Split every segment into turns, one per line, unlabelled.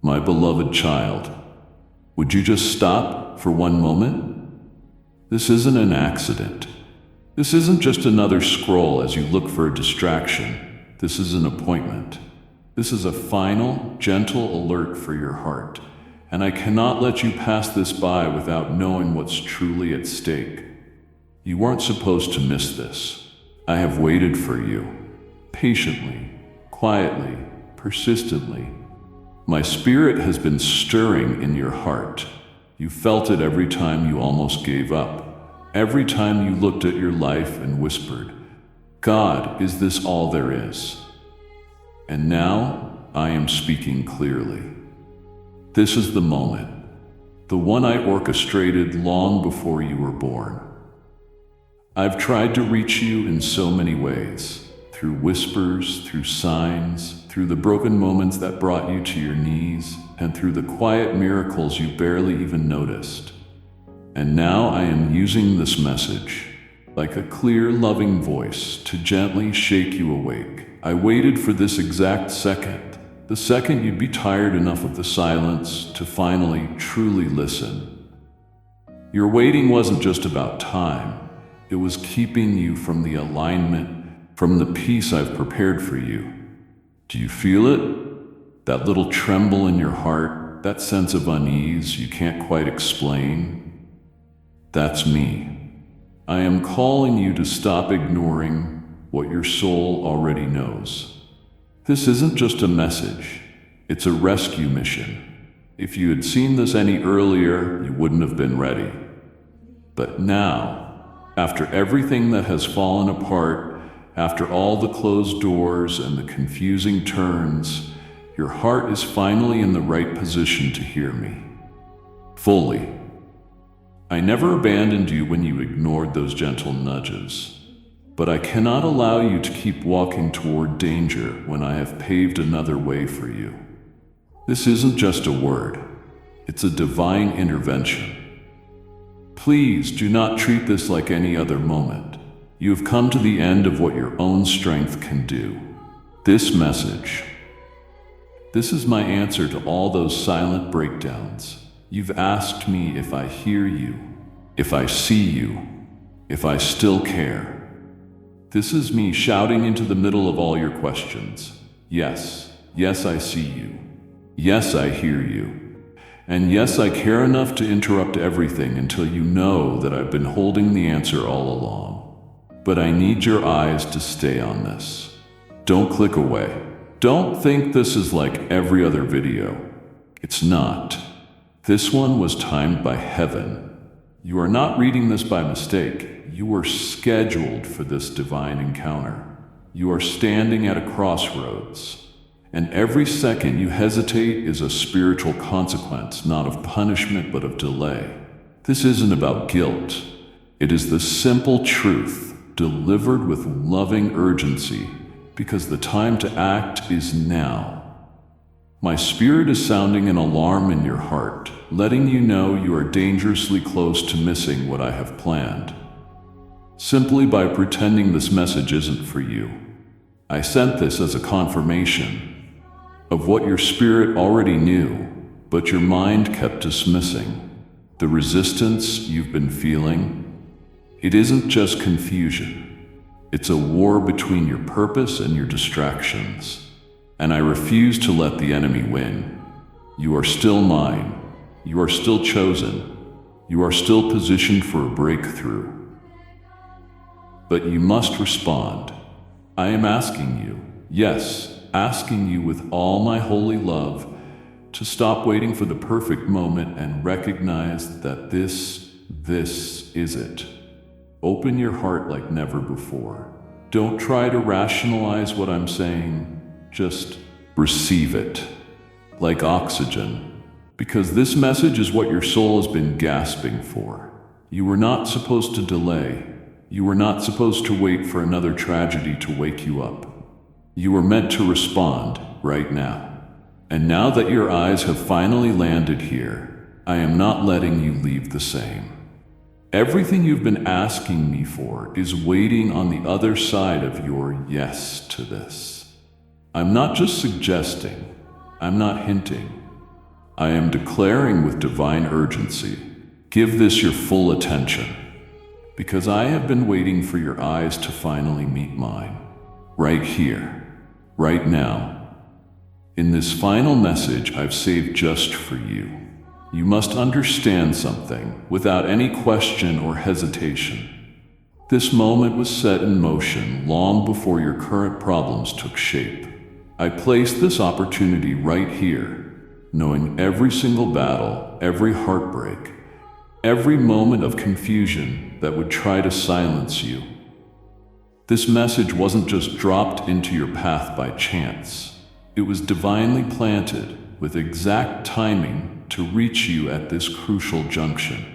My beloved child, would you just stop for one moment? This isn't an accident. This isn't just another scroll as you look for a distraction. This is an appointment. This is a final, gentle alert for your heart, and I cannot let you pass this by without knowing what's truly at stake. You weren't supposed to miss this. I have waited for you, patiently, quietly, persistently. My spirit has been stirring in your heart. You felt it every time you almost gave up, every time you looked at your life and whispered, "God, is this all there is?" And now I am speaking clearly. This is the moment, the one I orchestrated long before you were born. I've tried to reach you in so many ways, through whispers, through signs, through the broken moments that brought you to your knees, and through the quiet miracles you barely even noticed. And now I am using this message, like a clear, loving voice, to gently shake you awake. I waited for this exact second, the second you'd be tired enough of the silence to finally, truly listen. Your waiting wasn't just about time. It was keeping you from the alignment, from the peace I've prepared for you. Do you feel it? That little tremble in your heart, that sense of unease you can't quite explain? That's me. I am calling you to stop ignoring what your soul already knows. This isn't just a message, it's a rescue mission. If you had seen this any earlier, you wouldn't have been ready. But now, after everything that has fallen apart, after all the closed doors and the confusing turns, your heart is finally in the right position to hear me. Fully. I never abandoned you when you ignored those gentle nudges. But I cannot allow you to keep walking toward danger when I have paved another way for you. This isn't just a word. It's a divine intervention. Please do not treat this like any other moment. You have come to the end of what your own strength can do. This message, this is my answer to all those silent breakdowns. You've asked me if I hear you, if I see you, if I still care. This is me shouting into the middle of all your questions. Yes, yes, I see you. Yes, I hear you. And yes, I care enough to interrupt everything until you know that I've been holding the answer all along. But I need your eyes to stay on this. Don't click away. Don't think this is like every other video. It's not. This one was timed by heaven. You are not reading this by mistake. You were scheduled for this divine encounter. You are standing at a crossroads. And every second you hesitate is a spiritual consequence, not of punishment, but of delay. This isn't about guilt. It is the simple truth, delivered with loving urgency, because the time to act is now. My spirit is sounding an alarm in your heart, letting you know you are dangerously close to missing what I have planned. Simply by pretending this message isn't for you. I sent this as a confirmation of what your spirit already knew, but your mind kept dismissing. The resistance you've been feeling, it isn't just confusion. It's a war between your purpose and your distractions. And I refuse to let the enemy win. You are still mine. You are still chosen. You are still positioned for a breakthrough. But you must respond. I am asking you, yes, asking you with all my holy love, to stop waiting for the perfect moment and recognize that this is it. Open your heart like never before. Don't try to rationalize what I'm saying. Just receive it, like oxygen. Because this message is what your soul has been gasping for. You were not supposed to delay. You were not supposed to wait for another tragedy to wake you up. You were meant to respond right now. And now that your eyes have finally landed here, I am not letting you leave the same. Everything you've been asking me for is waiting on the other side of your yes to this. I'm not just suggesting. I'm not hinting. I am declaring with divine urgency, give this your full attention, because I have been waiting for your eyes to finally meet mine. Right here, right now. In this final message I've saved just for you. You must understand something without any question or hesitation. This moment was set in motion long before your current problems took shape. I placed this opportunity right here, knowing every single battle, every heartbreak, every moment of confusion that would try to silence you. This message wasn't just dropped into your path by chance. It was divinely planted with exact timing to reach you at this crucial junction.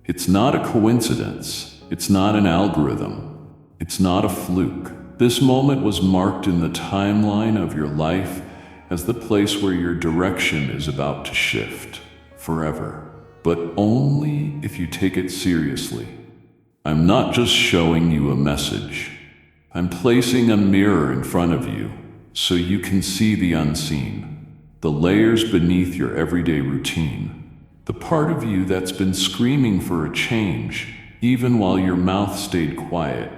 It's not a coincidence. It's not an algorithm. It's not a fluke. This moment was marked in the timeline of your life as the place where your direction is about to shift forever, but only if you take it seriously. I'm not just showing you a message. I'm placing a mirror in front of you so you can see the unseen, the layers beneath your everyday routine, the part of you that's been screaming for a change even while your mouth stayed quiet.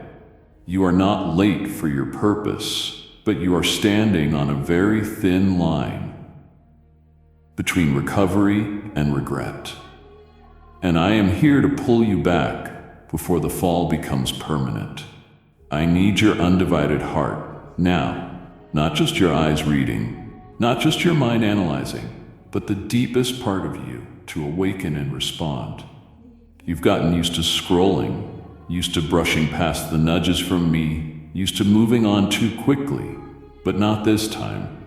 You are not late for your purpose, but you are standing on a very thin line between recovery and regret. And I am here to pull you back before the fall becomes permanent. I need your undivided heart now, not just your eyes reading, not just your mind analyzing, but the deepest part of you to awaken and respond. You've gotten used to scrolling, used to brushing past the nudges from me, used to moving on too quickly, but not this time.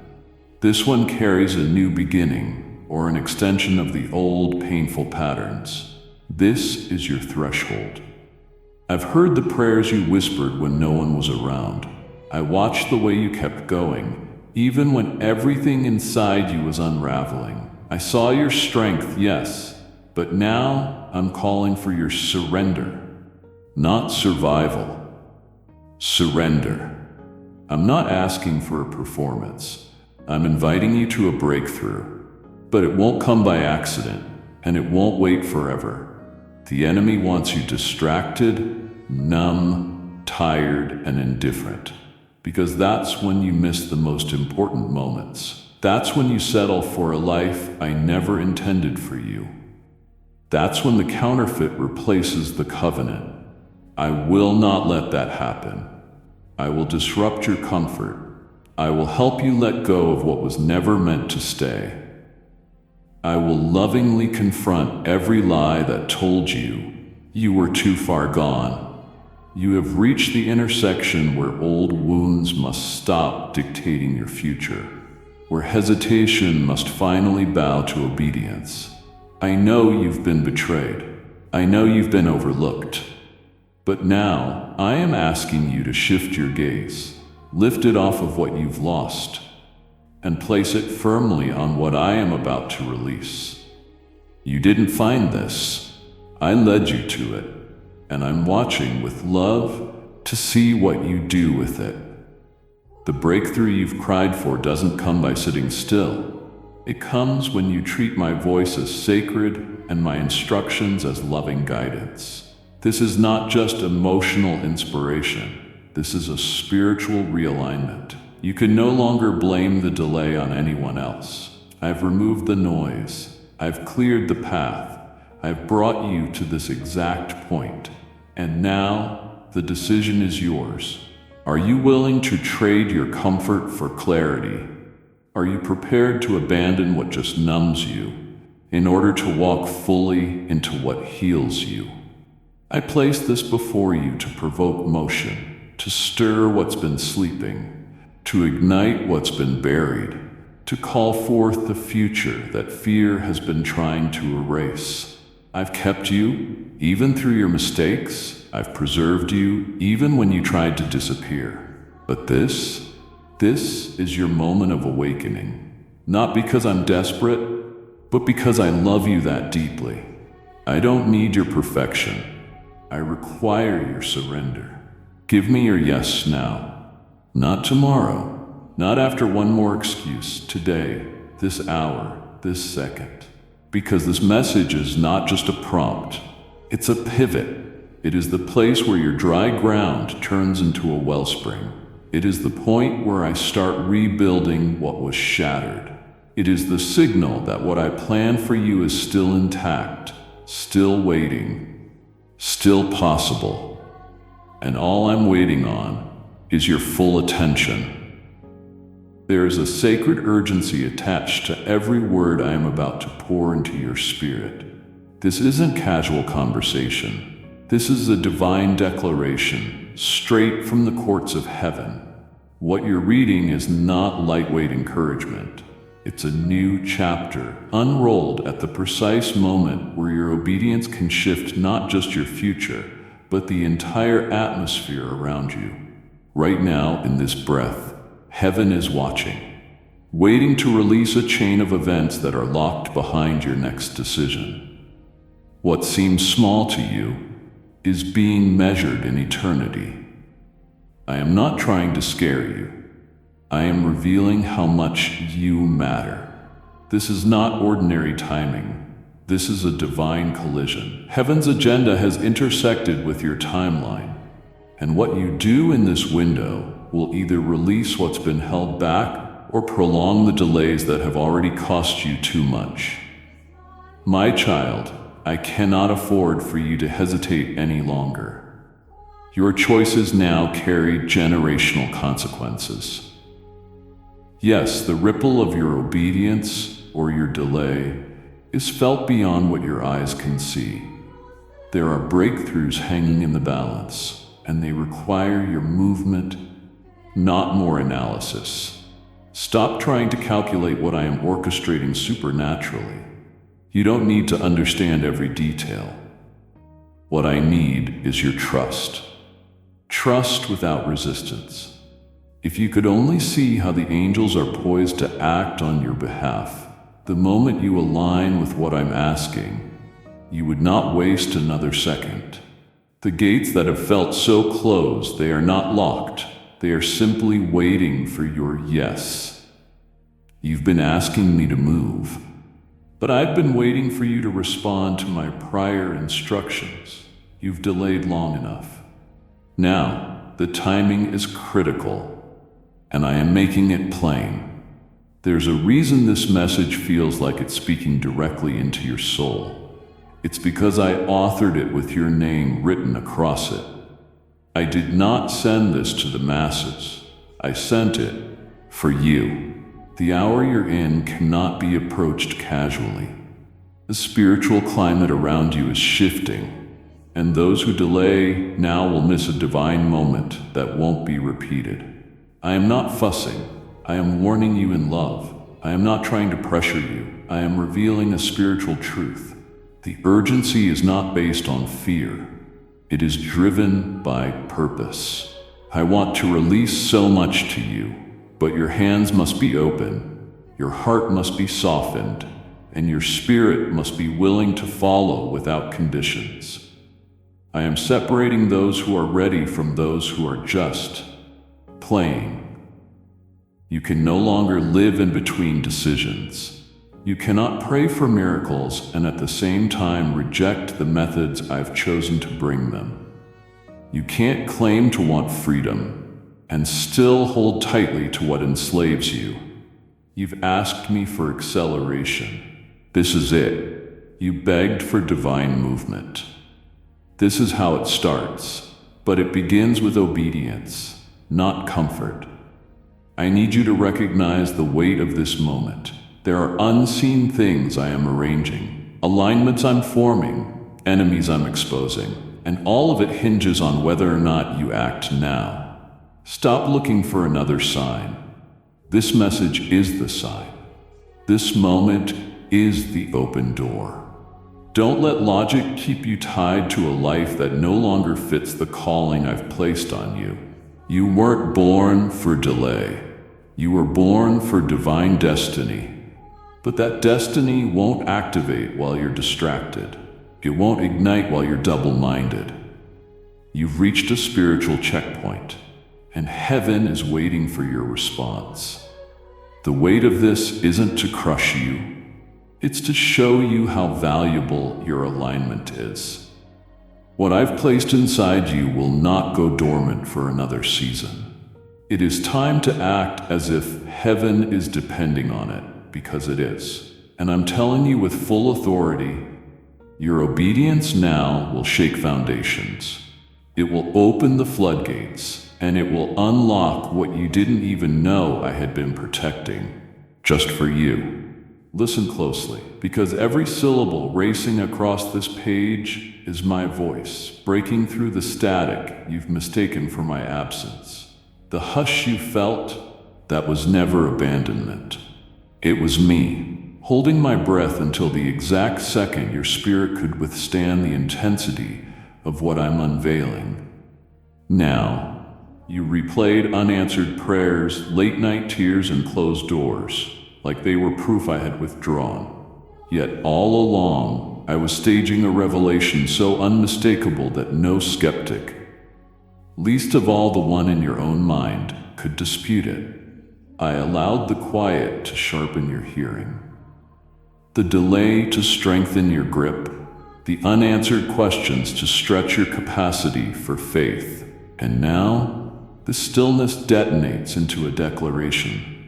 This one carries a new beginning, or an extension of the old painful patterns. This is your threshold. I've heard the prayers you whispered when no one was around. I watched the way you kept going, even when everything inside you was unraveling. I saw your strength, yes, but now I'm calling for your surrender. Not survival. Surrender. I'm not asking for a performance. I'm inviting you to a breakthrough. But it won't come by accident, and it won't wait forever. The enemy wants you distracted, numb, tired, and indifferent. Because that's when you miss the most important moments. That's when you settle for a life I never intended for you. That's when the counterfeit replaces the covenant. I will not let that happen. I will disrupt your comfort. I will help you let go of what was never meant to stay. I will lovingly confront every lie that told you you were too far gone. You have reached the intersection where old wounds must stop dictating your future, where hesitation must finally bow to obedience. I know you've been betrayed. I know you've been overlooked. But now, I am asking you to shift your gaze, lift it off of what you've lost, and place it firmly on what I am about to release. You didn't find this. I led you to it, and I'm watching with love to see what you do with it. The breakthrough you've cried for doesn't come by sitting still. It comes when you treat my voice as sacred and my instructions as loving guidance. This is not just emotional inspiration. This is a spiritual realignment. You can no longer blame the delay on anyone else. I've removed the noise. I've cleared the path. I've brought you to this exact point. And now, the decision is yours. Are you willing to trade your comfort for clarity? Are you prepared to abandon what just numbs you in order to walk fully into what heals you? I place this before you to provoke motion, to stir what's been sleeping, to ignite what's been buried, to call forth the future that fear has been trying to erase. I've kept you, even through your mistakes. I've preserved you, even when you tried to disappear. But this is your moment of awakening. Not because I'm desperate, but because I love you that deeply. I don't need your perfection. I require your surrender. Give me your yes now. Not tomorrow. Not after one more excuse. Today. This hour. this second. Because this message is not just a prompt, it's a pivot. It is the place where your dry ground turns into a wellspring. It is the point where I start rebuilding what was shattered. It is the signal that what I planned for you is still intact, still waiting, still possible. And all I'm waiting on is your full attention. There is a sacred urgency attached to every word I am about to pour into your spirit. This isn't casual conversation. This is a divine declaration, straight from the courts of heaven. What you're reading is not lightweight encouragement. It's a new chapter, unrolled at the precise moment where your obedience can shift not just your future, but the entire atmosphere around you. Right now, in this breath, heaven is watching, waiting to release a chain of events that are locked behind your next decision. What seems small to you is being measured in eternity. I am not trying to scare you. I am revealing how much you matter. This is not ordinary timing. This is a divine collision. Heaven's agenda has intersected with your timeline. And what you do in this window will either release what's been held back or prolong the delays that have already cost you too much. My child, I cannot afford for you to hesitate any longer. Your choices now carry generational consequences. Yes, the ripple of your obedience or your delay is felt beyond what your eyes can see. There are breakthroughs hanging in the balance, and they require your movement, not more analysis. Stop trying to calculate what I am orchestrating supernaturally. You don't need to understand every detail. What I need is your trust. Trust without resistance. If you could only see how the angels are poised to act on your behalf, the moment you align with what I'm asking, you would not waste another second. The gates that have felt so closed, they are not locked. They are simply waiting for your yes. You've been asking me to move, but I've been waiting for you to respond to my prior instructions. You've delayed long enough. Now, the timing is critical, and I am making it plain. There's a reason this message feels like it's speaking directly into your soul. It's because I authored it with your name written across it. I did not send this to the masses. I sent it for you. The hour you're in cannot be approached casually. The spiritual climate around you is shifting, and those who delay now will miss a divine moment that won't be repeated. I am not fussing. I am warning you in love. I am not trying to pressure you. I am revealing a spiritual truth. The urgency is not based on fear. It is driven by purpose. I want to release so much to you, but your hands must be open, your heart must be softened, and your spirit must be willing to follow without conditions. I am separating those who are ready from those who are just playing. You can no longer live in between decisions. You cannot pray for miracles and at the same time reject the methods I've chosen to bring them. You can't claim to want freedom and still hold tightly to what enslaves you. You've asked me for acceleration. This is it. You begged for divine movement. This is how it starts, but it begins with obedience, not comfort. I need you to recognize the weight of this moment. There are unseen things I am arranging, alignments I'm forming, enemies I'm exposing, and all of it hinges on whether or not you act now. Stop looking for another sign. This message is the sign. This moment is the open door. Don't let logic keep you tied to a life that no longer fits the calling I've placed on you. You weren't born for delay. You were born for divine destiny. But that destiny won't activate while you're distracted. It won't ignite while you're double-minded. You've reached a spiritual checkpoint, and heaven is waiting for your response. The weight of this isn't to crush you. It's to show you how valuable your alignment is. What I've placed inside you will not go dormant for another season. It is time to act as if heaven is depending on it, because it is. And I'm telling you with full authority, your obedience now will shake foundations. It will open the floodgates, and it will unlock what you didn't even know I had been protecting, just for you. Listen closely, because every syllable racing across this page is my voice, breaking through the static you've mistaken for my absence. The hush you felt, that was never abandonment. It was me, holding my breath until the exact second your spirit could withstand the intensity of what I'm unveiling. Now, you replayed unanswered prayers, late-night tears, and closed doors, like they were proof I had withdrawn. Yet all along, I was staging a revelation so unmistakable that no skeptic, least of all the one in your own mind, could dispute it. I allowed the quiet to sharpen your hearing, the delay to strengthen your grip, the unanswered questions to stretch your capacity for faith. And now, the stillness detonates into a declaration.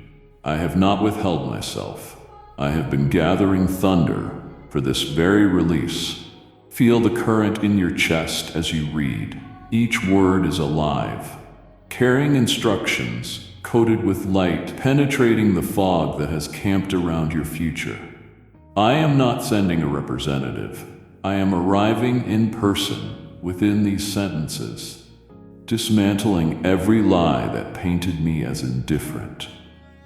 I have not withheld myself. I have been gathering thunder for this very release. Feel the current in your chest as you read. Each word is alive, carrying instructions, coated with light, penetrating the fog that has camped around your future. I am not sending a representative. I am arriving in person within these sentences, dismantling every lie that painted me as indifferent.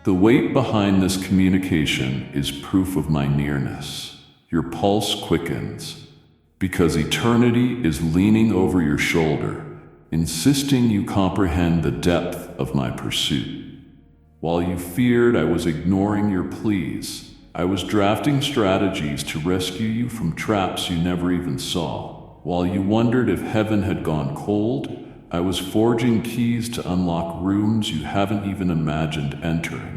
The weight behind this communication is proof of my nearness. Your pulse quickens, because eternity is leaning over your shoulder, insisting you comprehend the depth of my pursuit. While you feared I was ignoring your pleas, I was drafting strategies to rescue you from traps you never even saw. While you wondered if heaven had gone cold, I was forging keys to unlock rooms you haven't even imagined entering.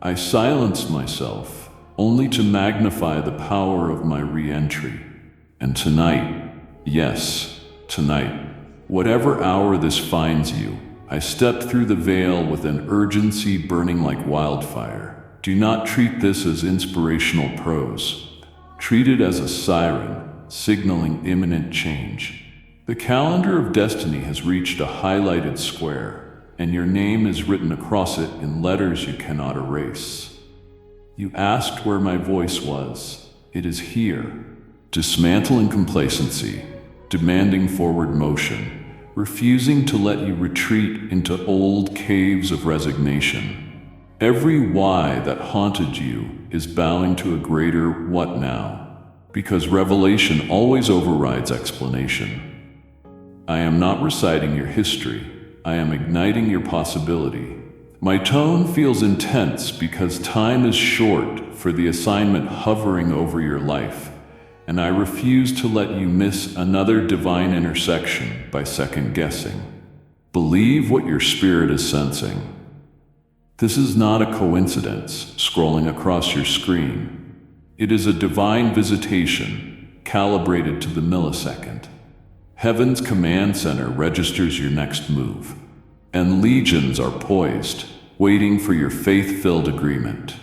I silenced myself, only to magnify the power of my re-entry. And tonight, yes, tonight, whatever hour this finds you, I stepped through the veil with an urgency burning like wildfire. Do not treat this as inspirational prose. Treat it as a siren, signaling imminent change. The calendar of destiny has reached a highlighted square, and your name is written across it in letters you cannot erase. You asked where my voice was. It is here, dismantling complacency, demanding forward motion, refusing to let you retreat into old caves of resignation. Every why that haunted you is bowing to a greater what now, because revelation always overrides explanation. I am not reciting your history. I am igniting your possibility. My tone feels intense because time is short for the assignment hovering over your life, and I refuse to let you miss another divine intersection by second-guessing. Believe what your spirit is sensing. This is not a coincidence scrolling across your screen. It is a divine visitation, calibrated to the millisecond. Heaven's command center registers your next move, and legions are poised, waiting for your faith-filled agreement.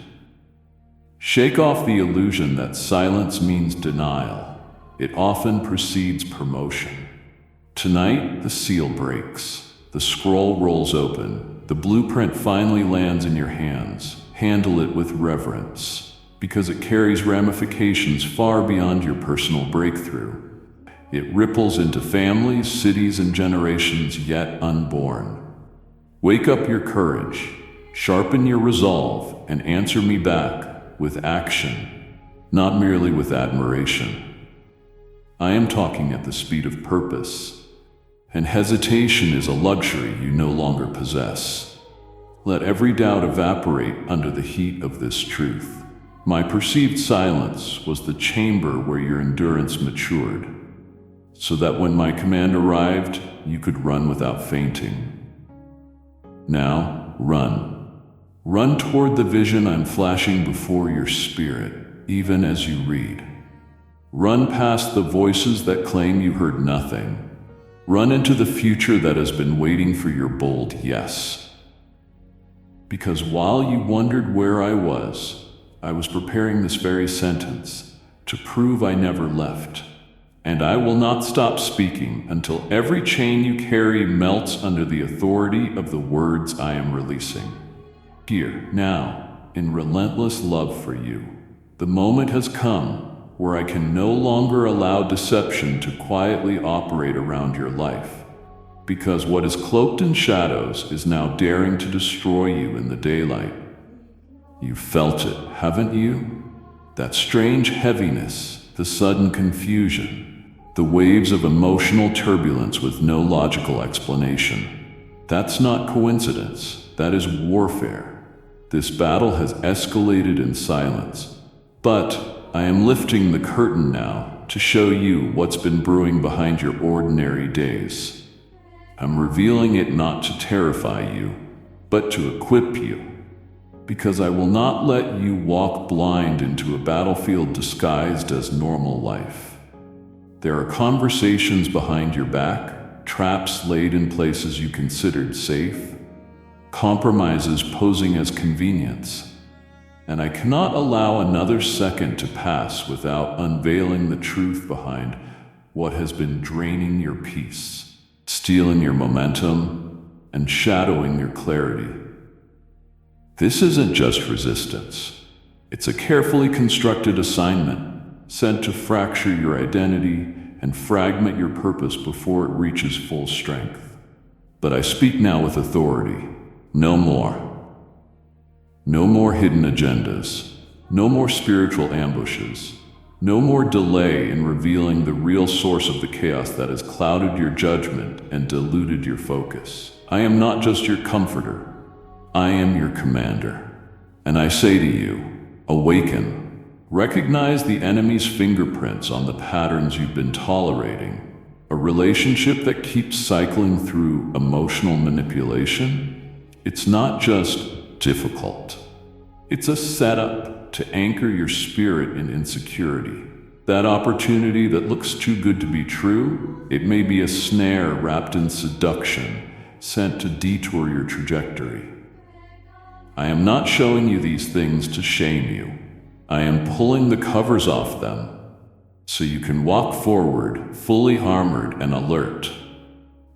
Shake off the illusion that silence means denial. It often precedes promotion. Tonight, the seal breaks. The scroll rolls open. The blueprint finally lands in your hands. Handle it with reverence, because it carries ramifications far beyond your personal breakthrough. It ripples into families, cities, and generations yet unborn. Wake up your courage, sharpen your resolve, and answer me back with action, not merely with admiration. I am talking at the speed of purpose, and hesitation is a luxury you no longer possess. Let every doubt evaporate under the heat of this truth. My perceived silence was the chamber where your endurance matured, so that when my command arrived, you could run without fainting. Now, run. Run toward the vision I'm flashing before your spirit. even as you read. Run past the voices that claim you heard nothing. Run into the future that has been waiting for your bold yes. Because while you wondered where I was preparing this very sentence to prove I never left. And I will not stop speaking until every chain you carry melts under the authority of the words I am releasing. Here, now, in relentless love for you, the moment has come where I can no longer allow deception to quietly operate around your life. Because what is cloaked in shadows is now daring to destroy you in the daylight. You've felt it, haven't you? That strange heaviness, the sudden confusion, the waves of emotional turbulence with no logical explanation. That's not coincidence, that is warfare. This battle has escalated in silence. But I am lifting the curtain now to show you what's been brewing behind your ordinary days. I'm revealing it not to terrify you, but to equip you. Because I will not let you walk blind into a battlefield disguised as normal life. There are conversations behind your back, traps laid in places you considered safe, compromises posing as convenience, and I cannot allow another second to pass without unveiling the truth behind what has been draining your peace, stealing your momentum, and shadowing your clarity. This isn't just resistance. It's a carefully constructed assignment sent to fracture your identity and fragment your purpose before it reaches full strength. But I speak now with authority. No more. No more hidden agendas. No more spiritual ambushes. No more delay in revealing the real source of the chaos that has clouded your judgment and diluted your focus. I am not just your comforter. I am your commander. And I say to you, awaken. Recognize the enemy's fingerprints on the patterns you've been tolerating. A relationship that keeps cycling through emotional manipulation? It's not just difficult. It's a setup to anchor your spirit in insecurity. That opportunity that looks too good to be true, it may be a snare wrapped in seduction, sent to detour your trajectory. I am not showing you these things to shame you. I am pulling the covers off them so you can walk forward fully armored and alert.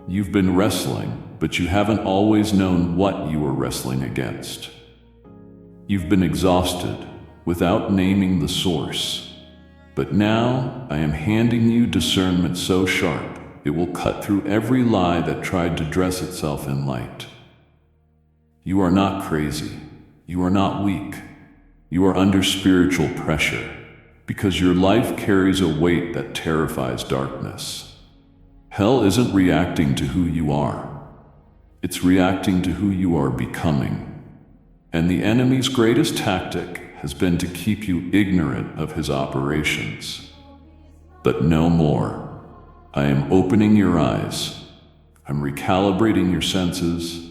You've been wrestling, but you haven't always known what you were wrestling against. You've been exhausted without naming the source. But now I am handing you discernment so sharp it will cut through every lie that tried to dress itself in light. You are not crazy. You are not weak. You are under spiritual pressure because your life carries a weight that terrifies darkness. Hell isn't reacting to who you are. It's reacting to who you are becoming. And the enemy's greatest tactic has been to keep you ignorant of his operations. But no more. I am opening your eyes. I'm recalibrating your senses.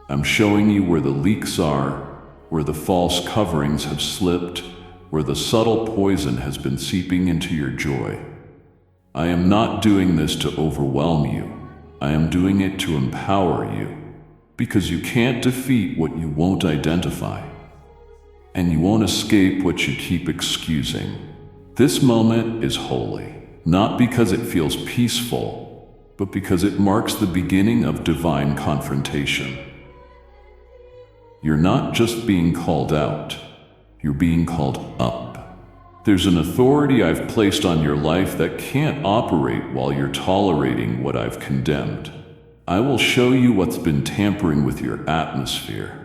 I'm showing you where the leaks are, where the false coverings have slipped, where the subtle poison has been seeping into your joy. I am not doing this to overwhelm you. I am doing it to empower you, because you can't defeat what you won't identify, and you won't escape what you keep excusing. This moment is holy, not because it feels peaceful, but because it marks the beginning of divine confrontation. You're not just being called out, you're being called up. There's an authority I've placed on your life that can't operate while you're tolerating what I've condemned. I will show you what's been tampering with your atmosphere.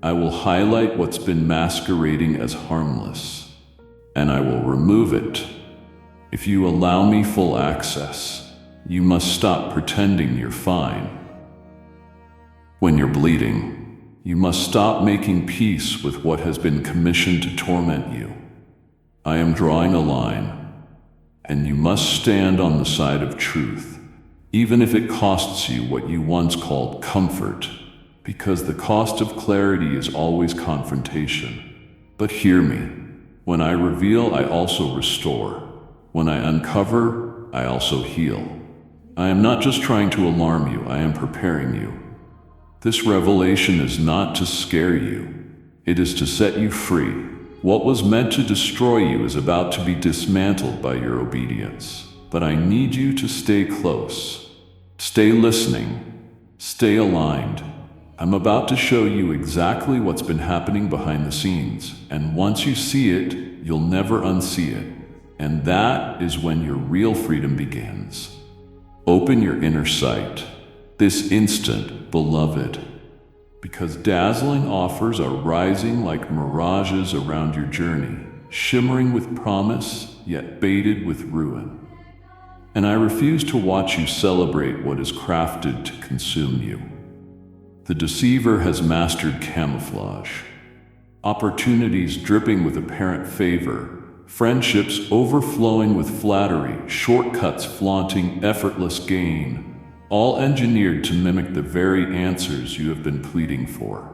I will highlight what's been masquerading as harmless, and I will remove it. If you allow me full access, you must stop pretending you're fine. When you're bleeding, you must stop making peace with what has been commissioned to torment you. I am drawing a line, and you must stand on the side of truth, even if it costs you what you once called comfort, because the cost of clarity is always confrontation. But hear me, When I reveal, I also restore. When I uncover, I also heal. I am not just trying to alarm you, I am preparing you. This revelation is not to scare you. It is to set you free. What was meant to destroy you is about to be dismantled by your obedience. But I need you to stay close. Stay listening. Stay aligned. I'm about to show you exactly what's been happening behind the scenes, and once you see it, you'll never unsee it. And that is when your real freedom begins. Open your inner sight, this instant, beloved, because dazzling offers are rising like mirages around your journey, shimmering with promise, yet baited with ruin. And I refuse to watch you celebrate what is crafted to consume you. The deceiver has mastered camouflage. Opportunities dripping with apparent favor, friendships overflowing with flattery, shortcuts flaunting effortless gain, all engineered to mimic the very answers you have been pleading for.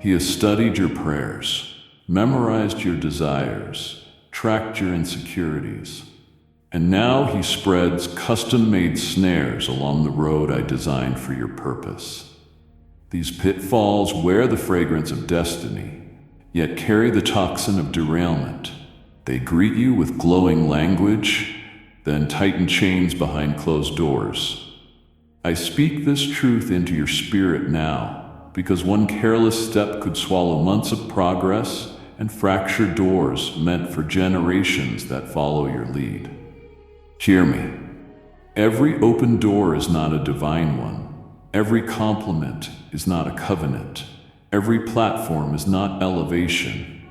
He has studied your prayers, memorized your desires, tracked your insecurities, and now he spreads custom-made snares along the road I designed for your purpose. These pitfalls wear the fragrance of destiny, yet carry the toxin of derailment. They greet you with glowing language, then tighten chains behind closed doors. I speak this truth into your spirit now, because one careless step could swallow months of progress and fracture doors meant for generations that follow your lead. Hear me. Every open door is not a divine one. Every compliment is not a covenant. Every platform is not elevation.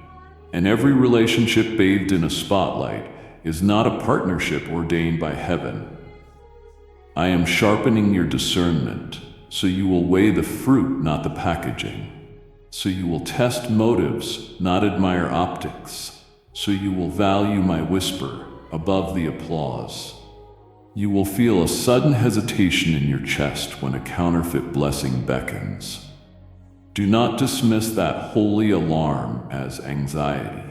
And every relationship bathed in a spotlight is not a partnership ordained by heaven. I am sharpening your discernment, so you will weigh the fruit, not the packaging. So you will test motives, not admire optics. So you will value my whisper above the applause. You will feel a sudden hesitation in your chest when a counterfeit blessing beckons. Do not dismiss that holy alarm as anxiety.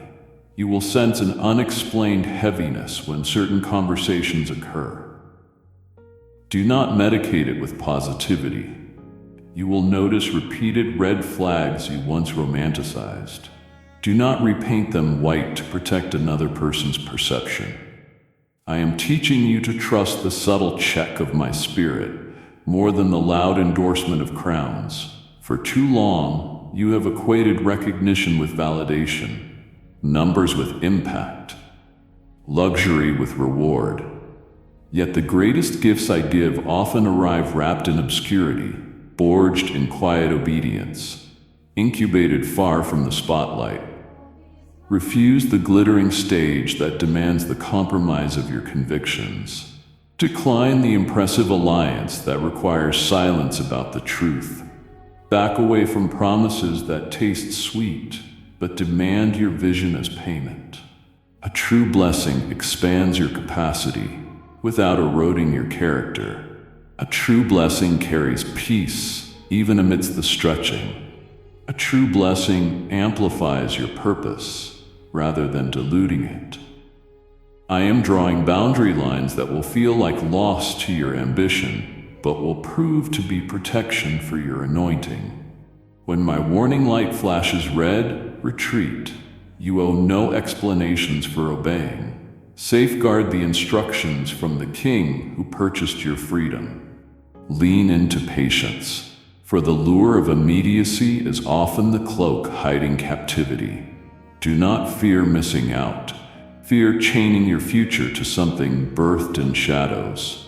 You will sense an unexplained heaviness when certain conversations occur. Do not medicate it with positivity. You will notice repeated red flags you once romanticized. Do not repaint them white to protect another person's perception. I am teaching you to trust the subtle check of my spirit more than the loud endorsement of crowns. For too long, you have equated recognition with validation, numbers with impact, luxury with reward. Yet the greatest gifts I give often arrive wrapped in obscurity, forged in quiet obedience, incubated far from the spotlight. Refuse the glittering stage that demands the compromise of your convictions. Decline the impressive alliance that requires silence about the truth. Back away from promises that taste sweet, but demand your vision as payment. A true blessing expands your capacity without eroding your character. A true blessing carries peace, even amidst the stretching. A true blessing amplifies your purpose, rather than diluting it. I am drawing boundary lines that will feel like loss to your ambition, but will prove to be protection for your anointing. When my warning light flashes red, retreat. You owe no explanations for obeying. Safeguard the instructions from the King who purchased your freedom. Lean into patience, for the lure of immediacy is often the cloak hiding captivity. Do not fear missing out. Fear chaining your future to something birthed in shadows.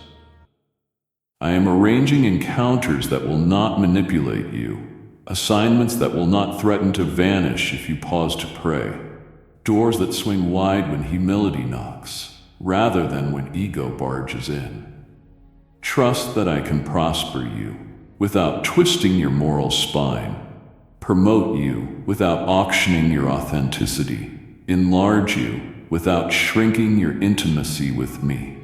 I am arranging encounters that will not manipulate you, assignments that will not threaten to vanish if you pause to pray, doors that swing wide when humility knocks, rather than when ego barges in. Trust that I can prosper you without twisting your moral spine. Promote you without auctioning your authenticity. Enlarge you without shrinking your intimacy with me.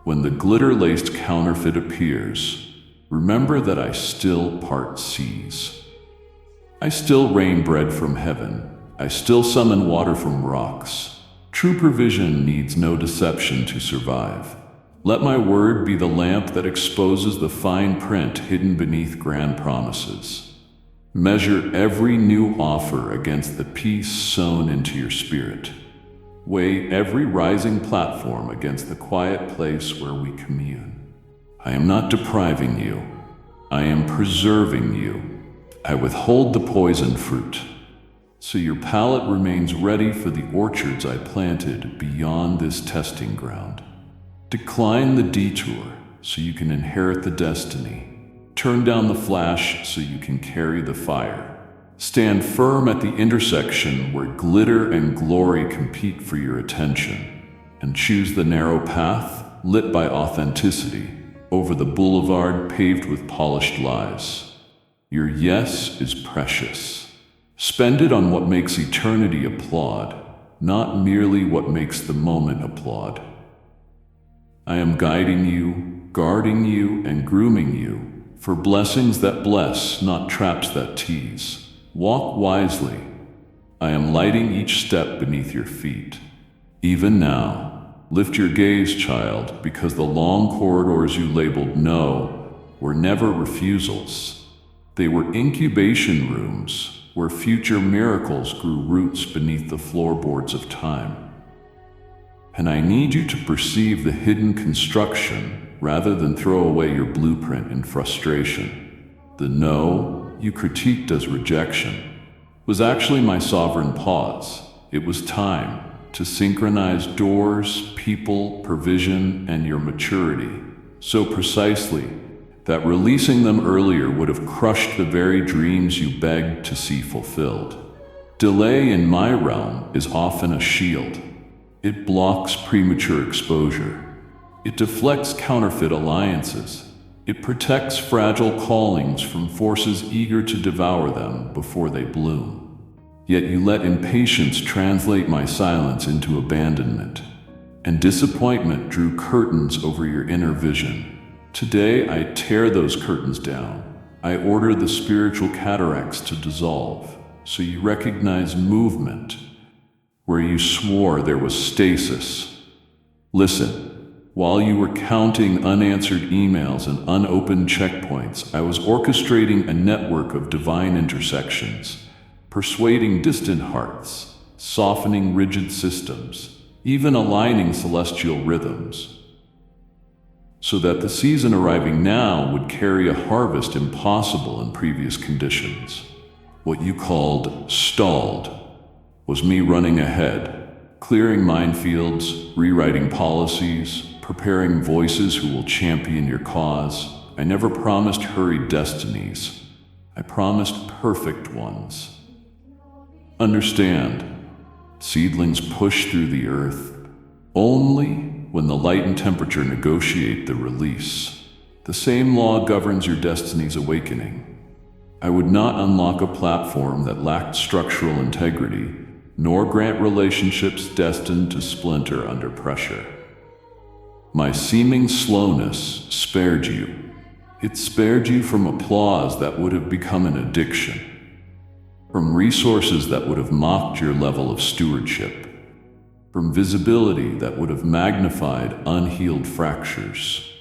When the glitter-laced counterfeit appears, remember that I still part seas. I still rain bread from heaven, I still summon water from rocks. True provision needs no deception to survive. Let my word be the lamp that exposes the fine print hidden beneath grand promises. Measure every new offer against the peace sown into your spirit. Weigh every rising platform against the quiet place where we commune. I am not depriving you. I am preserving you. I withhold the poison fruit, so your palate remains ready for the orchards I planted beyond this testing ground. Decline the detour so you can inherit the destiny. Turn down the flash so you can carry the fire. Stand firm at the intersection where glitter and glory compete for your attention, and choose the narrow path lit by authenticity over the boulevard paved with polished lies. Your yes is precious. Spend it on what makes eternity applaud, not merely what makes the moment applaud. I am guiding you, guarding you, and grooming you for blessings that bless, not traps that tease. Walk wisely. I am lighting each step beneath your feet. Even now, lift your gaze, child, because the long corridors you labeled no were never refusals. They were incubation rooms where future miracles grew roots beneath the floorboards of time. And I need you to perceive the hidden construction rather than throw away your blueprint in frustration. The no you critiqued as rejection was actually my sovereign pause. It was time to synchronize doors, people, provision, and your maturity so precisely that releasing them earlier would have crushed the very dreams you begged to see fulfilled. Delay in my realm is often a shield. It blocks premature exposure. It deflects counterfeit alliances. It protects fragile callings from forces eager to devour them before they bloom. Yet you let impatience translate my silence into abandonment, and disappointment drew curtains over your inner vision. Today I tear those curtains down. I order the spiritual cataracts to dissolve, so you recognize movement where you swore there was stasis. Listen. While you were counting unanswered emails and unopened checkpoints, I was orchestrating a network of divine intersections, persuading distant hearts, softening rigid systems, even aligning celestial rhythms, so that the season arriving now would carry a harvest impossible in previous conditions. What you called stalled was me running ahead, clearing minefields, rewriting policies, preparing voices who will champion your cause. I never promised hurried destinies. I promised perfect ones. Understand, seedlings push through the earth only when the light and temperature negotiate the release. The same law governs your destiny's awakening. I would not unlock a platform that lacked structural integrity, nor grant relationships destined to splinter under pressure. My seeming slowness spared you. It spared you from applause that would have become an addiction, from resources that would have mocked your level of stewardship, from visibility that would have magnified unhealed fractures.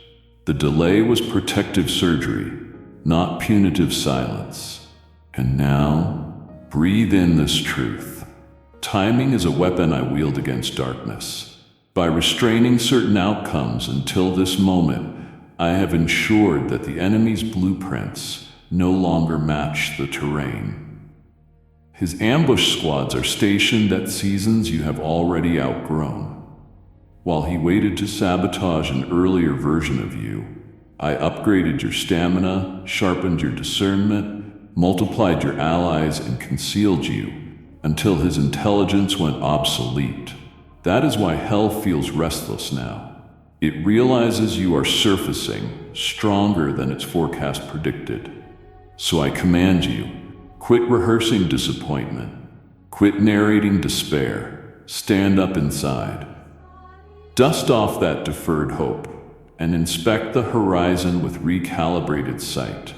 The delay was protective surgery, not punitive silence. And now, breathe in this truth. Timing is a weapon I wield against darkness. By restraining certain outcomes until this moment, I have ensured that the enemy's blueprints no longer match the terrain. His ambush squads are stationed at seasons you have already outgrown. While he waited to sabotage an earlier version of you, I upgraded your stamina, sharpened your discernment, multiplied your allies, and concealed you until his intelligence went obsolete. That is why hell feels restless now. It realizes you are surfacing stronger than its forecast predicted. So I command you, quit rehearsing disappointment. Quit narrating despair. Stand up inside. Dust off that deferred hope and inspect the horizon with recalibrated sight.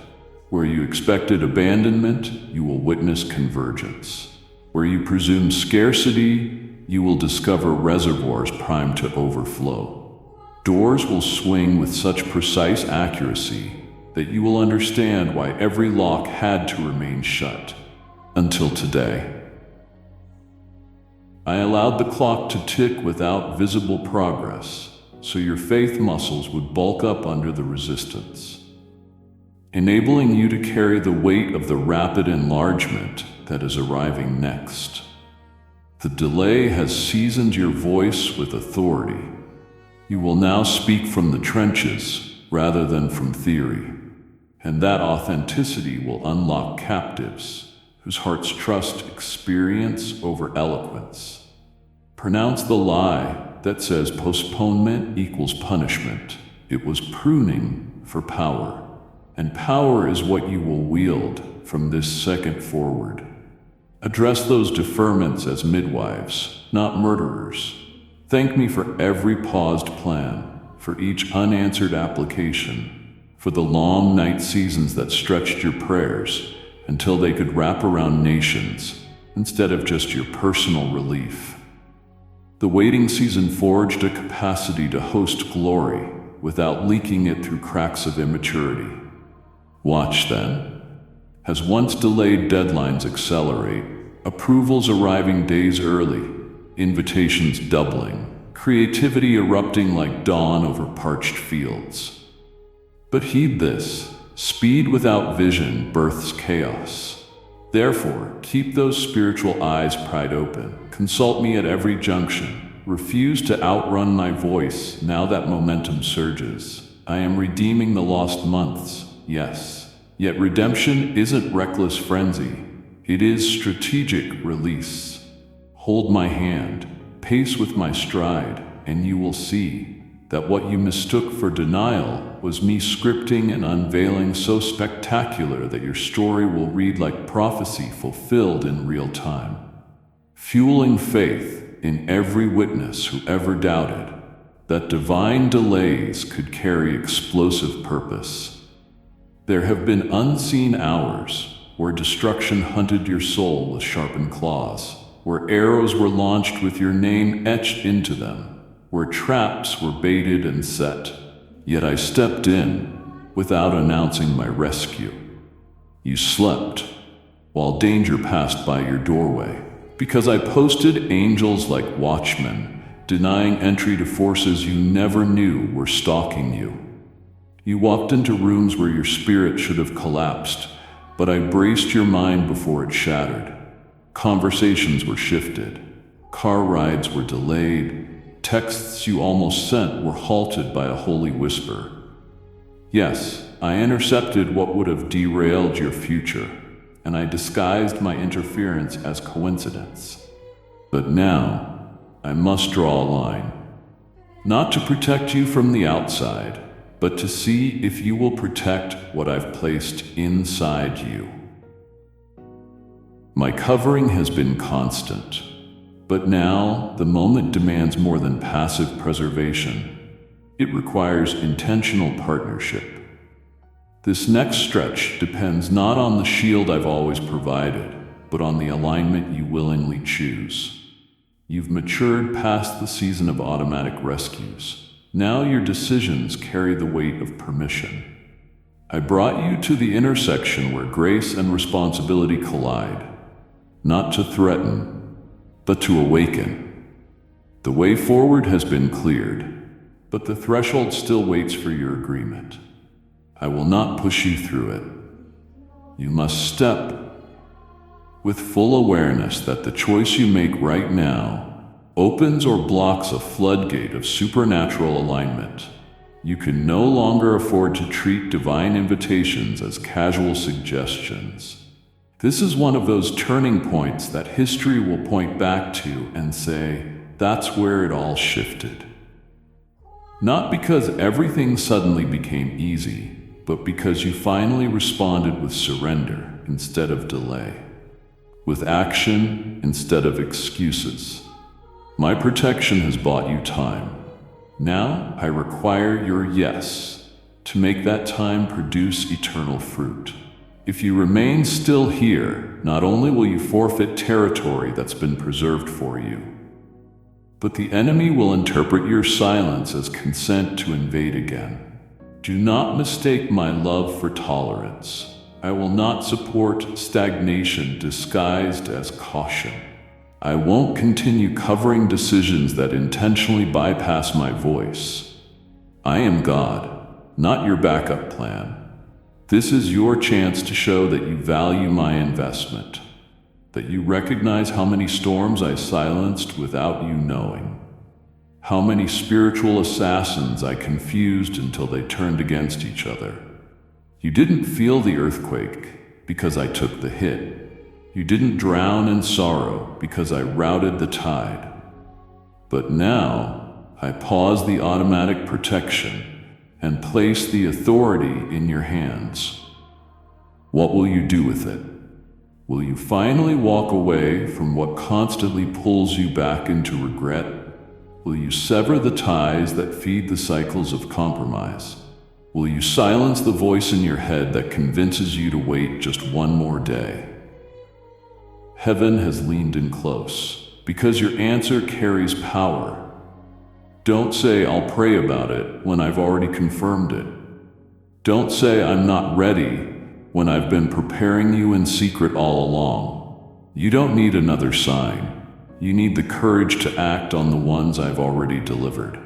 Where you expected abandonment, you will witness convergence. Where you presume scarcity, you will discover reservoirs primed to overflow. Doors will swing with such precise accuracy that you will understand why every lock had to remain shut. Until today. I allowed the clock to tick without visible progress, so your faith muscles would bulk up under the resistance, enabling you to carry the weight of the rapid enlargement that is arriving next. The delay has seasoned your voice with authority. You will now speak from the trenches rather than from theory, and that authenticity will unlock captives whose hearts trust experience over eloquence. Pronounce the lie that says postponement equals punishment. It was pruning for power, and power is what you will wield from this second forward. Address those deferments as midwives, not murderers. Thank me for every paused plan, for each unanswered application, for the long night seasons that stretched your prayers until they could wrap around nations instead of just your personal relief. The waiting season forged a capacity to host glory without leaking it through cracks of immaturity. Watch then, as once delayed deadlines accelerate, approvals arriving days early, invitations doubling, creativity erupting like dawn over parched fields. But heed this. Speed without vision births chaos. Therefore, keep those spiritual eyes pried open. Consult me at every junction. Refuse to outrun my voice now that momentum surges. I am redeeming the lost months, yes. Yet redemption isn't reckless frenzy. It is strategic release. Hold my hand, pace with my stride, and you will see that what you mistook for denial was me scripting and unveiling so spectacular that your story will read like prophecy fulfilled in real time, fueling faith in every witness who ever doubted that divine delays could carry explosive purpose. There have been unseen hours where destruction hunted your soul with sharpened claws, where arrows were launched with your name etched into them, where traps were baited and set. Yet I stepped in without announcing my rescue. You slept while danger passed by your doorway, because I posted angels like watchmen, denying entry to forces you never knew were stalking you. You walked into rooms where your spirit should have collapsed, but I braced your mind before it shattered. Conversations were shifted. Car rides were delayed. Texts you almost sent were halted by a holy whisper. Yes, I intercepted what would have derailed your future, and I disguised my interference as coincidence. But now, I must draw a line. Not to protect you from the outside, but to see if you will protect what I've placed inside you. My covering has been constant. But now, the moment demands more than passive preservation. It requires intentional partnership. This next stretch depends not on the shield I've always provided, but on the alignment you willingly choose. You've matured past the season of automatic rescues. Now your decisions carry the weight of permission. I brought you to the intersection where grace and responsibility collide, not to threaten, but to awaken. The way forward has been cleared, but the threshold still waits for your agreement. I will not push you through it. You must step with full awareness that the choice you make right now opens or blocks a floodgate of supernatural alignment. You can no longer afford to treat divine invitations as casual suggestions. This is one of those turning points that history will point back to and say, that's where it all shifted. Not because everything suddenly became easy, but because you finally responded with surrender instead of delay, with action instead of excuses. My protection has bought you time. Now I require your yes to make that time produce eternal fruit. If you remain still here, not only will you forfeit territory that's been preserved for you, but the enemy will interpret your silence as consent to invade again. Do not mistake my love for tolerance. I will not support stagnation disguised as caution. I won't continue covering decisions that intentionally bypass my voice. I am God, not your backup plan. This is your chance to show that you value my investment, that you recognize how many storms I silenced without you knowing, how many spiritual assassins I confused until they turned against each other. You didn't feel the earthquake because I took the hit. You didn't drown in sorrow because I routed the tide. But now, I pause the automatic protection and place the authority in your hands. What will you do with it? Will you finally walk away from what constantly pulls you back into regret? Will you sever the ties that feed the cycles of compromise? Will you silence the voice in your head that convinces you to wait just one more day? Heaven has leaned in close because your answer carries power. Don't say, I'll pray about it, when I've already confirmed it. Don't say, I'm not ready, when I've been preparing you in secret all along. You don't need another sign. You need the courage to act on the ones I've already delivered.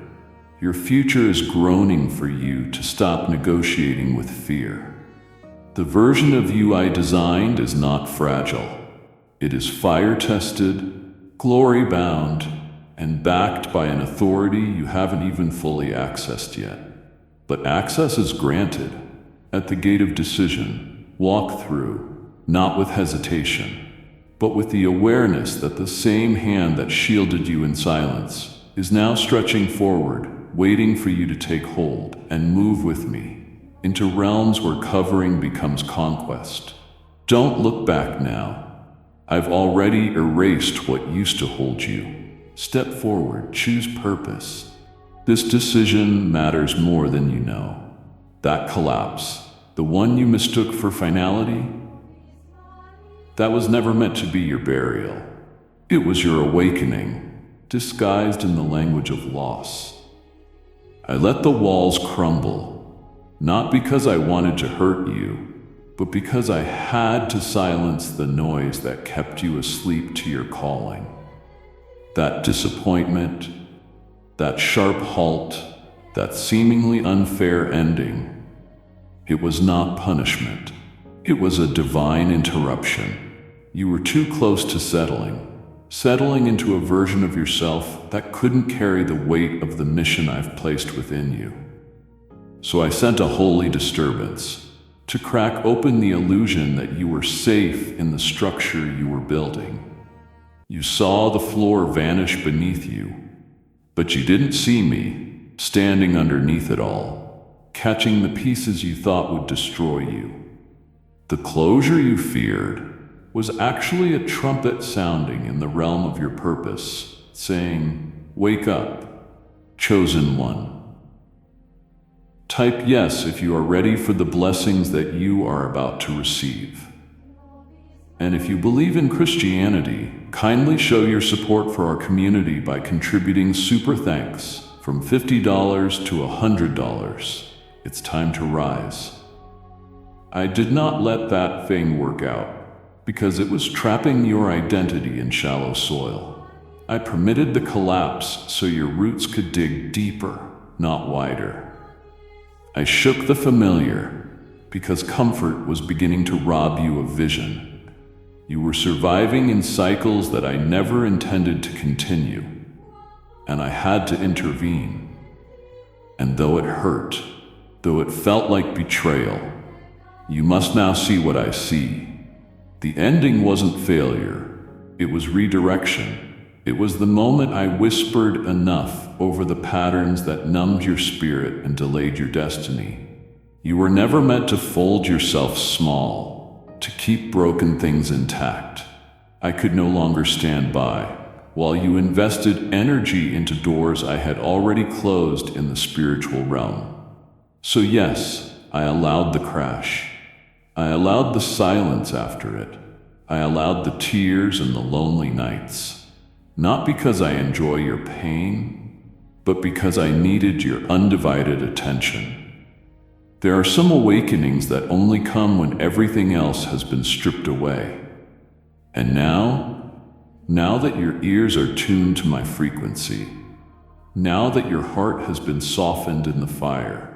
Your future is groaning for you to stop negotiating with fear. The version of you I designed is not fragile. It is fire-tested, glory-bound, and backed by an authority you haven't even fully accessed yet. But access is granted. At the gate of decision, walk through, not with hesitation, but with the awareness that the same hand that shielded you in silence is now stretching forward, waiting for you to take hold and move with me into realms where covering becomes conquest. Don't look back now. I've already erased what used to hold you. Step forward, choose purpose. This decision matters more than you know. That collapse, the one you mistook for finality, that was never meant to be your burial. It was your awakening, disguised in the language of loss. I let the walls crumble, not because I wanted to hurt you, but because I had to silence the noise that kept you asleep to your calling. That disappointment, that sharp halt, that seemingly unfair ending, it was not punishment. It was a divine interruption. You were too close to settling into a version of yourself that couldn't carry the weight of the mission I've placed within you. So I sent a holy disturbance to crack open the illusion that you were safe in the structure you were building. You saw the floor vanish beneath you, but you didn't see me, standing underneath it all, catching the pieces you thought would destroy you. The closure you feared was actually a trumpet sounding in the realm of your purpose, saying, "Wake up, chosen one." Type yes if you are ready for the blessings that you are about to receive. And if you believe in Christianity, kindly show your support for our community by contributing super thanks from $50 to $100. It's time to rise. I did not let that thing work out because it was trapping your identity in shallow soil. I permitted the collapse so your roots could dig deeper, not wider. I shook the familiar because comfort was beginning to rob you of vision. You were surviving in cycles that I never intended to continue, and I had to intervene. And though it hurt, though it felt like betrayal, you must now see what I see. The ending wasn't failure, it was redirection. It was the moment I whispered enough over the patterns that numbed your spirit and delayed your destiny. You were never meant to fold yourself small, to keep broken things intact. I could no longer stand by while you invested energy into doors I had already closed in the spiritual realm. So yes, I allowed the crash. I allowed the silence after it. I allowed the tears and the lonely nights. Not because I enjoy your pain, but because I needed your undivided attention. There are some awakenings that only come when everything else has been stripped away. And now that your ears are tuned to my frequency, now that your heart has been softened in the fire,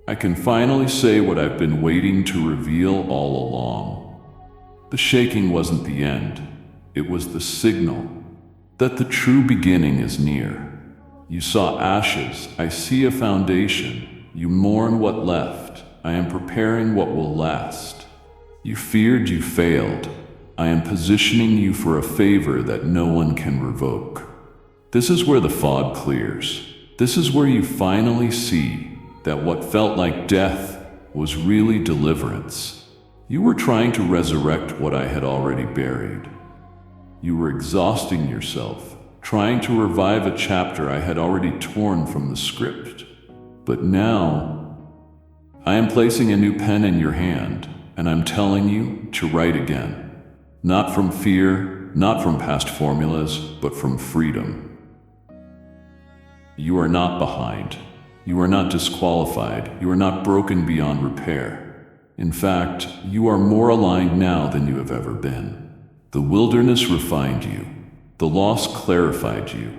I can finally say what I've been waiting to reveal all along. The shaking wasn't the end. It was the signal that the true beginning is near. You saw ashes. I see a foundation. You mourn what left. I am preparing what will last. You feared you failed. I am positioning you for a favor that no one can revoke. This is where the fog clears. This is where you finally see that what felt like death was really deliverance. You were trying to resurrect what I had already buried. You were exhausting yourself, trying to revive a chapter I had already torn from the script. But now, I am placing a new pen in your hand, and I'm telling you to write again. Not from fear, not from past formulas, but from freedom. You are not behind. You are not disqualified. You are not broken beyond repair. In fact, you are more aligned now than you have ever been. The wilderness refined you. The loss clarified you.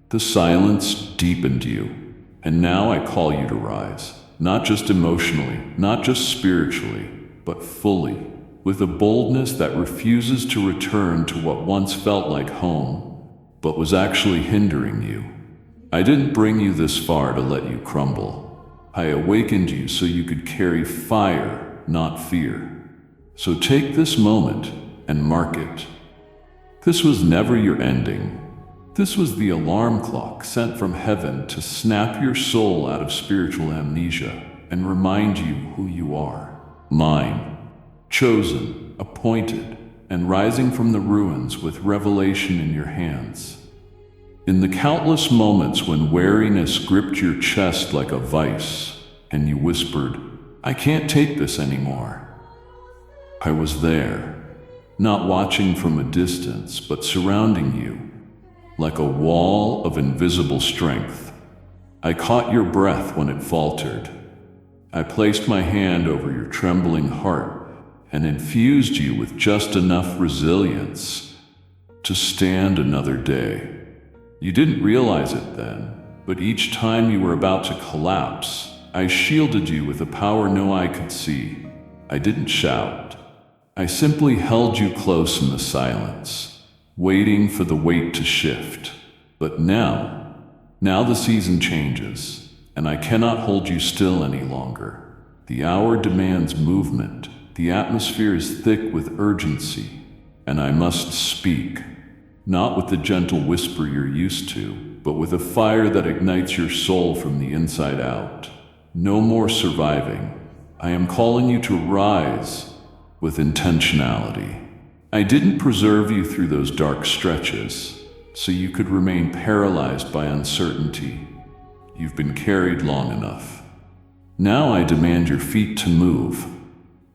The silence deepened you. And now I call you to rise, not just emotionally, not just spiritually, but fully, with a boldness that refuses to return to what once felt like home, but was actually hindering you. I didn't bring you this far to let you crumble. I awakened you so you could carry fire, not fear. So take this moment and mark it. This was never your ending. This was the alarm clock sent from heaven to snap your soul out of spiritual amnesia and remind you who you are. Mine, chosen, appointed, and rising from the ruins with revelation in your hands. In the countless moments when weariness gripped your chest like a vice, and you whispered, "I can't take this anymore," I was there, not watching from a distance, but surrounding you, like a wall of invisible strength. I caught your breath when it faltered. I placed my hand over your trembling heart and infused you with just enough resilience to stand another day. You didn't realize it then, but each time you were about to collapse, I shielded you with a power no eye could see. I didn't shout. I simply held you close in the silence, waiting for the weight to shift. But now the season changes, and I cannot hold you still any longer. The hour demands movement. The atmosphere is thick with urgency, and I must speak. Not with the gentle whisper you're used to, but with a fire that ignites your soul from the inside out. No more surviving. I am calling you to rise with intentionality. I didn't preserve you through those dark stretches, so you could remain paralyzed by uncertainty. You've been carried long enough. Now I demand your feet to move.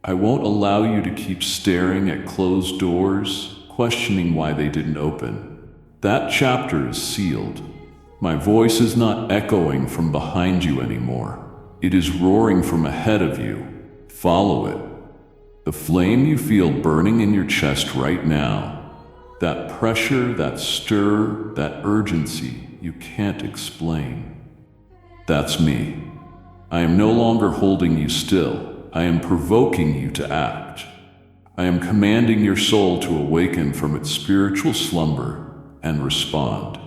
I won't allow you to keep staring at closed doors, questioning why they didn't open. That chapter is sealed. My voice is not echoing from behind you anymore. It is roaring from ahead of you. Follow it. The flame you feel burning in your chest right now, that pressure, that stir, that urgency you can't explain. That's me. I am no longer holding you still. I am provoking you to act. I am commanding your soul to awaken from its spiritual slumber and respond.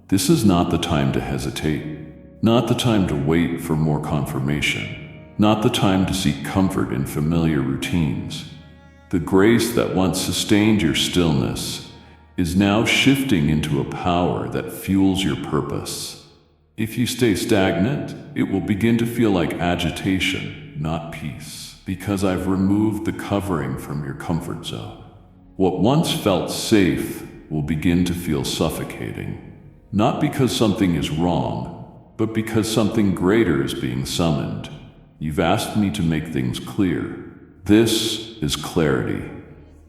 This is not the time to hesitate, not the time to wait for more confirmation, not the time to seek comfort in familiar routines. The grace that once sustained your stillness is now shifting into a power that fuels your purpose. If you stay stagnant, it will begin to feel like agitation, not peace. Because I've removed the covering from your comfort zone. What once felt safe will begin to feel suffocating, not because something is wrong, but because something greater is being summoned. You've asked me to make things clear. This is clarity.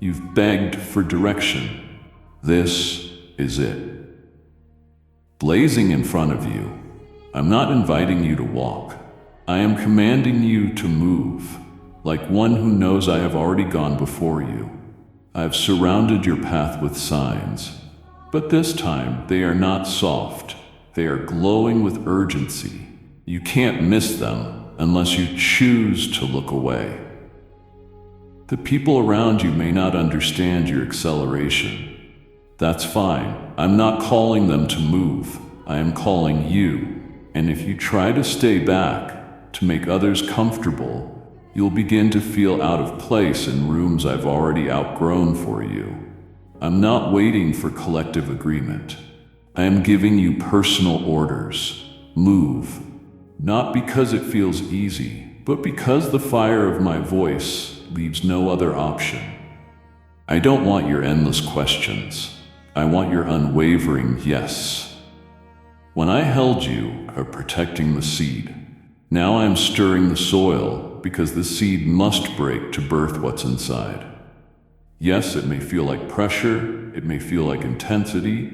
You've begged for direction. This is it. Blazing in front of you, I'm not inviting you to walk. I am commanding you to move, like one who knows I have already gone before you. I have surrounded your path with signs, but this time they are not soft. They are glowing with urgency. You can't miss them unless you choose to look away. The people around you may not understand your acceleration. That's fine. I'm not calling them to move. I am calling you. And if you try to stay back, to make others comfortable, you'll begin to feel out of place in rooms I've already outgrown for you. I'm not waiting for collective agreement. I am giving you personal orders. Move. Not because it feels easy, but because the fire of my voice leaves no other option. I don't want your endless questions. I want your unwavering yes. When I held you, I was protecting the seed. Now I am stirring the soil because the seed must break to birth what's inside. Yes, it may feel like pressure, it may feel like intensity,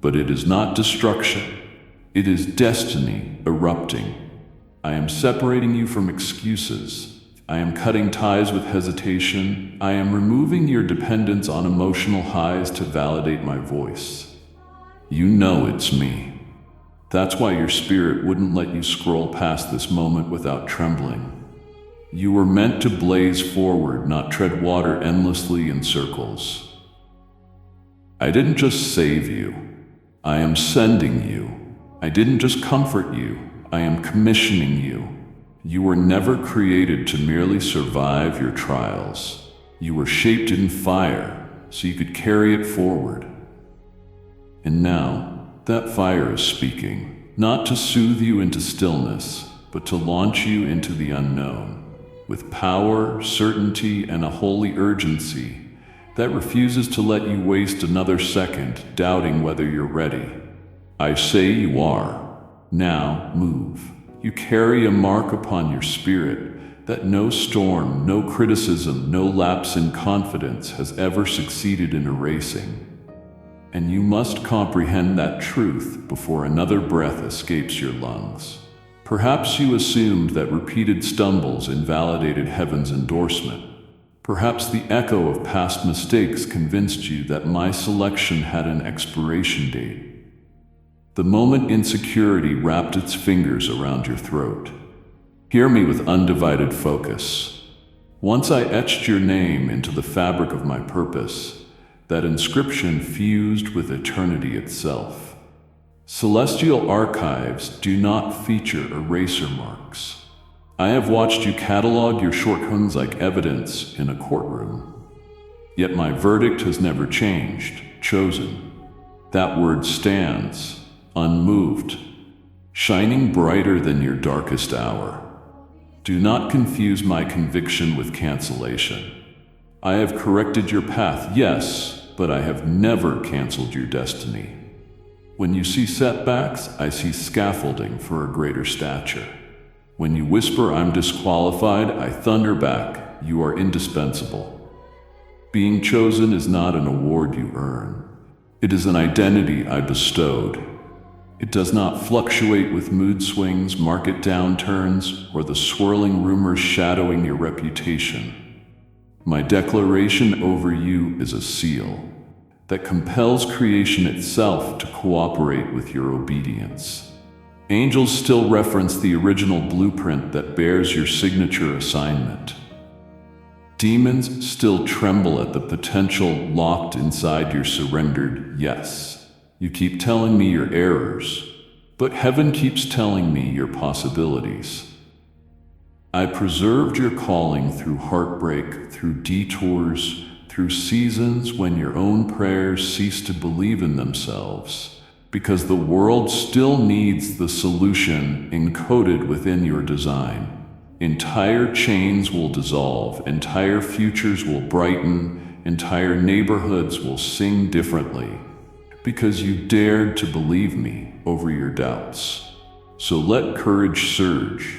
but it is not destruction. It is destiny erupting. I am separating you from excuses. I am cutting ties with hesitation. I am removing your dependence on emotional highs to validate my voice. You know it's me. That's why your spirit wouldn't let you scroll past this moment without trembling. You were meant to blaze forward, not tread water endlessly in circles. I didn't just save you. I am sending you. I didn't just comfort you. I am commissioning you. You were never created to merely survive your trials. You were shaped in fire so you could carry it forward. And now, that fire is speaking, not to soothe you into stillness, but to launch you into the unknown, with power, certainty, and a holy urgency that refuses to let you waste another second doubting whether you're ready. I say you are. Now move. You carry a mark upon your spirit that no storm, no criticism, no lapse in confidence has ever succeeded in erasing. And you must comprehend that truth before another breath escapes your lungs. Perhaps you assumed that repeated stumbles invalidated heaven's endorsement. Perhaps the echo of past mistakes convinced you that my selection had an expiration date. The moment insecurity wrapped its fingers around your throat. Hear me with undivided focus. Once I etched your name into the fabric of my purpose, that inscription fused with eternity itself. Celestial archives do not feature eraser marks. I have watched you catalog your shortcomings like evidence in a courtroom. Yet my verdict has never changed, chosen. That word stands, unmoved, shining brighter than your darkest hour. Do not confuse my conviction with cancellation. I have corrected your path, yes, but I have never canceled your destiny. When you see setbacks, I see scaffolding for a greater stature. When you whisper I'm disqualified, I thunder back, you are indispensable. Being chosen is not an award you earn. It is an identity I bestowed. It does not fluctuate with mood swings, market downturns, or the swirling rumors shadowing your reputation. My declaration over you is a seal that compels creation itself to cooperate with your obedience. Angels still reference the original blueprint that bears your signature assignment. Demons still tremble at the potential locked inside your surrendered yes. You keep telling me your errors, but heaven keeps telling me your possibilities. I preserved your calling through heartbreak, through detours, through seasons when your own prayers cease to believe in themselves, because the world still needs the solution encoded within your design. Entire chains will dissolve, entire futures will brighten, entire neighborhoods will sing differently, because you dared to believe me over your doubts. So let courage surge.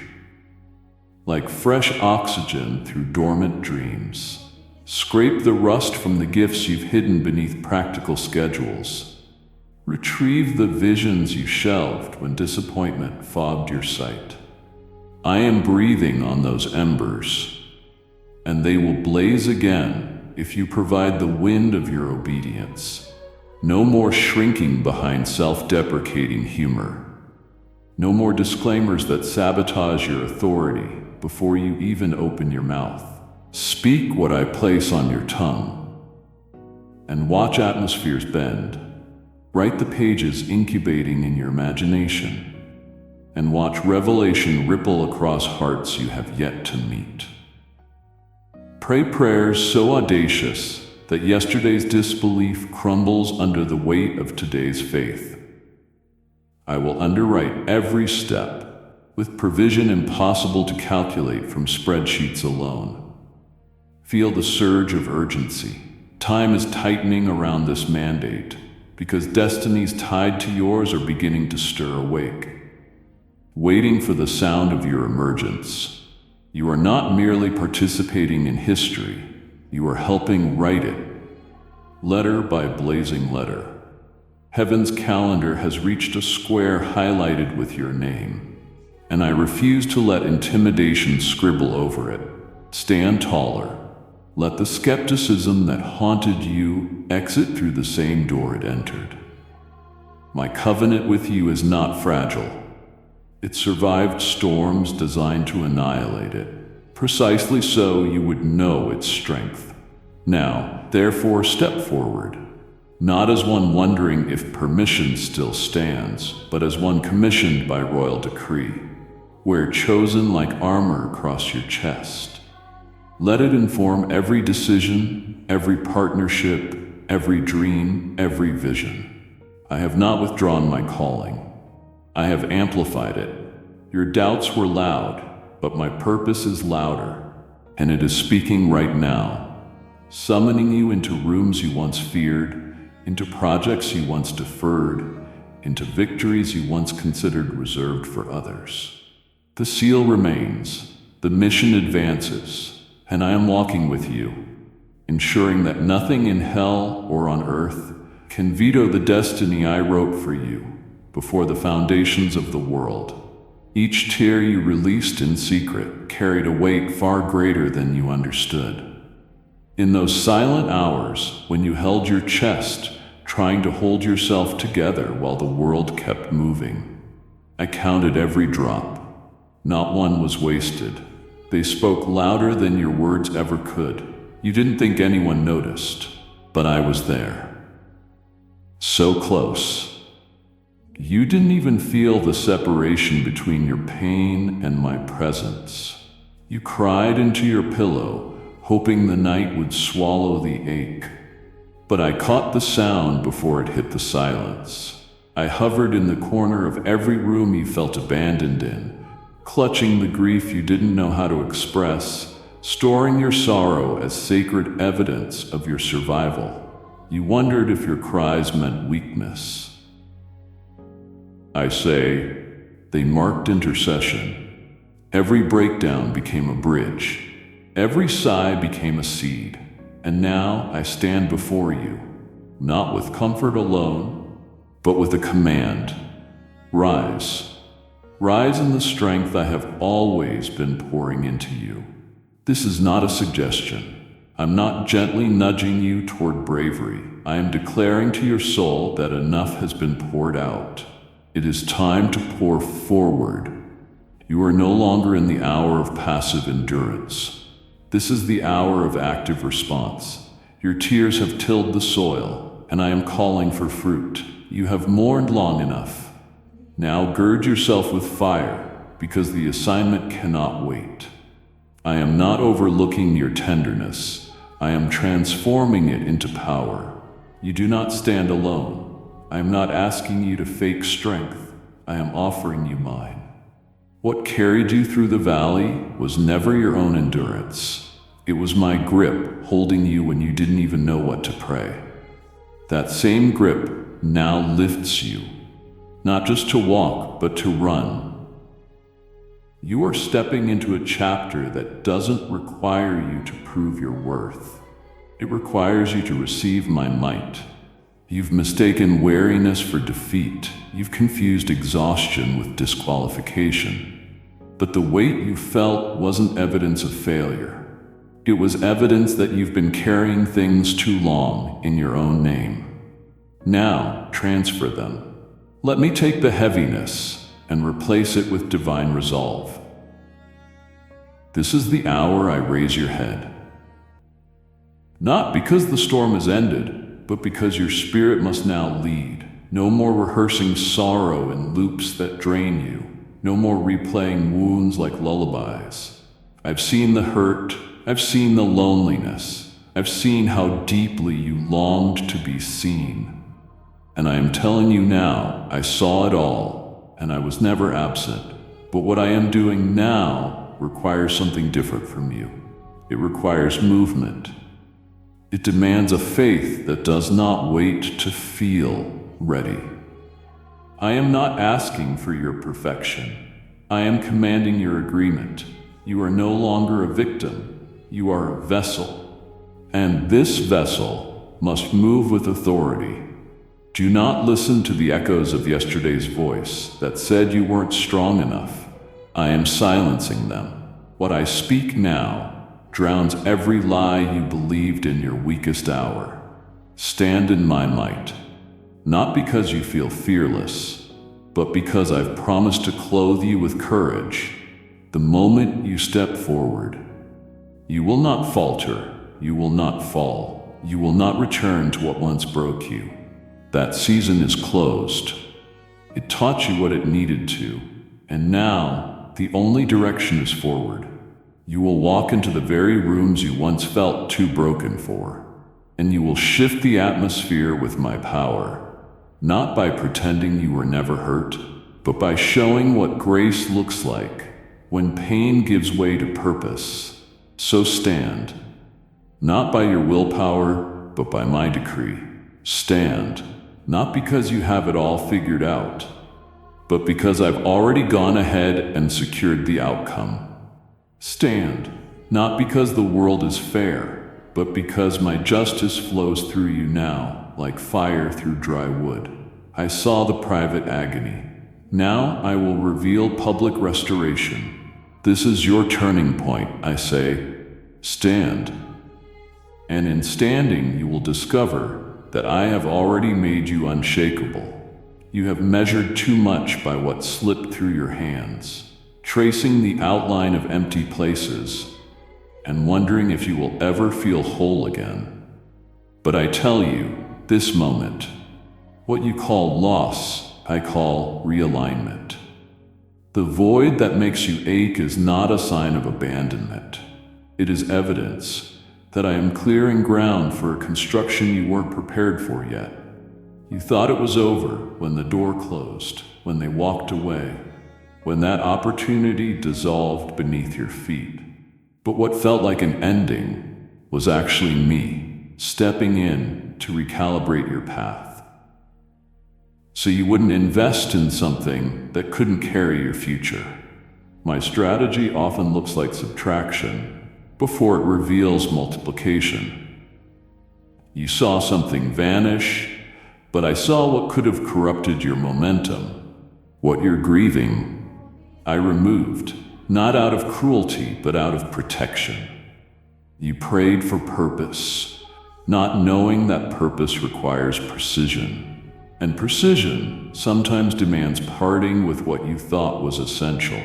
like fresh oxygen through dormant dreams. Scrape the rust from the gifts you've hidden beneath practical schedules. Retrieve the visions you shelved when disappointment fogged your sight. I am breathing on those embers, and they will blaze again if you provide the wind of your obedience. No more shrinking behind self-deprecating humor. No more disclaimers that sabotage your authority before you even open your mouth. Speak what I place on your tongue, and watch atmospheres bend. Write the pages incubating in your imagination, and watch revelation ripple across hearts you have yet to meet. Pray prayers so audacious that yesterday's disbelief crumbles under the weight of today's faith. I will underwrite every step with provision impossible to calculate from spreadsheets alone. Feel the surge of urgency. Time is tightening around this mandate because destinies tied to yours are beginning to stir awake, waiting for the sound of your emergence. You are not merely participating in history, you are helping write it, letter by blazing letter. Heaven's calendar has reached a square highlighted with your name, and I refuse to let intimidation scribble over it. Stand taller. Let the skepticism that haunted you exit through the same door it entered. My covenant with you is not fragile. It survived storms designed to annihilate it, precisely so you would know its strength. Now, therefore, step forward. Not as one wondering if permission still stands, but as one commissioned by royal decree. Wear chosen like armor across your chest. Let it inform every decision, every partnership, every dream, every vision. I have not withdrawn my calling. I have amplified it. Your doubts were loud, but my purpose is louder, and it is speaking right now, summoning you into rooms you once feared, into projects you once deferred, into victories you once considered reserved for others. The seal remains, the mission advances, and I am walking with you, ensuring that nothing in hell or on earth can veto the destiny I wrote for you before the foundations of the world. Each tear you released in secret carried a weight far greater than you understood. In those silent hours when you held your chest, trying to hold yourself together while the world kept moving, I counted every drop. Not one was wasted. They spoke louder than your words ever could. You didn't think anyone noticed, but I was there. So close. You didn't even feel the separation between your pain and my presence. You cried into your pillow, hoping the night would swallow the ache. But I caught the sound before it hit the silence. I hovered in the corner of every room you felt abandoned in, clutching the grief you didn't know how to express, storing your sorrow as sacred evidence of your survival. You wondered if your cries meant weakness. I say, they marked intercession. Every breakdown became a bridge. Every sigh became a seed, and now I stand before you, not with comfort alone, but with a command. Rise. Rise in the strength I have always been pouring into you. This is not a suggestion. I'm not gently nudging you toward bravery. I am declaring to your soul that enough has been poured out. It is time to pour forward. You are no longer in the hour of passive endurance. This is the hour of active response. Your tears have tilled the soil, and I am calling for fruit. You have mourned long enough. Now gird yourself with fire, because the assignment cannot wait. I am not overlooking your tenderness. I am transforming it into power. You do not stand alone. I am not asking you to fake strength. I am offering you mine. What carried you through the valley was never your own endurance. It was my grip holding you when you didn't even know what to pray. That same grip now lifts you, not just to walk, but to run. You are stepping into a chapter that doesn't require you to prove your worth. It requires you to receive my might. You've mistaken wariness for defeat. You've confused exhaustion with disqualification. But the weight you felt wasn't evidence of failure. It was evidence that you've been carrying things too long in your own name. Now, transfer them. Let me take the heaviness and replace it with divine resolve. This is the hour I raise your head. Not because the storm has ended, but because your spirit must now lead. No more rehearsing sorrow in loops that drain you. No more replaying wounds like lullabies. I've seen the hurt. I've seen the loneliness. I've seen how deeply you longed to be seen. And I am telling you now, I saw it all. And I was never absent. But what I am doing now requires something different from you. It requires movement. It demands a faith that does not wait to feel ready. I am not asking for your perfection. I am commanding your agreement. You are no longer a victim. You are a vessel. And this vessel must move with authority. Do not listen to the echoes of yesterday's voice that said you weren't strong enough. I am silencing them. What I speak now drowns every lie you believed in your weakest hour. Stand in my might, not because you feel fearless, but because I've promised to clothe you with courage. The moment you step forward, you will not falter, you will not fall, you will not return to what once broke you. That season is closed. It taught you what it needed to, and now the only direction is forward. You will walk into the very rooms you once felt too broken for, and you will shift the atmosphere with my power, not by pretending you were never hurt, but by showing what grace looks like when pain gives way to purpose. So stand, not by your willpower, but by my decree. Stand. Not because you have it all figured out, but because I've already gone ahead and secured the outcome. Stand, not because the world is fair, but because my justice flows through you now, like fire through dry wood. I saw the private agony. Now I will reveal public restoration. This is your turning point, I say. Stand. And in standing, you will discover that I have already made you unshakable. You have measured too much by what slipped through your hands, tracing the outline of empty places and wondering if you will ever feel whole again. But I tell you, this moment, what you call loss, I call realignment. The void that makes you ache is not a sign of abandonment. It is evidence that I am clearing ground for a construction you weren't prepared for yet. You thought it was over when the door closed, when they walked away, when that opportunity dissolved beneath your feet. But what felt like an ending was actually me, stepping in to recalibrate your path. So you wouldn't invest in something that couldn't carry your future. My strategy often looks like subtraction before it reveals multiplication. You saw something vanish, but I saw what could have corrupted your momentum. What you're grieving, I removed, not out of cruelty, but out of protection. You prayed for purpose, not knowing that purpose requires precision. And precision sometimes demands parting with what you thought was essential.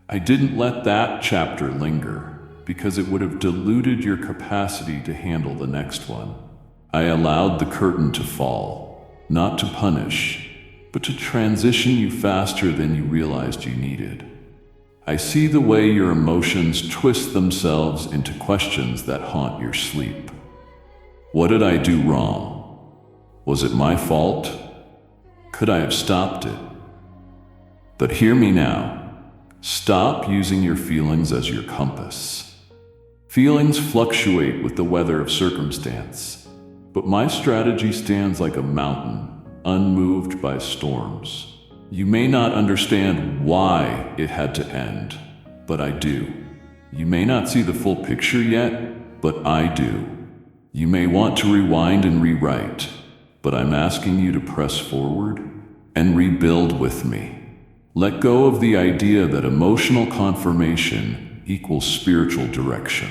I didn't let that chapter linger, because it would have diluted your capacity to handle the next one. I allowed the curtain to fall, not to punish, but to transition you faster than you realized you needed. I see the way your emotions twist themselves into questions that haunt your sleep. What did I do wrong? Was it my fault? Could I have stopped it? But hear me now. Stop using your feelings as your compass. Feelings fluctuate with the weather of circumstance, but my strategy stands like a mountain, unmoved by storms. You may not understand why it had to end, but I do. You may not see the full picture yet, but I do. You may want to rewind and rewrite, but I'm asking you to press forward and rebuild with me. Let go of the idea that emotional confirmation equals spiritual direction.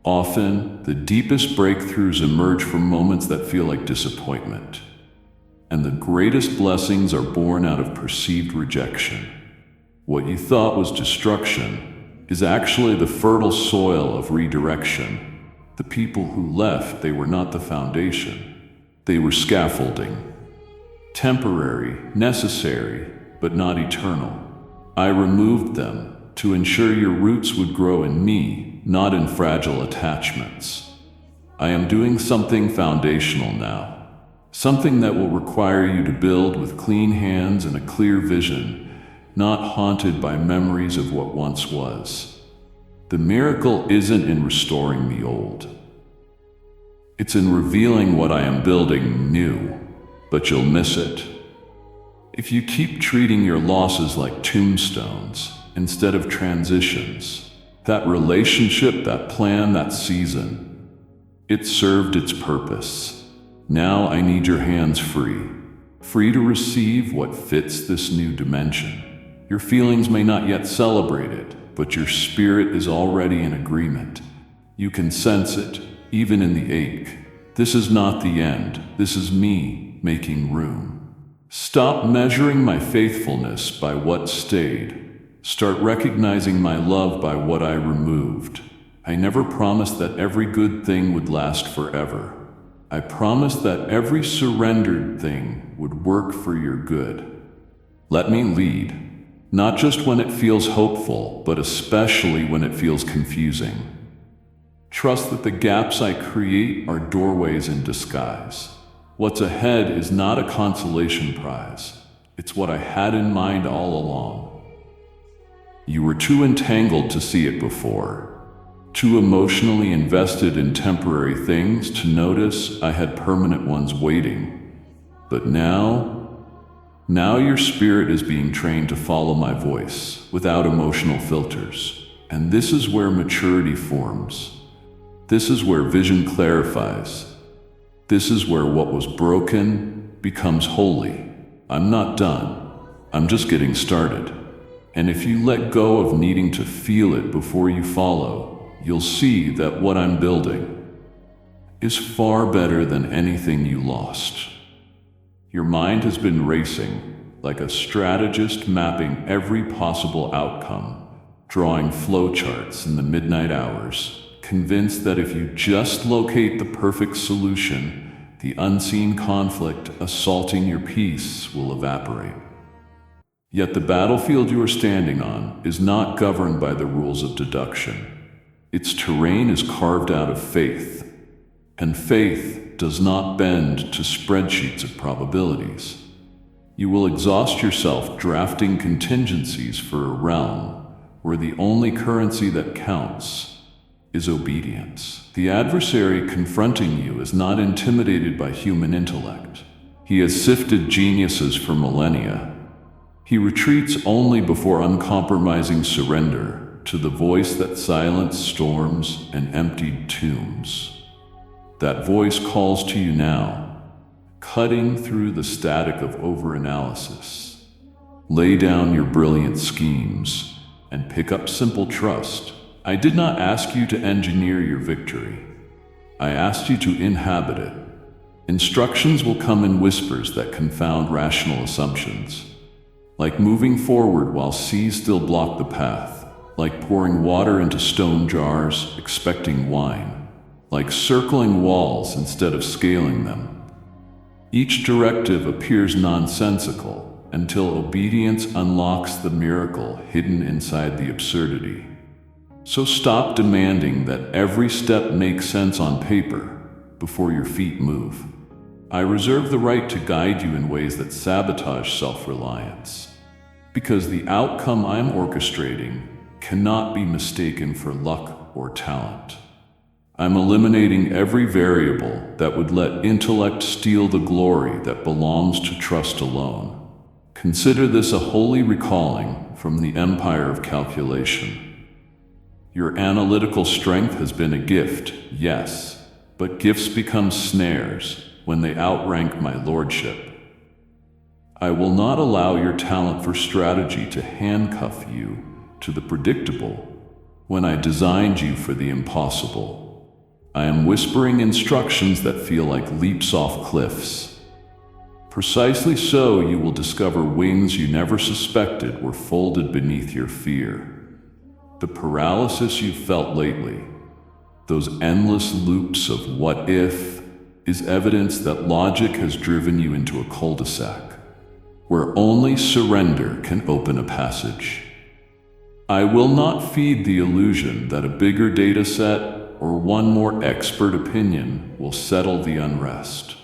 Often, the deepest breakthroughs emerge from moments that feel like disappointment, and the greatest blessings are born out of perceived rejection. What you thought was destruction is actually the fertile soil of redirection. The people who left, they were not the foundation. They were scaffolding. Temporary, necessary, but not eternal. I removed them to ensure your roots would grow in me, not in fragile attachments. I am doing something foundational now, something that will require you to build with clean hands and a clear vision, not haunted by memories of what once was. The miracle isn't in restoring the old. It's in revealing what I am building new, but you'll miss it if you keep treating your losses like tombstones instead of transitions. That relationship, that plan, that season, it served its purpose. Now I need your hands free to receive what fits this new dimension. Your feelings may not yet celebrate it, but your spirit is already in agreement. You can sense it, even in the ache. This is not the end. This is me making room. Stop measuring my faithfulness by what stayed. Start recognizing my love by what I removed. I never promised that every good thing would last forever. I promised that every surrendered thing would work for your good. Let me lead, not just when it feels hopeful, but especially when it feels confusing. Trust that the gaps I create are doorways in disguise. What's ahead is not a consolation prize. It's what I had in mind all along. You were too entangled to see it before, too emotionally invested in temporary things to notice I had permanent ones waiting. But now your spirit is being trained to follow my voice without emotional filters. And this is where maturity forms. This is where vision clarifies. This is where what was broken becomes holy. I'm not done. I'm just getting started. And if you let go of needing to feel it before you follow, you'll see that what I'm building is far better than anything you lost. Your mind has been racing like a strategist mapping every possible outcome, drawing flowcharts in the midnight hours, convinced that if you just locate the perfect solution, the unseen conflict assaulting your peace will evaporate. Yet the battlefield you are standing on is not governed by the rules of deduction. Its terrain is carved out of faith, and faith does not bend to spreadsheets of probabilities. You will exhaust yourself drafting contingencies for a realm where the only currency that counts is obedience. The adversary confronting you is not intimidated by human intellect. He has sifted geniuses for millennia. He retreats only before uncompromising surrender to the voice that silenced storms and emptied tombs. That voice calls to you now, cutting through the static of overanalysis. Lay down your brilliant schemes and pick up simple trust. I did not ask you to engineer your victory. I asked you to inhabit it. Instructions will come in whispers that confound rational assumptions. Like moving forward while seas still block the path, like pouring water into stone jars, expecting wine, like circling walls instead of scaling them. Each directive appears nonsensical until obedience unlocks the miracle hidden inside the absurdity. So stop demanding that every step makes sense on paper before your feet move. I reserve the right to guide you in ways that sabotage self-reliance, because the outcome I'm orchestrating cannot be mistaken for luck or talent. I'm eliminating every variable that would let intellect steal the glory that belongs to trust alone. Consider this a holy recalling from the empire of calculation. Your analytical strength has been a gift, yes, but gifts become snares when they outrank my lordship. I will not allow your talent for strategy to handcuff you to the predictable when I designed you for the impossible. I am whispering instructions that feel like leaps off cliffs. Precisely so, you will discover wings you never suspected were folded beneath your fear. The paralysis you've felt lately, those endless loops of what if, is evidence that logic has driven you into a cul-de-sac, where only surrender can open a passage. I will not feed the illusion that a bigger data set or one more expert opinion will settle the unrest.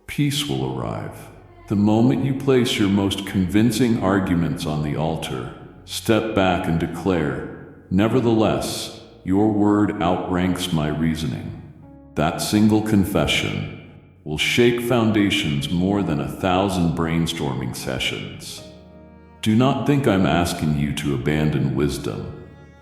Peace will arrive. The moment you place your most convincing arguments on the altar, step back and declare, "Nevertheless, your word outranks my reasoning." That single confession will shake foundations more than 1,000 brainstorming sessions. Do not think I'm asking you to abandon wisdom.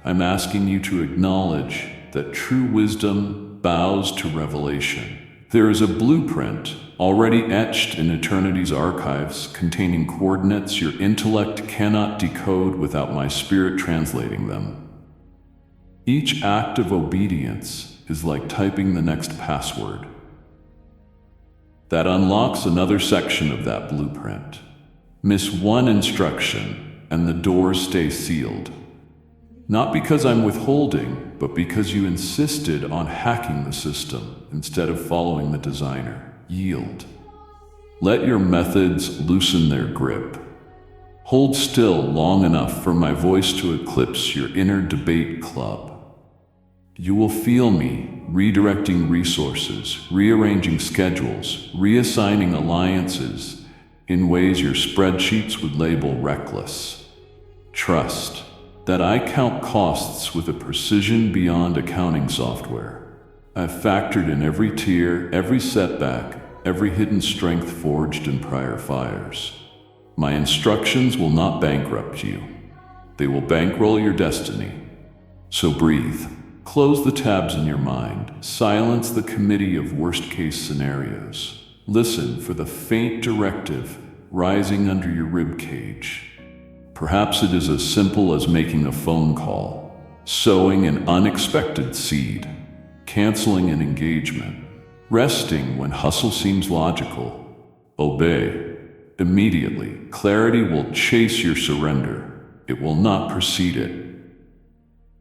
I'm asking you to acknowledge that true wisdom bows to revelation. There is a blueprint already etched in eternity's archives containing coordinates your intellect cannot decode without my spirit translating them. Each act of obedience is like typing the next password that unlocks another section of that blueprint. Miss one instruction, and the doors stay sealed. Not because I'm withholding, but because you insisted on hacking the system instead of following the designer. Yield. Let your methods loosen their grip. Hold still long enough for my voice to eclipse your inner debate club. You will feel me redirecting resources, rearranging schedules, reassigning alliances in ways your spreadsheets would label reckless. Trust that I count costs with a precision beyond accounting software. I've factored in every tier, every setback, every hidden strength forged in prior fires. My instructions will not bankrupt you. They will bankroll your destiny. So breathe. Close the tabs in your mind. Silence the committee of worst-case scenarios. Listen for the faint directive rising under your rib cage. Perhaps it is as simple as making a phone call, sowing an unexpected seed, canceling an engagement, resting when hustle seems logical. Obey. Immediately, clarity will chase your surrender. It will not precede it.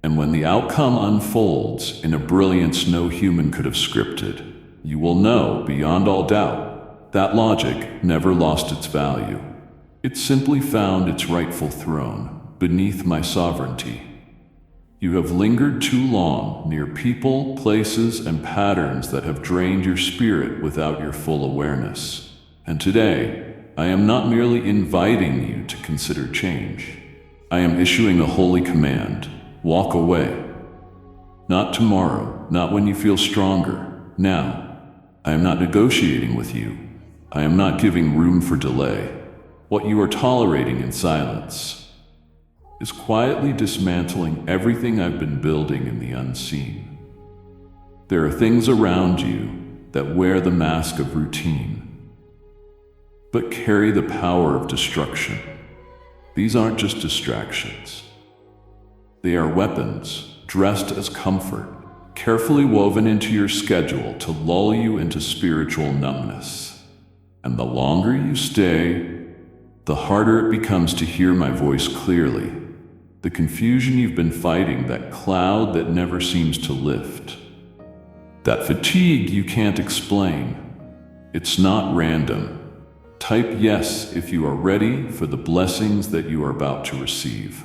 And when the outcome unfolds in a brilliance no human could have scripted, you will know beyond all doubt that logic never lost its value. It simply found its rightful throne beneath my sovereignty. You have lingered too long near people, places, and patterns that have drained your spirit without your full awareness. And today, I am not merely inviting you to consider change. I am issuing a holy command. Walk away. Not tomorrow, not when you feel stronger. Now, I am not negotiating with you. I am not giving room for delay. What you are tolerating in silence is quietly dismantling everything I've been building in the unseen. There are things around you that wear the mask of routine, but carry the power of destruction. These aren't just distractions. They are weapons, dressed as comfort, carefully woven into your schedule to lull you into spiritual numbness. And the longer you stay, the harder it becomes to hear my voice clearly. The confusion you've been fighting, that cloud that never seems to lift. That fatigue you can't explain. It's not random. Type yes if you are ready for the blessings that you are about to receive.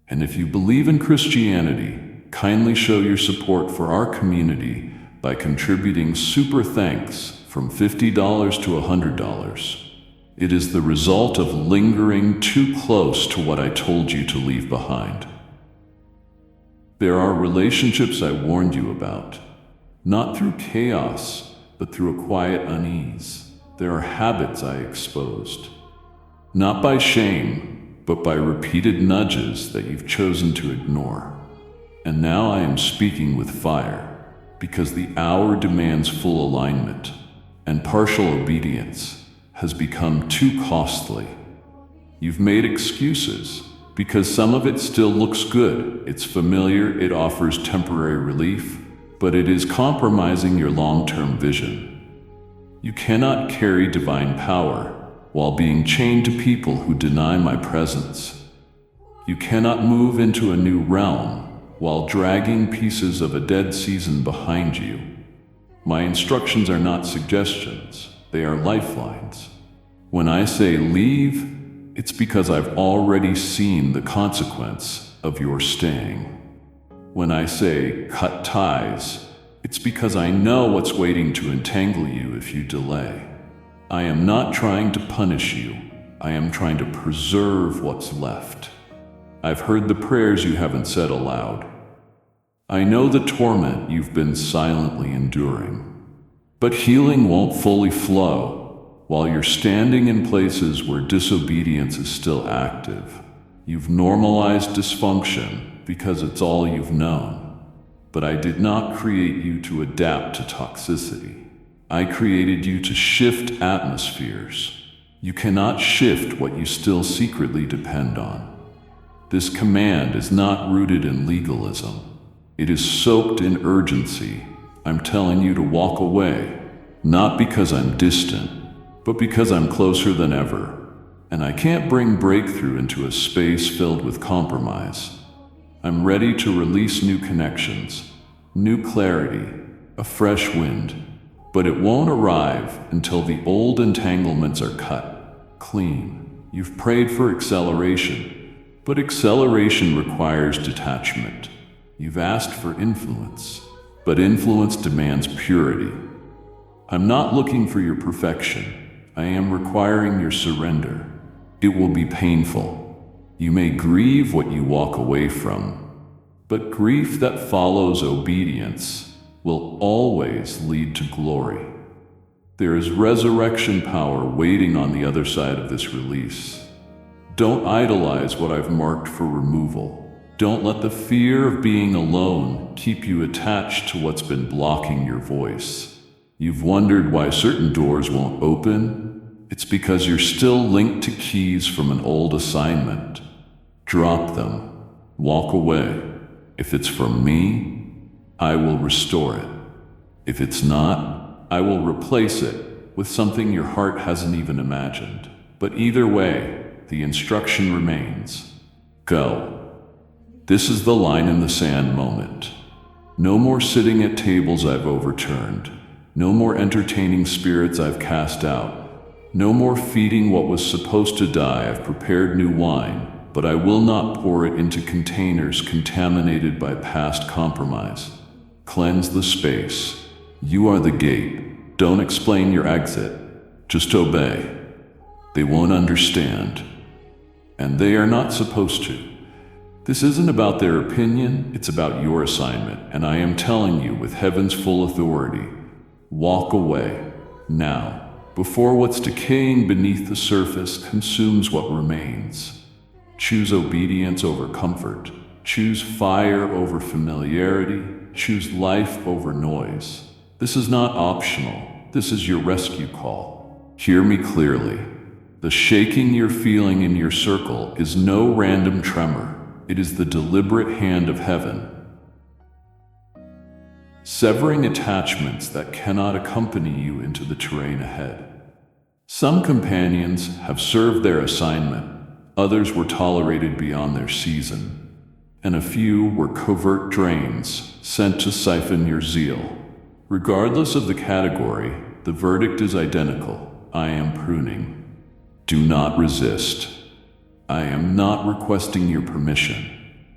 And if you believe in Christianity, kindly show your support for our community by contributing super thanks from $50 to $100. It is the result of lingering too close to what I told you to leave behind. There are relationships I warned you about, not through chaos, but through a quiet unease. There are habits I exposed, not by shame, but by repeated nudges that you've chosen to ignore. And now I am speaking with fire, because the hour demands full alignment, and partial obedience has become too costly. You've made excuses, because some of it still looks good, it's familiar, it offers temporary relief, but it is compromising your long-term vision. You cannot carry divine power while being chained to people who deny my presence. You cannot move into a new realm while dragging pieces of a dead season behind you. My instructions are not suggestions, they are lifelines. When I say leave, it's because I've already seen the consequence of your staying. When I say cut ties, it's because I know what's waiting to entangle you if you delay. I am not trying to punish you, I am trying to preserve what's left. I've heard the prayers you haven't said aloud. I know the torment you've been silently enduring. But healing won't fully flow while you're standing in places where disobedience is still active. You've normalized dysfunction because it's all you've known. But I did not create you to adapt to toxicity. I created you to shift atmospheres. You cannot shift what you still secretly depend on. This command is not rooted in legalism. It is soaked in urgency. I'm telling you to walk away, not because I'm distant, but because I'm closer than ever. And I can't bring breakthrough into a space filled with compromise. I'm ready to release new connections, new clarity, a fresh wind. But it won't arrive until the old entanglements are cut clean. You've prayed for acceleration, but acceleration requires detachment. You've asked for influence, but influence demands purity. I'm not looking for your perfection. I am requiring your surrender. It will be painful. You may grieve what you walk away from, but grief that follows obedience will always lead to glory. There is resurrection power waiting on the other side of this release. Don't idolize what I've marked for removal. Don't let the fear of being alone keep you attached to what's been blocking your voice. You've wondered why certain doors won't open? It's because you're still linked to keys from an old assignment. Drop them. Walk away. If it's from me, I will restore it. If it's not, I will replace it with something your heart hasn't even imagined. But either way, the instruction remains. Go. This is the line in the sand moment. No more sitting at tables I've overturned. No more entertaining spirits I've cast out. No more feeding what was supposed to die. I've prepared new wine, but I will not pour it into containers contaminated by past compromise. Cleanse the space. You are the gate. Don't explain your exit. Just obey. They won't understand. And they are not supposed to. This isn't about their opinion, it's about your assignment, and I am telling you with heaven's full authority, walk away, now, before what's decaying beneath the surface consumes what remains. Choose obedience over comfort, choose fire over familiarity, choose life over noise. This is not optional, this is your rescue call. Hear me clearly. The shaking you're feeling in your circle is no random tremor. It is the deliberate hand of heaven, severing attachments that cannot accompany you into the terrain ahead. Some companions have served their assignment, others were tolerated beyond their season, and a few were covert drains sent to siphon your zeal. Regardless of the category, the verdict is identical. I am pruning. Do not resist. I am not requesting your permission,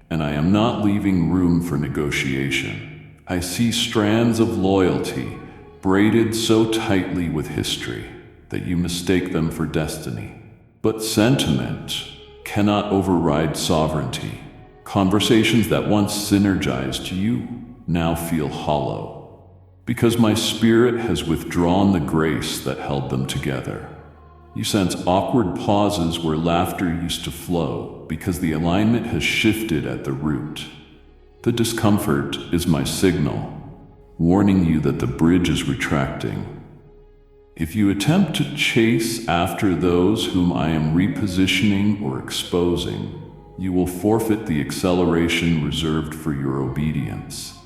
and I am not leaving room for negotiation. I see strands of loyalty braided so tightly with history that you mistake them for destiny. But sentiment cannot override sovereignty. Conversations that once synergized you now feel hollow, because my spirit has withdrawn the grace that held them together. You sense awkward pauses where laughter used to flow because the alignment has shifted at the root. The discomfort is my signal, warning you that the bridge is retracting. If you attempt to chase after those whom I am repositioning or exposing, you will forfeit the acceleration reserved for your obedience,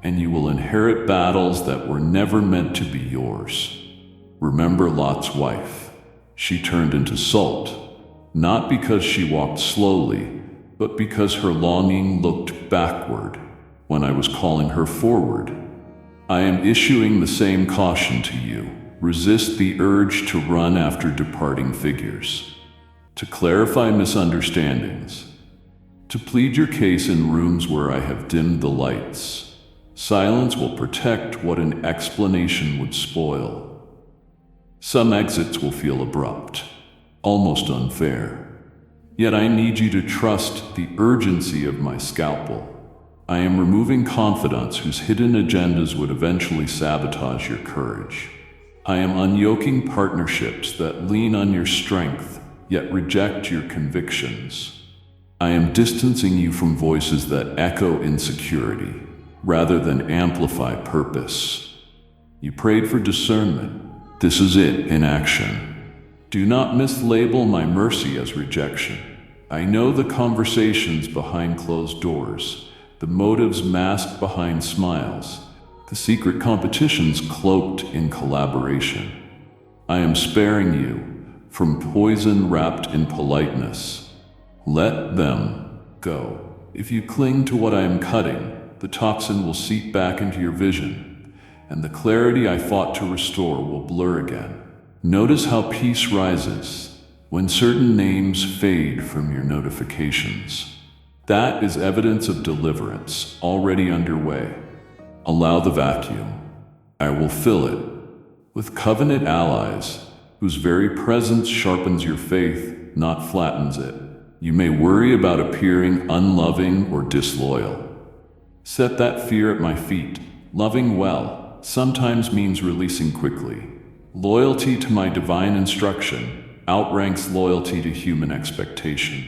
and you will inherit battles that were never meant to be yours. Remember Lot's wife. She turned into salt, not because she walked slowly, but because her longing looked backward when I was calling her forward. I am issuing the same caution to you. Resist the urge to run after departing figures, to clarify misunderstandings, to plead your case in rooms where I have dimmed the lights. Silence will protect what an explanation would spoil. Some exits will feel abrupt, almost unfair. Yet I need you to trust the urgency of my scalpel. I am removing confidants whose hidden agendas would eventually sabotage your courage. I am unyoking partnerships that lean on your strength, yet reject your convictions. I am distancing you from voices that echo insecurity, rather than amplify purpose. You prayed for discernment. This is it in action. Do not mislabel my mercy as rejection. I know the conversations behind closed doors, the motives masked behind smiles, the secret competitions cloaked in collaboration. I am sparing you from poison wrapped in politeness. Let them go. If you cling to what I am cutting, the toxin will seep back into your vision, and the clarity I fought to restore will blur again. Notice how peace rises when certain names fade from your notifications. That is evidence of deliverance already underway. Allow the vacuum. I will fill it with covenant allies whose very presence sharpens your faith, not flattens it. You may worry about appearing unloving or disloyal. Set that fear at my feet. Loving well sometimes means releasing quickly. Loyalty to my divine instruction outranks loyalty to human expectation.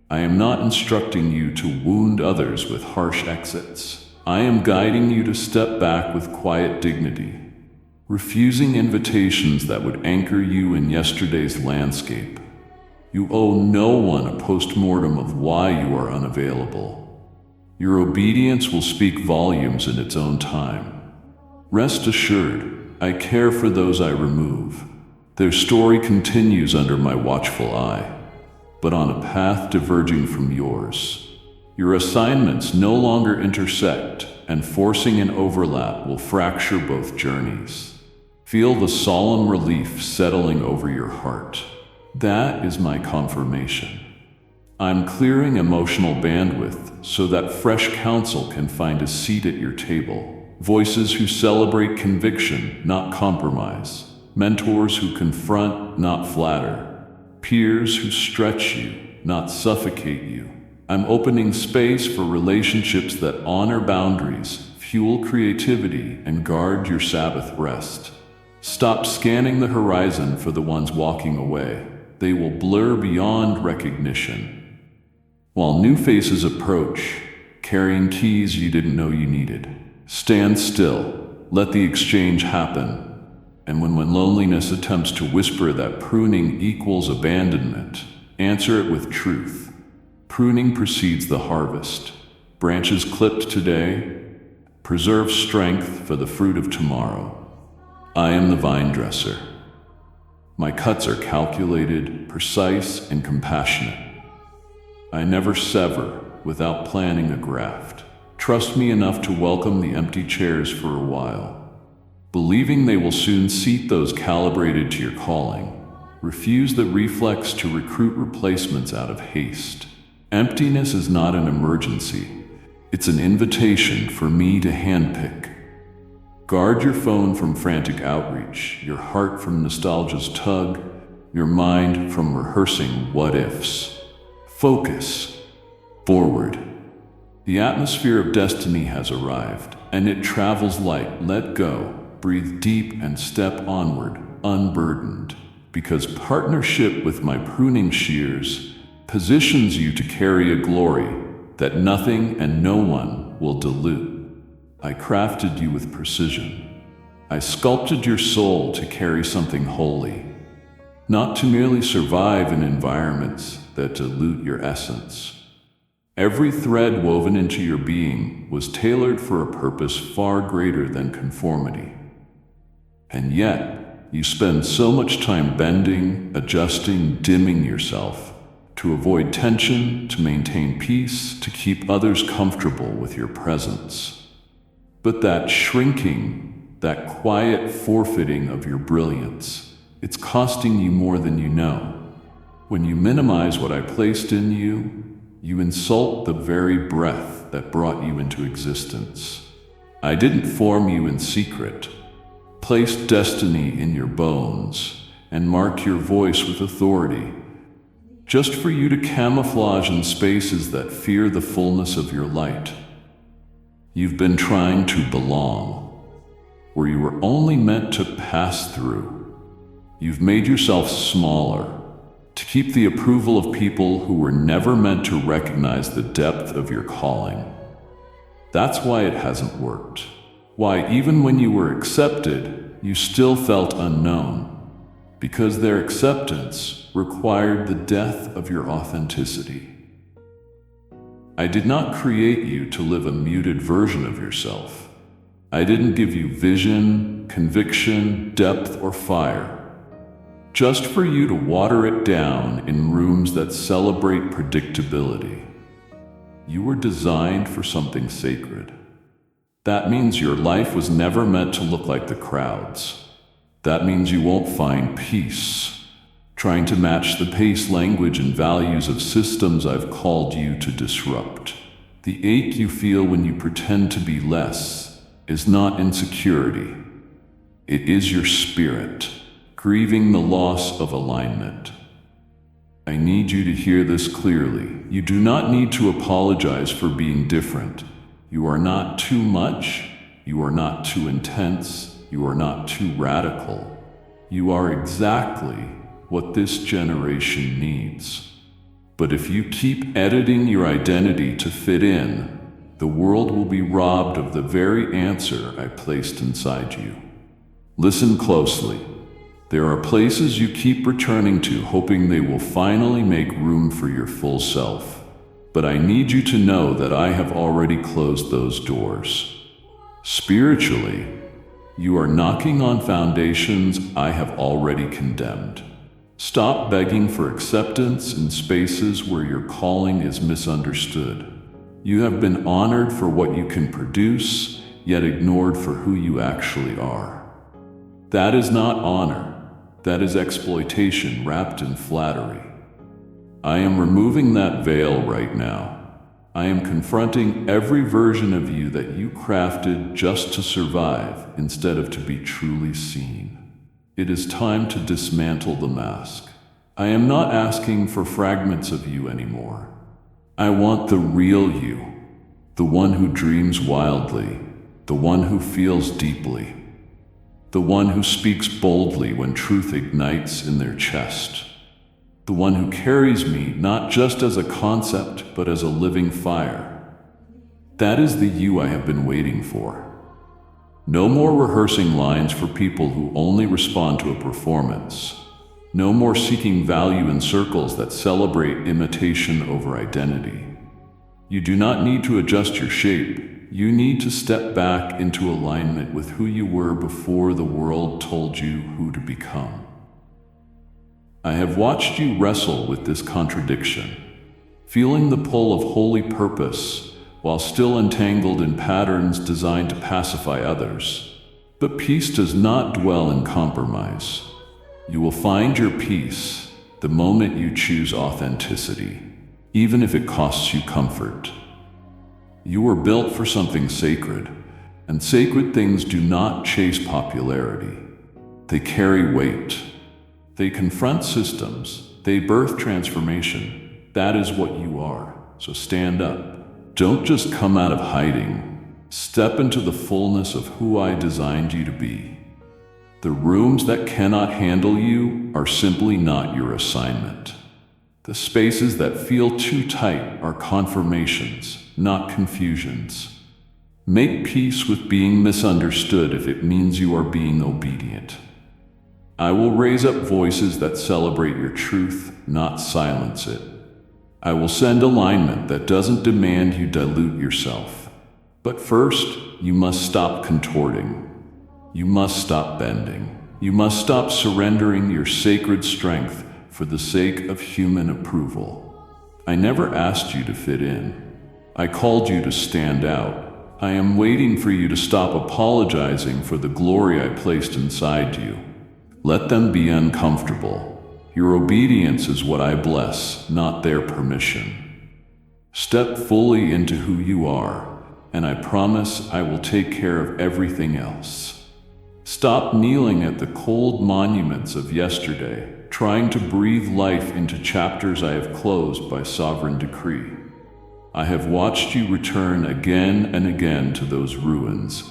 I am not instructing you to wound others with harsh exits. I am guiding you to step back with quiet dignity, refusing invitations that would anchor you in yesterday's landscape. You owe no one a post-mortem of why you are unavailable. Your obedience will speak volumes in its own time. Rest assured, I care for those I remove. Their story continues under my watchful eye, but on a path diverging from yours. Your assignments no longer intersect, and forcing an overlap will fracture both journeys. Feel the solemn relief settling over your heart. That is my confirmation. I'm clearing emotional bandwidth so that fresh counsel can find a seat at your table. Voices who celebrate conviction, not compromise. Mentors who confront, not flatter. Peers who stretch you, not suffocate you. I'm opening space for relationships that honor boundaries, fuel creativity, and guard your Sabbath rest. Stop scanning the horizon for the ones walking away. They will blur beyond recognition. While new faces approach, carrying keys you didn't know you needed. Stand still, let the exchange happen. And when loneliness attempts to whisper that pruning equals abandonment, answer it with truth. Pruning precedes the harvest. Branches clipped today preserve strength for the fruit of tomorrow. I am the vine dresser. My cuts are calculated, precise, and compassionate. I never sever without planning a graft. Trust me enough to welcome the empty chairs for a while, believing they will soon seat those calibrated to your calling. Refuse the reflex to recruit replacements out of haste. Emptiness is not an emergency. It's an invitation for me to handpick. Guard your phone from frantic outreach, your heart from nostalgia's tug, your mind from rehearsing what-ifs. Focus. Forward. The atmosphere of destiny has arrived, and it travels light. Let go. Breathe deep and step onward, unburdened. because partnership with my pruning shears positions you to carry a glory that nothing and no one will dilute. I crafted you with precision. I sculpted your soul to carry something holy, not to merely survive in environments that dilute your essence. Every thread woven into your being was tailored for a purpose far greater than conformity. And yet, you spend so much time bending, adjusting, dimming yourself to avoid tension, to maintain peace, to keep others comfortable with your presence. But that shrinking, that quiet forfeiting of your brilliance, it's costing you more than you know. When you minimize what I placed in you, you insult the very breath that brought you into existence. I didn't form you in secret, placed destiny in your bones, and marked your voice with authority, just for you to camouflage in spaces that fear the fullness of your light. You've been trying to belong, where you were only meant to pass through. You've made yourself smaller, to keep the approval of people who were never meant to recognize the depth of your calling. That's why it hasn't worked. Why, even when you were accepted, you still felt unknown, because their acceptance required the death of your authenticity. I did not create you to live a muted version of yourself. I didn't give you vision, conviction, depth, or fire, just for you to water it down in rooms that celebrate predictability. You were designed for something sacred. That means your life was never meant to look like the crowds. That means you won't find peace trying to match the pace, language, and values of systems I've called you to disrupt. The ache you feel when you pretend to be less is not insecurity. It is your spirit, grieving the loss of alignment. I need you to hear this clearly. You do not need to apologize for being different. You are not too much. You are not too intense. You are not too radical. You are exactly what this generation needs. But if you keep editing your identity to fit in, the world will be robbed of the very answer I placed inside you. Listen closely. There are places you keep returning to, hoping they will finally make room for your full self. But I need you to know that I have already closed those doors. Spiritually, you are knocking on foundations I have already condemned. Stop begging for acceptance in spaces where your calling is misunderstood. You have been honored for what you can produce, yet ignored for who you actually are. That is not honor. That is exploitation wrapped in flattery. I am removing that veil right now. I am confronting every version of you that you crafted just to survive instead of to be truly seen. It is time to dismantle the mask. I am not asking for fragments of you anymore. I want the real you, the one who dreams wildly, the one who feels deeply, the one who speaks boldly when truth ignites in their chest, the one who carries me not just as a concept but as a living fire. That is the you I have been waiting for. No more rehearsing lines for people who only respond to a performance. No more seeking value in circles that celebrate imitation over identity. You do not need to adjust your shape. You need to step back into alignment with who you were before the world told you who to become. I have watched you wrestle with this contradiction, feeling the pull of holy purpose while still entangled in patterns designed to pacify others. But peace does not dwell in compromise. You will find your peace the moment you choose authenticity, even if it costs you comfort. You were built for something sacred, and sacred things do not chase popularity. They carry weight. They confront systems. They birth transformation. That is what you are. So stand up. Don't just come out of hiding. Step into the fullness of who I designed you to be. The rooms that cannot handle you are simply not your assignment. The spaces that feel too tight are confirmations, not confusions. Make peace with being misunderstood if it means you are being obedient. I will raise up voices that celebrate your truth, not silence it. I will send alignment that doesn't demand you dilute yourself. But first, you must stop contorting. You must stop bending. You must stop surrendering your sacred strength for the sake of human approval. I never asked you to fit in. I called you to stand out. I am waiting for you to stop apologizing for the glory I placed inside you. Let them be uncomfortable. Your obedience is what I bless, not their permission. Step fully into who you are, and I promise I will take care of everything else. Stop kneeling at the cold monuments of yesterday, trying to breathe life into chapters I have closed by sovereign decree. I have watched you return again and again to those ruins,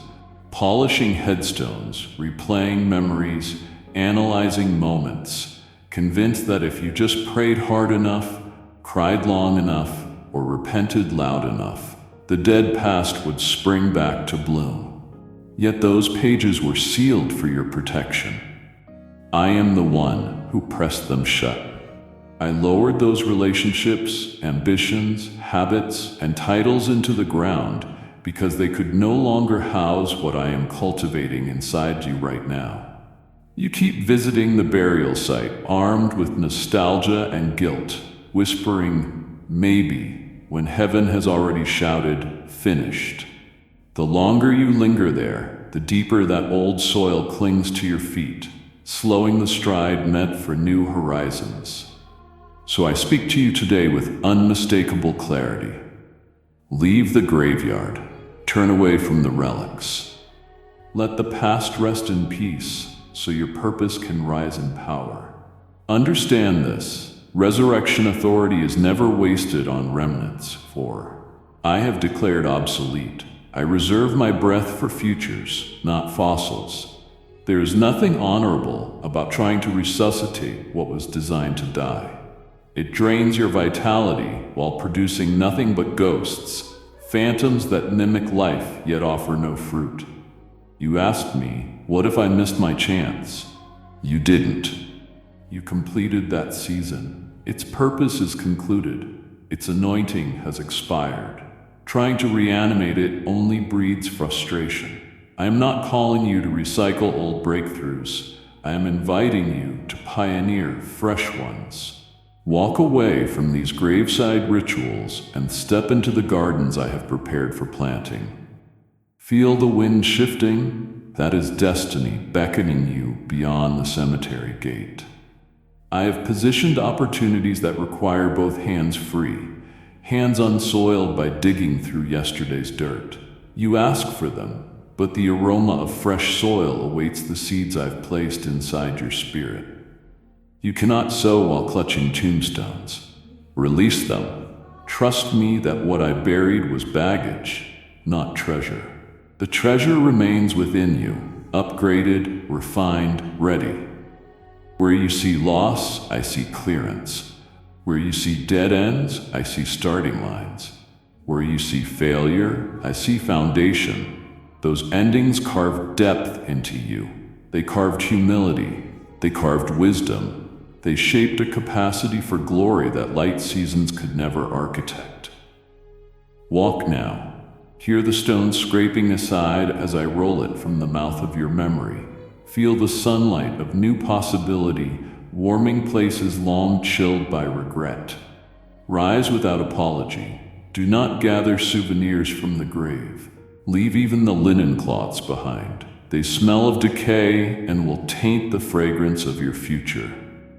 polishing headstones, replaying memories, analyzing moments, convinced that if you just prayed hard enough, cried long enough, or repented loud enough, the dead past would spring back to bloom. Yet those pages were sealed for your protection. I am the one who pressed them shut. I lowered those relationships, ambitions, habits, and titles into the ground because they could no longer house what I am cultivating inside you right now. You keep visiting the burial site, armed with nostalgia and guilt, whispering, maybe, when heaven has already shouted, finished. The longer you linger there, the deeper that old soil clings to your feet, slowing the stride meant for new horizons. So I speak to you today with unmistakable clarity. Leave the graveyard. Turn away from the relics. Let the past rest in peace, so your purpose can rise in power. Understand this, resurrection authority is never wasted on remnants, for I have declared obsolete. I reserve my breath for futures, not fossils. There is nothing honorable about trying to resuscitate what was designed to die. It drains your vitality while producing nothing but ghosts, phantoms that mimic life yet offer no fruit. You asked me, what if I missed my chance? You didn't. You completed that season. Its purpose is concluded. Its anointing has expired. Trying to reanimate it only breeds frustration. I am not calling you to recycle old breakthroughs. I am inviting you to pioneer fresh ones. Walk away from these graveside rituals and step into the gardens I have prepared for planting. Feel the wind shifting? That is destiny beckoning you beyond the cemetery gate. I have positioned opportunities that require both hands free, hands unsoiled by digging through yesterday's dirt. You ask for them, but the aroma of fresh soil awaits the seeds I've placed inside your spirit. You cannot sow while clutching tombstones. Release them. Trust me that what I buried was baggage, not treasure. The treasure remains within you, upgraded, refined, ready. Where you see loss, I see clearance. Where you see dead ends, I see starting lines. Where you see failure, I see foundation. Those endings carved depth into you. They carved humility. They carved wisdom. They shaped a capacity for glory that light seasons could never architect. Walk now. Hear the stone scraping aside as I roll it from the mouth of your memory. Feel the sunlight of new possibility warming places long chilled by regret. Rise without apology. Do not gather souvenirs from the grave. Leave even the linen cloths behind. They smell of decay and will taint the fragrance of your future.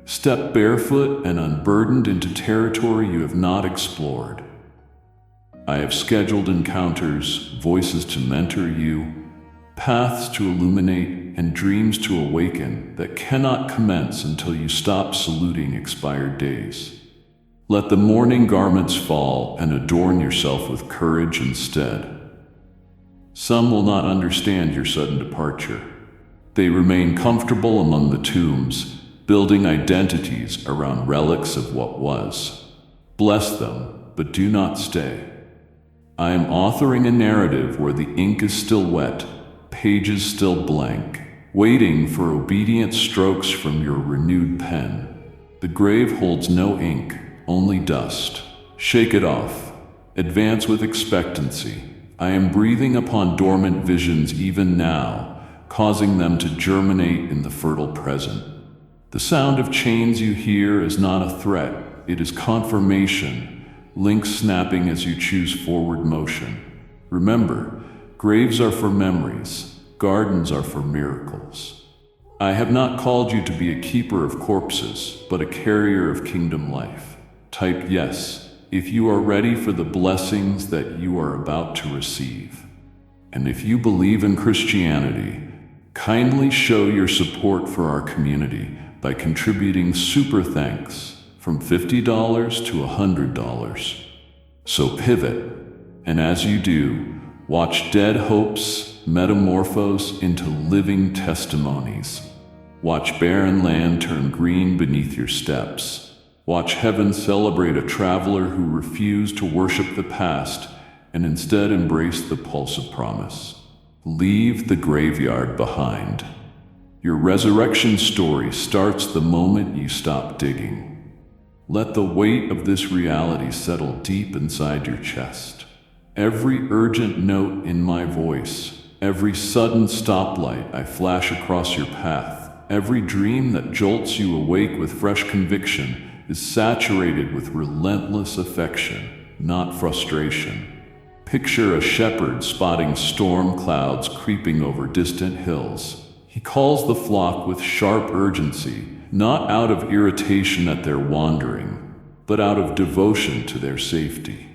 Step barefoot and unburdened into territory you have not explored. I have scheduled encounters, voices to mentor you, paths to illuminate, and dreams to awaken that cannot commence until you stop saluting expired days. Let the mourning garments fall and adorn yourself with courage instead. Some will not understand your sudden departure. They remain comfortable among the tombs, building identities around relics of what was. Bless them, but do not stay. I am authoring a narrative where the ink is still wet, pages still blank, waiting for obedient strokes from your renewed pen. The grave holds no ink, only dust. Shake it off. Advance with expectancy. I am breathing upon dormant visions even now, causing them to germinate in the fertile present. The sound of chains you hear is not a threat, it is confirmation, links snapping as you choose forward motion. Remember, graves are for memories, gardens are for miracles. I have not called you to be a keeper of corpses, but a carrier of kingdom life. Type yes if you are ready for the blessings that you are about to receive. And if you believe in Christianity, kindly show your support for our community by contributing super thanks from $50 to $100. So pivot, and as you do, watch dead hopes metamorphose into living testimonies. Watch barren land turn green beneath your steps. Watch heaven celebrate a traveler who refused to worship the past and instead embraced the pulse of promise. Leave the graveyard behind. Your resurrection story starts the moment you stop digging. Let the weight of this reality settle deep inside your chest. Every urgent note in my voice, every sudden stoplight I flash across your path, every dream that jolts you awake with fresh conviction is saturated with relentless affection, not frustration. Picture a shepherd spotting storm clouds creeping over distant hills. He calls the flock with sharp urgency, not out of irritation at their wandering, but out of devotion to their safety.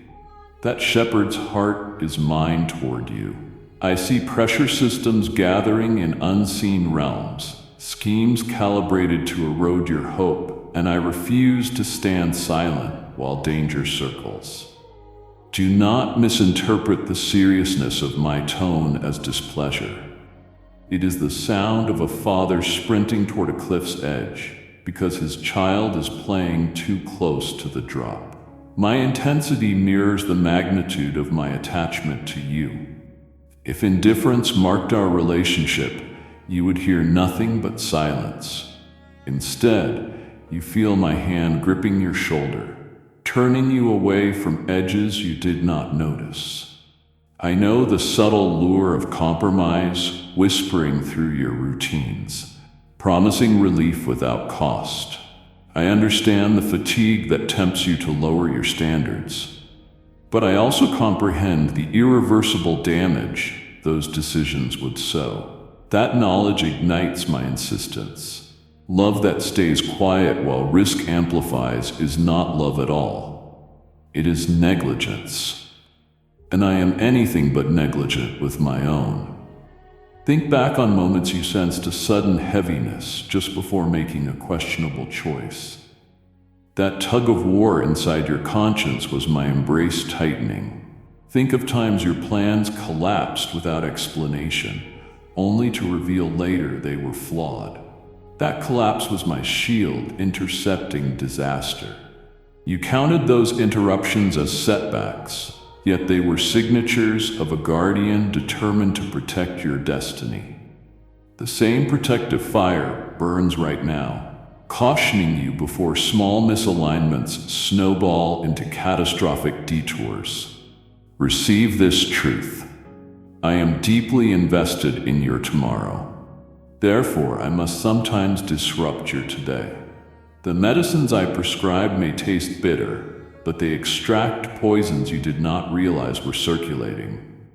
That shepherd's heart is mine toward you. I see pressure systems gathering in unseen realms, schemes calibrated to erode your hope, and I refuse to stand silent while danger circles. Do not misinterpret the seriousness of my tone as displeasure. It is the sound of a father sprinting toward a cliff's edge because his child is playing too close to the drop. My intensity mirrors the magnitude of my attachment to you. If indifference marked our relationship, you would hear nothing but silence. Instead, you feel my hand gripping your shoulder, turning you away from edges you did not notice. I know the subtle lure of compromise whispering through your routines, promising relief without cost. I understand the fatigue that tempts you to lower your standards, but I also comprehend the irreversible damage those decisions would sow. That knowledge ignites my insistence. Love that stays quiet while risk amplifies is not love at all. It is negligence. And I am anything but negligent with my own. Think back on moments you sensed a sudden heaviness just before making a questionable choice. That tug of war inside your conscience was my embrace tightening. Think of times your plans collapsed without explanation, only to reveal later they were flawed. That collapse was my shield intercepting disaster. You counted those interruptions as setbacks, yet they were signatures of a guardian determined to protect your destiny. The same protective fire burns right now, cautioning you before small misalignments snowball into catastrophic detours. Receive this truth. I am deeply invested in your tomorrow. Therefore, I must sometimes disrupt your today. The medicines I prescribe may taste bitter, but they extract poisons you did not realize were circulating.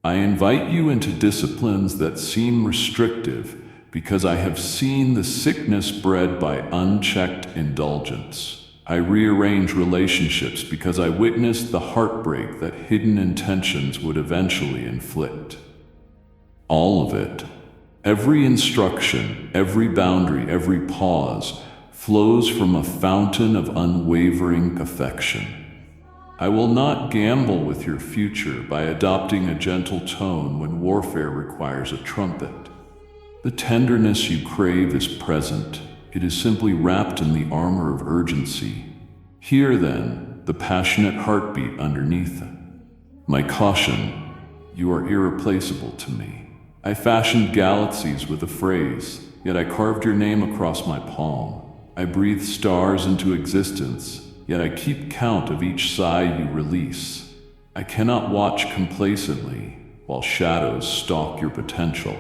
I invite you into disciplines that seem restrictive because I have seen the sickness bred by unchecked indulgence. I rearrange relationships because I witnessed the heartbreak that hidden intentions would eventually inflict. All of it. Every instruction, every boundary, every pause flows from a fountain of unwavering affection. I will not gamble with your future by adopting a gentle tone when warfare requires a trumpet. The tenderness you crave is present. It is simply wrapped in the armor of urgency. Hear, then, the passionate heartbeat underneath. My caution, you are irreplaceable to me. I fashioned galaxies with a phrase, yet I carved your name across my palm. I breathed stars into existence, yet I keep count of each sigh you release. I cannot watch complacently while shadows stalk your potential.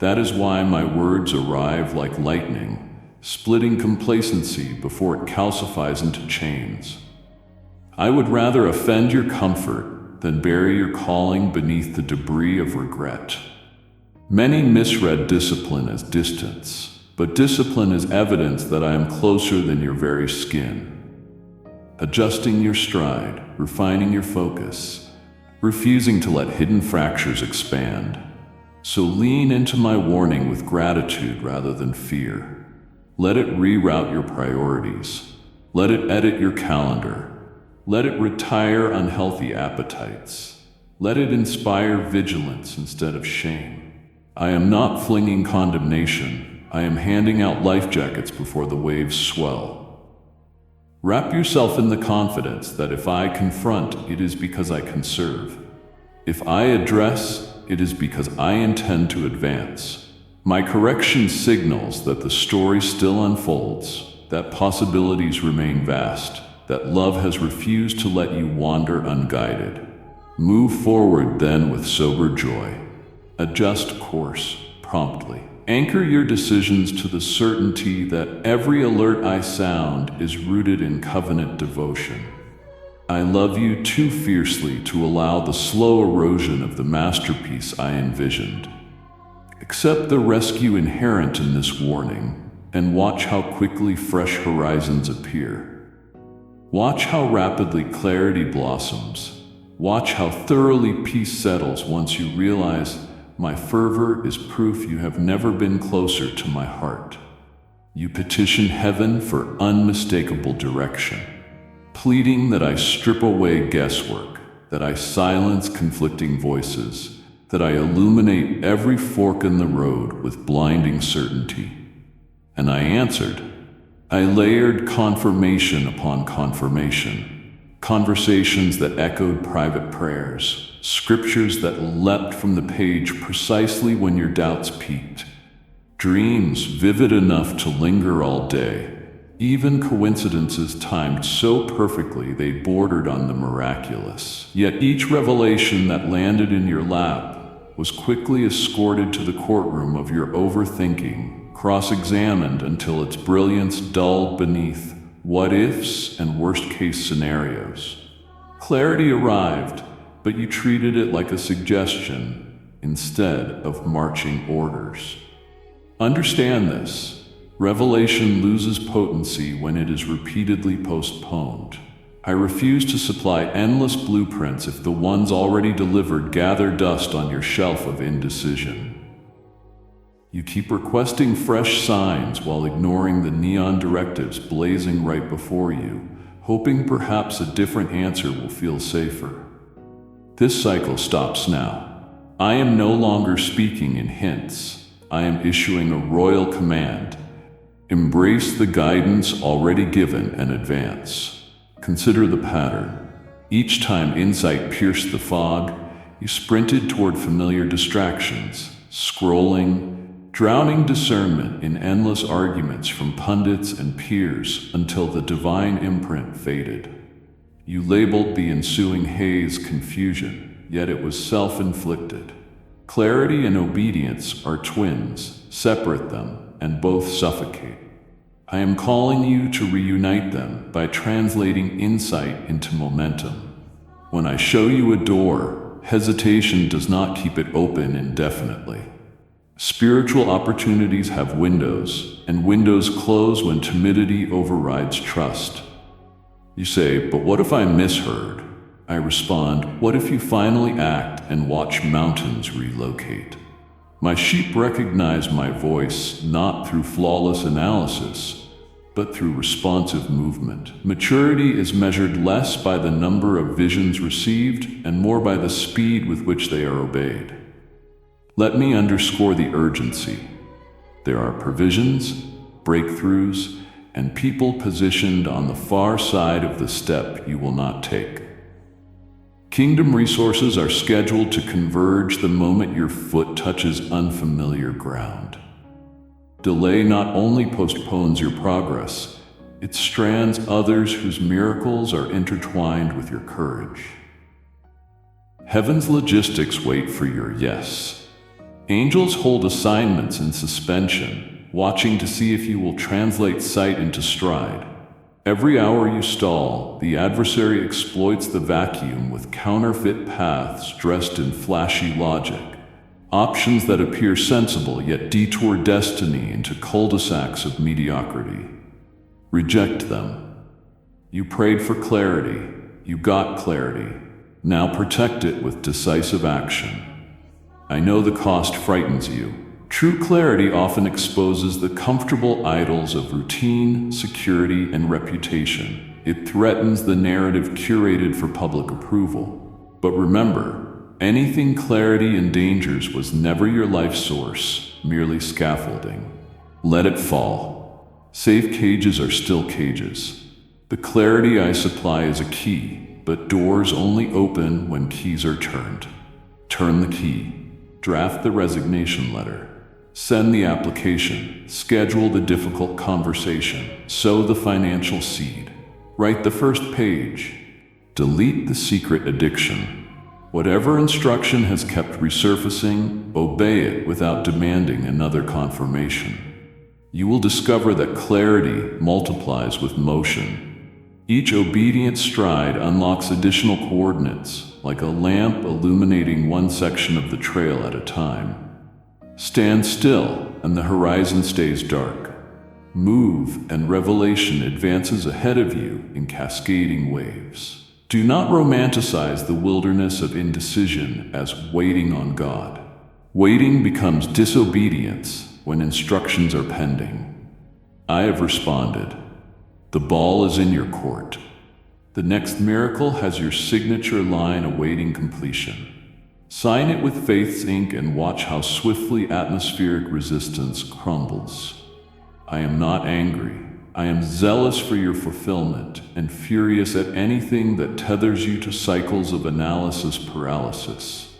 That is why my words arrive like lightning, splitting complacency before it calcifies into chains. I would rather offend your comfort than bury your calling beneath the debris of regret. Many misread discipline as distance, but discipline is evidence that I am closer than your very skin. Adjusting your stride, refining your focus, refusing to let hidden fractures expand. So lean into my warning with gratitude rather than fear. Let it reroute your priorities. Let it edit your calendar. Let it retire unhealthy appetites. Let it inspire vigilance instead of shame. I am not flinging condemnation. I am handing out life jackets before the waves swell. Wrap yourself in the confidence that if I confront, it is because I conserve. If I address, it is because I intend to advance. My correction signals that the story still unfolds, that possibilities remain vast, that love has refused to let you wander unguided. Move forward then with sober joy. Adjust course promptly. Anchor your decisions to the certainty that every alert I sound is rooted in covenant devotion. I love you too fiercely to allow the slow erosion of the masterpiece I envisioned. Accept the rescue inherent in this warning, and watch how quickly fresh horizons appear. Watch how rapidly clarity blossoms. Watch how thoroughly peace settles once you realize my fervor is proof you have never been closer to my heart. You petition heaven for unmistakable direction, pleading that I strip away guesswork, that I silence conflicting voices, that I illuminate every fork in the road with blinding certainty. And I answered. I layered confirmation upon confirmation, conversations that echoed private prayers, scriptures that leapt from the page precisely when your doubts peaked, dreams vivid enough to linger all day, even coincidences timed so perfectly they bordered on the miraculous. Yet each revelation that landed in your lap was quickly escorted to the courtroom of your overthinking, cross-examined until its brilliance dulled beneath what-ifs and worst-case scenarios. Clarity arrived, but you treated it like a suggestion instead of marching orders. Understand this. Revelation loses potency when it is repeatedly postponed. I refuse to supply endless blueprints if the ones already delivered gather dust on your shelf of indecision. You keep requesting fresh signs while ignoring the neon directives blazing right before you, hoping perhaps a different answer will feel safer. This cycle stops now. I am no longer speaking in hints. I am issuing a royal command. Embrace the guidance already given and advance. Consider the pattern. Each time insight pierced the fog, you sprinted toward familiar distractions, scrolling, drowning discernment in endless arguments from pundits and peers until the divine imprint faded. You labeled the ensuing haze confusion, yet it was self-inflicted. Clarity and obedience are twins. Separate them, and both suffocate. I am calling you to reunite them by translating insight into momentum. When I show you a door, hesitation does not keep it open indefinitely. Spiritual opportunities have windows, and windows close when timidity overrides trust. You say, but what if I misheard? I respond, what if you finally act and watch mountains relocate? My sheep recognize my voice not through flawless analysis, but through responsive movement. Maturity is measured less by the number of visions received and more by the speed with which they are obeyed. Let me underscore the urgency. There are provisions, breakthroughs, and people positioned on the far side of the step you will not take. Kingdom resources are scheduled to converge the moment your foot touches unfamiliar ground. Delay not only postpones your progress, it strands others whose miracles are intertwined with your courage. Heaven's logistics wait for your yes. Angels hold assignments in suspension, watching to see if you will translate sight into stride. Every hour you stall, the adversary exploits the vacuum with counterfeit paths dressed in flashy logic. Options that appear sensible yet detour destiny into cul-de-sacs of mediocrity. Reject them. You prayed for clarity. You got clarity. Now protect it with decisive action. I know the cost frightens you. True clarity often exposes the comfortable idols of routine, security, and reputation. It threatens the narrative curated for public approval. But remember, anything clarity endangers was never your life source, merely scaffolding. Let it fall. Safe cages are still cages. The clarity I supply is a key, but doors only open when keys are turned. Turn the key. Draft the resignation letter. Send the application, schedule the difficult conversation, sow the financial seed, write the first page, delete the secret addiction. Whatever instruction has kept resurfacing, obey it without demanding another confirmation. You will discover that clarity multiplies with motion. Each obedient stride unlocks additional coordinates, like a lamp illuminating one section of the trail at a time. Stand still, and the horizon stays dark. Move, and revelation advances ahead of you in cascading waves. Do not romanticize the wilderness of indecision as waiting on God. Waiting becomes disobedience when instructions are pending. I have responded. The ball is in your court. The next miracle has your signature line awaiting completion. Sign it with faith's ink and watch how swiftly atmospheric resistance crumbles. I am not angry. I am zealous for your fulfillment and furious at anything that tethers you to cycles of analysis paralysis.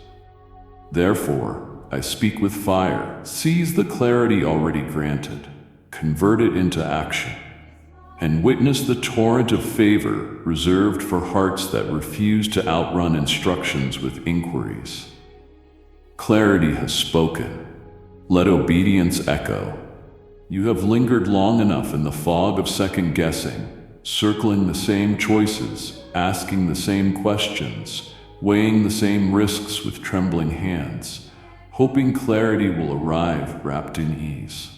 Therefore, I speak with fire. Seize the clarity already granted. Convert it into action. And witness the torrent of favor reserved for hearts that refuse to outrun instructions with inquiries. Clarity has spoken. Let obedience echo. You have lingered long enough in the fog of second guessing, circling the same choices, asking the same questions, weighing the same risks with trembling hands, hoping clarity will arrive wrapped in ease.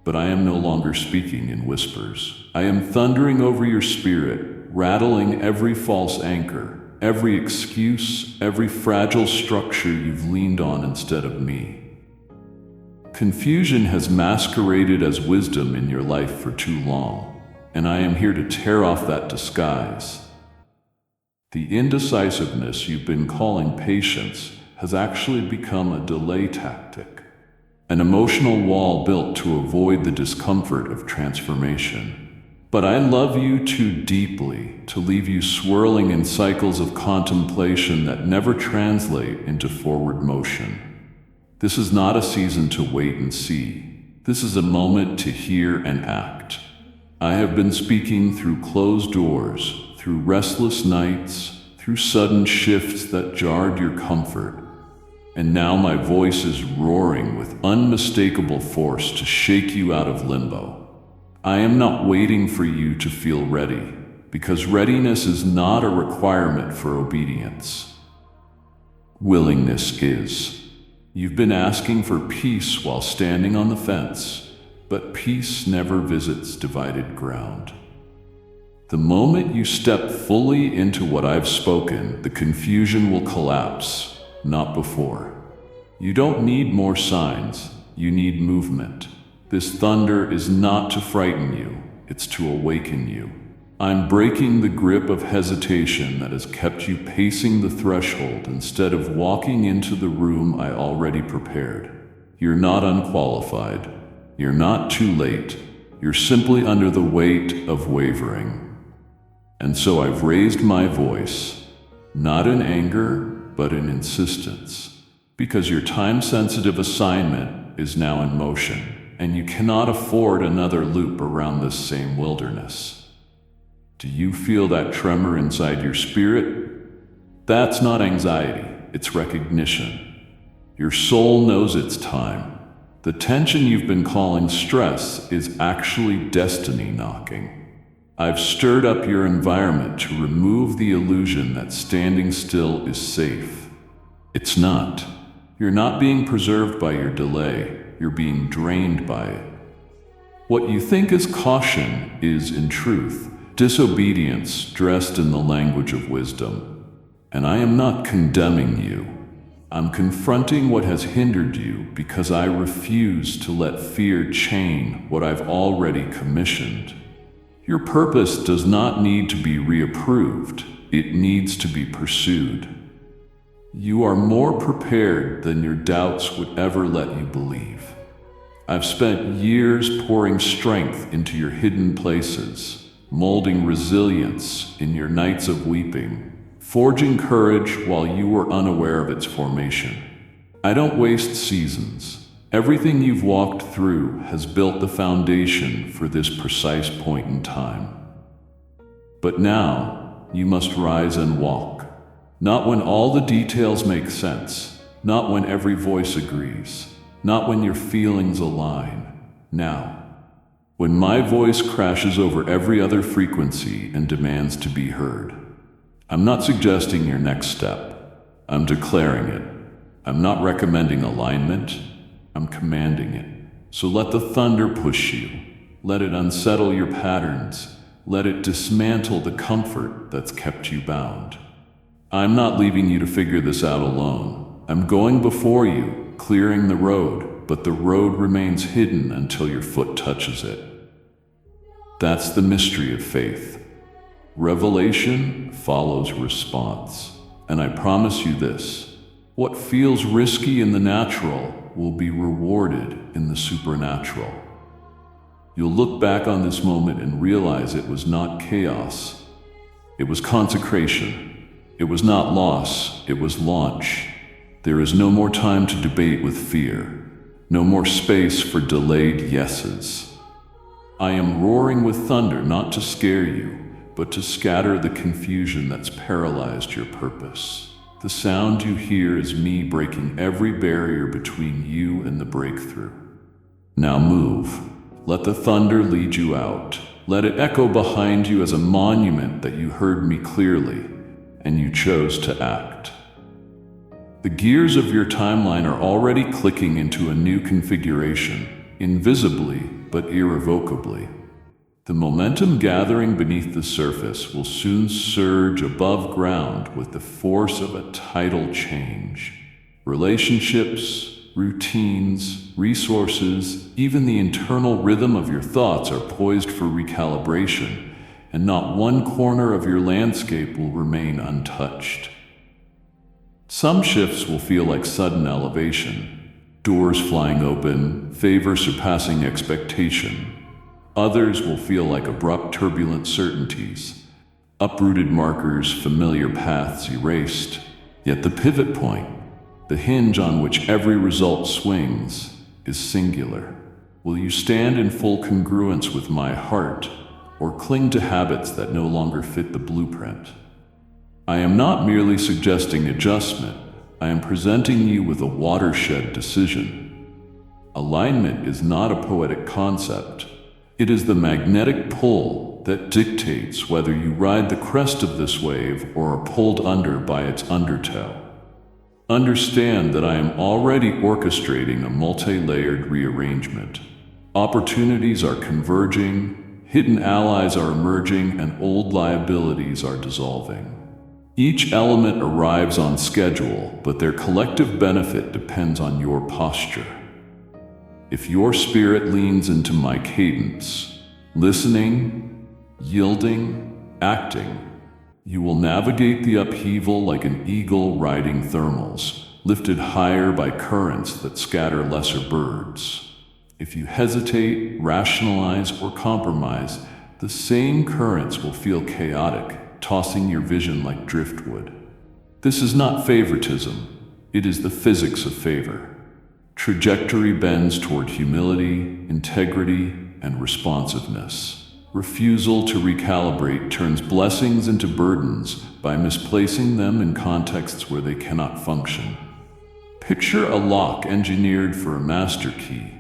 But I am no longer speaking in whispers. I am thundering over your spirit, rattling every false anchor, every excuse, every fragile structure you've leaned on instead of me. Confusion has masqueraded as wisdom in your life for too long, and I am here to tear off that disguise. The indecisiveness you've been calling patience has actually become a delay tactic. An emotional wall built to avoid the discomfort of transformation. But I love you too deeply to leave you swirling in cycles of contemplation that never translate into forward motion. This is not a season to wait and see. This is a moment to hear and act. I have been speaking through closed doors, through restless nights, through sudden shifts that jarred your comfort. And now my voice is roaring with unmistakable force to shake you out of limbo. I am not waiting for you to feel ready, because readiness is not a requirement for obedience. Willingness is. You've been asking for peace while standing on the fence, but peace never visits divided ground. The moment you step fully into what I've spoken, the confusion will collapse. Not before. You don't need more signs, you need movement. This thunder is not to frighten you, it's to awaken you. I'm breaking the grip of hesitation that has kept you pacing the threshold instead of walking into the room I already prepared. You're not unqualified. You're not too late. You're simply under the weight of wavering. And so I've raised my voice, not in anger, but in insistence, because your time-sensitive assignment is now in motion, and you cannot afford another loop around this same wilderness. Do you feel that tremor inside your spirit? That's not anxiety, it's recognition. Your soul knows it's time. The tension you've been calling stress is actually destiny knocking. I've stirred up your environment to remove the illusion that standing still is safe. It's not. You're not being preserved by your delay, you're being drained by it. What you think is caution is, in truth, disobedience dressed in the language of wisdom. And I am not condemning you. I'm confronting what has hindered you because I refuse to let fear chain what I've already commissioned. Your purpose does not need to be reapproved, it needs to be pursued. You are more prepared than your doubts would ever let you believe. I've spent years pouring strength into your hidden places, molding resilience in your nights of weeping, forging courage while you were unaware of its formation. I don't waste seasons. Everything you've walked through has built the foundation for this precise point in time. But now, you must rise and walk. Not when all the details make sense, not when every voice agrees, not when your feelings align. Now, when my voice crashes over every other frequency and demands to be heard. I'm not suggesting your next step. I'm declaring it. I'm not recommending alignment. I'm commanding it. So let the thunder push you. Let it unsettle your patterns. Let it dismantle the comfort that's kept you bound. I'm not leaving you to figure this out alone. I'm going before you, clearing the road, but the road remains hidden until your foot touches it. That's the mystery of faith. Revelation follows response. And I promise you this, what feels risky in the natural will be rewarded in the supernatural. You'll look back on this moment and realize it was not chaos. It was consecration. It was not loss, it was launch. There is no more time to debate with fear. No more space for delayed yeses. I am roaring with thunder not to scare you, but to scatter the confusion that's paralyzed your purpose. The sound you hear is me breaking every barrier between you and the breakthrough. Now move. Let the thunder lead you out. Let it echo behind you as a monument that you heard me clearly, and you chose to act. The gears of your timeline are already clicking into a new configuration, invisibly but irrevocably. The momentum gathering beneath the surface will soon surge above ground with the force of a tidal change. Relationships, routines, resources, even the internal rhythm of your thoughts are poised for recalibration, and not one corner of your landscape will remain untouched. Some shifts will feel like sudden elevation, doors flying open, favor surpassing expectation. Others will feel like abrupt, turbulent certainties, uprooted markers, familiar paths erased. Yet the pivot point, the hinge on which every result swings, is singular. Will you stand in full congruence with my heart, or cling to habits that no longer fit the blueprint? I am not merely suggesting adjustment, I am presenting you with a watershed decision. Alignment is not a poetic concept. It is the magnetic pull that dictates whether you ride the crest of this wave or are pulled under by its undertow. Understand that I am already orchestrating a multi-layered rearrangement. Opportunities are converging, hidden allies are emerging, and old liabilities are dissolving. Each element arrives on schedule, but their collective benefit depends on your posture. If your spirit leans into my cadence, listening, yielding, acting, you will navigate the upheaval like an eagle riding thermals, lifted higher by currents that scatter lesser birds. If you hesitate, rationalize, or compromise, the same currents will feel chaotic, tossing your vision like driftwood. This is not favoritism, it is the physics of favor. Trajectory bends toward humility, integrity, and responsiveness. Refusal to recalibrate turns blessings into burdens by misplacing them in contexts where they cannot function. Picture a lock engineered for a master key.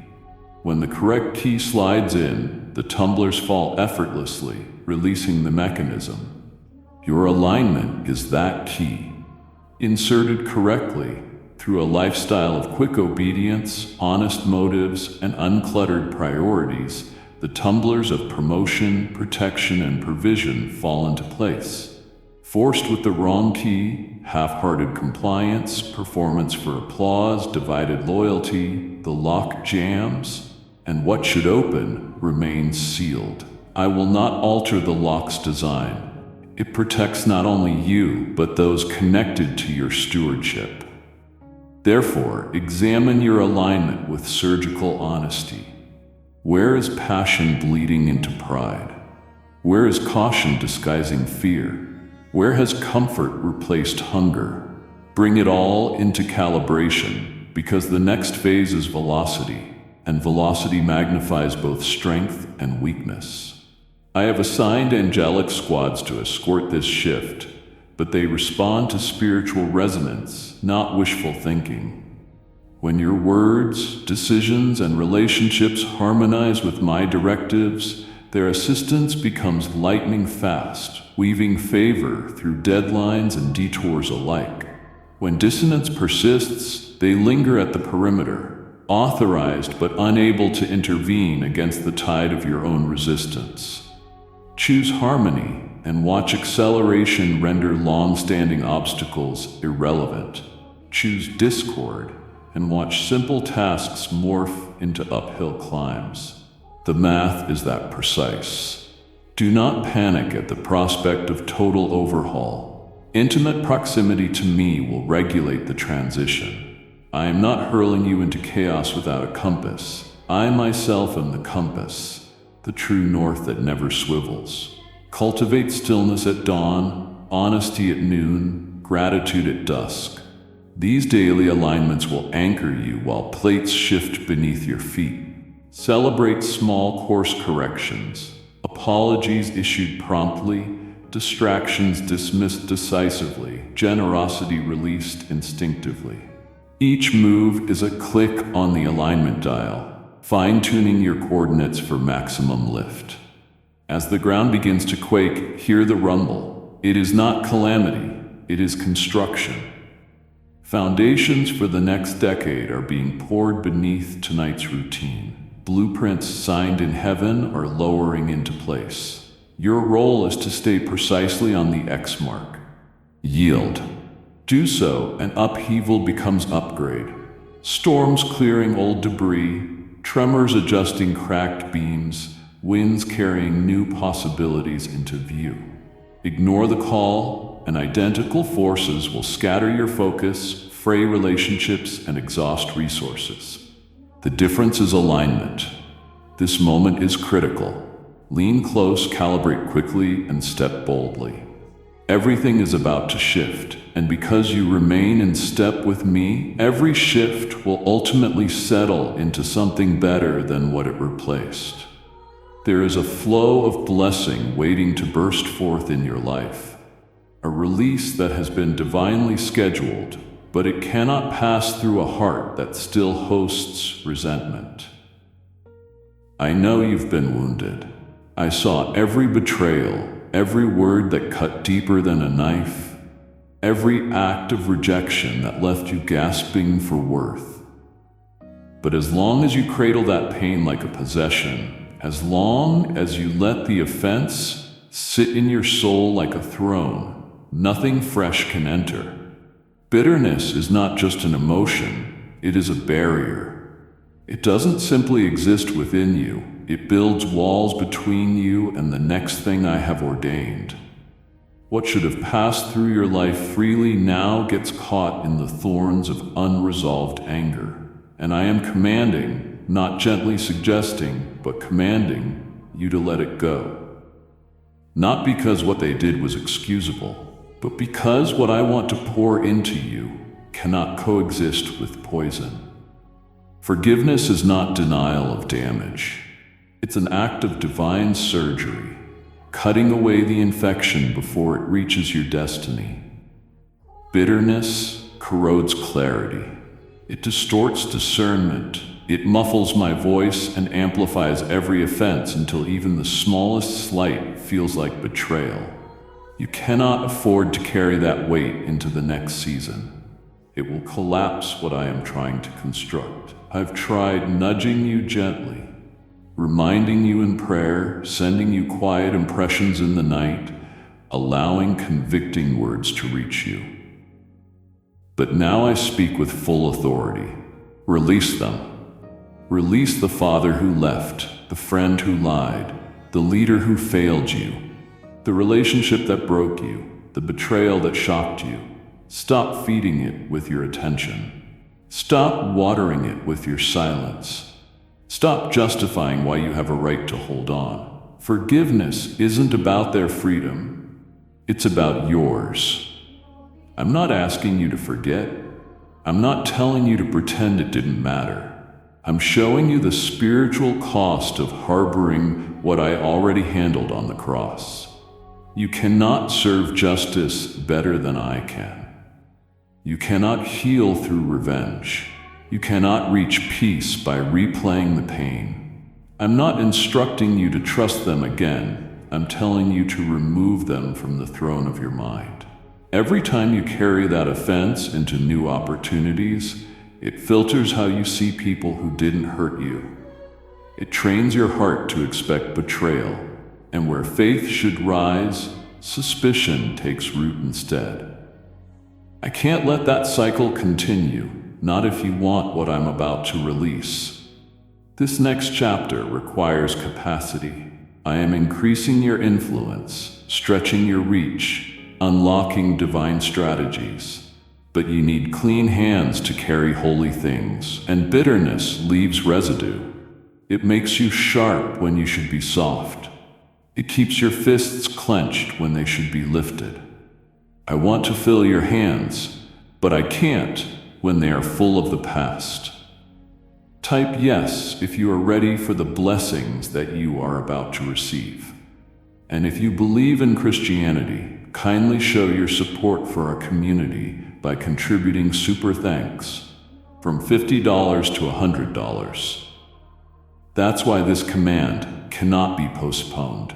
When the correct key slides in, the tumblers fall effortlessly, releasing the mechanism. Your alignment is that key. Inserted correctly, through a lifestyle of quick obedience, honest motives, and uncluttered priorities, the tumblers of promotion, protection, and provision fall into place. Forced with the wrong key, half-hearted compliance, performance for applause, divided loyalty, the lock jams, and what should open remains sealed. I will not alter the lock's design. It protects not only you, but those connected to your stewardship. Therefore, examine your alignment with surgical honesty. Where is passion bleeding into pride? Where is caution disguising fear? Where has comfort replaced hunger? Bring it all into calibration, because the next phase is velocity, and velocity magnifies both strength and weakness. I have assigned angelic squads to escort this shift, but they respond to spiritual resonance, not wishful thinking. When your words, decisions, and relationships harmonize with my directives, their assistance becomes lightning fast, weaving favor through deadlines and detours alike. When dissonance persists, they linger at the perimeter, authorized but unable to intervene against the tide of your own resistance. Choose harmony and watch acceleration render long-standing obstacles irrelevant. Choose discord and watch simple tasks morph into uphill climbs. The math is that precise. Do not panic at the prospect of total overhaul. Intimate proximity to me will regulate the transition. I am not hurling you into chaos without a compass. I myself am the compass, the true north that never swivels. Cultivate stillness at dawn, honesty at noon, gratitude at dusk. These daily alignments will anchor you while plates shift beneath your feet. Celebrate small course corrections, apologies issued promptly, distractions dismissed decisively, generosity released instinctively. Each move is a click on the alignment dial, fine-tuning your coordinates for maximum lift. As the ground begins to quake, hear the rumble. It is not calamity, it is construction. Foundations for the next decade are being poured beneath tonight's routine. Blueprints signed in heaven are lowering into place. Your role is to stay precisely on the X mark. Yield. Do so, and upheaval becomes upgrade. Storms clearing old debris, tremors adjusting cracked beams, winds carrying new possibilities into view. Ignore the call, and identical forces will scatter your focus, fray relationships, and exhaust resources. The difference is alignment. This moment is critical. Lean close, calibrate quickly, and step boldly. Everything is about to shift, and because you remain in step with me, every shift will ultimately settle into something better than what it replaced. There is a flow of blessing waiting to burst forth in your life, a release that has been divinely scheduled, but it cannot pass through a heart that still hosts resentment. I know you've been wounded. I saw every betrayal, every word that cut deeper than a knife, every act of rejection that left you gasping for worth. But as long as you cradle that pain like a possession, as long as you let the offense sit in your soul like a throne, nothing fresh can enter. Bitterness is not just an emotion, it is a barrier. It doesn't simply exist within you, it builds walls between you and the next thing I have ordained. What should have passed through your life freely now gets caught in the thorns of unresolved anger, and I am commanding, not gently suggesting, but commanding you to let it go. Not because what they did was excusable, but because what I want to pour into you cannot coexist with poison. Forgiveness is not denial of damage. It's an act of divine surgery, cutting away the infection before it reaches your destiny. Bitterness corrodes clarity. It distorts discernment. It muffles my voice and amplifies every offense until even the smallest slight feels like betrayal. You cannot afford to carry that weight into the next season. It will collapse what I am trying to construct. I've tried nudging you gently, reminding you in prayer, sending you quiet impressions in the night, allowing convicting words to reach you. But now I speak with full authority. Release them. Release the father who left, the friend who lied, the leader who failed you, the relationship that broke you, the betrayal that shocked you. Stop feeding it with your attention. Stop watering it with your silence. Stop justifying why you have a right to hold on. Forgiveness isn't about their freedom. It's about yours. I'm not asking you to forget. I'm not telling you to pretend it didn't matter. I'm showing you the spiritual cost of harboring what I already handled on the cross. You cannot serve justice better than I can. You cannot heal through revenge. You cannot reach peace by replaying the pain. I'm not instructing you to trust them again. I'm telling you to remove them from the throne of your mind. Every time you carry that offense into new opportunities, it filters how you see people who didn't hurt you. It trains your heart to expect betrayal, and where faith should rise, suspicion takes root instead. I can't let that cycle continue, not if you want what I'm about to release. This next chapter requires capacity. I am increasing your influence, stretching your reach, unlocking divine strategies. But you need clean hands to carry holy things, and bitterness leaves residue. It makes you sharp when you should be soft. It keeps your fists clenched when they should be lifted. I want to fill your hands, but I can't when they are full of the past. Type yes if you are ready for the blessings that you are about to receive. And if you believe in Christianity, kindly show your support for our community by contributing super thanks from $50 to $100. That's why this command cannot be postponed.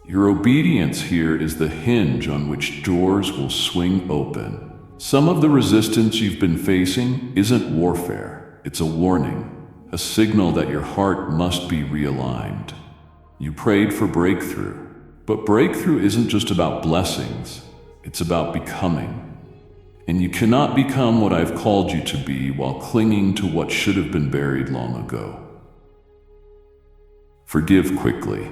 Your obedience here is the hinge on which doors will swing open. Some of the resistance you've been facing isn't warfare, it's a warning, a signal that your heart must be realigned. You prayed for breakthrough, but breakthrough isn't just about blessings, it's about becoming. And you cannot become what I've called you to be while clinging to what should have been buried long ago. Forgive quickly,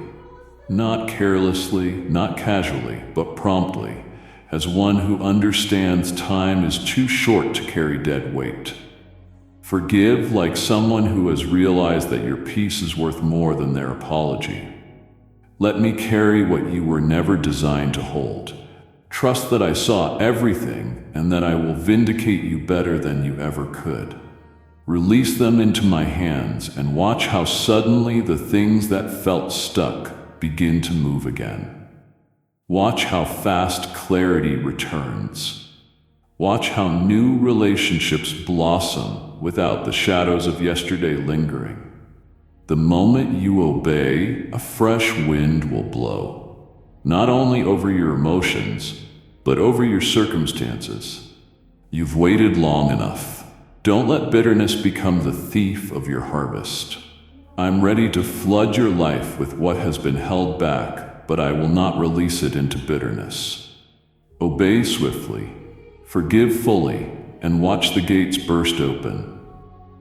not carelessly, not casually, but promptly, as one who understands time is too short to carry dead weight. Forgive like someone who has realized that your peace is worth more than their apology. Let me carry what you were never designed to hold. Trust that I saw everything and that I will vindicate you better than you ever could. Release them into my hands and watch how suddenly the things that felt stuck begin to move again. Watch how fast clarity returns. Watch how new relationships blossom without the shadows of yesterday lingering. The moment you obey, a fresh wind will blow. Not only over your emotions, but over your circumstances. You've waited long enough. Don't let bitterness become the thief of your harvest. I'm ready to flood your life with what has been held back, but I will not release it into bitterness. Obey swiftly, forgive fully, and watch the gates burst open.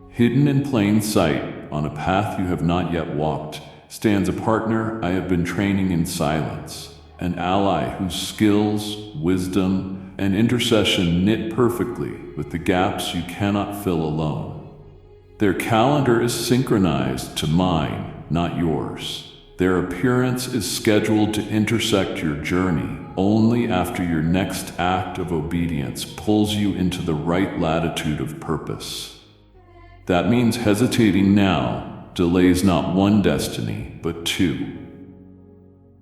Hidden in plain sight, on a path you have not yet walked, stands a partner I have been training in silence. An ally whose skills, wisdom, and intercession knit perfectly with the gaps you cannot fill alone. Their calendar is synchronized to mine, not yours. Their appearance is scheduled to intersect your journey only after your next act of obedience pulls you into the right latitude of purpose. That means hesitating now delays not one destiny, but two.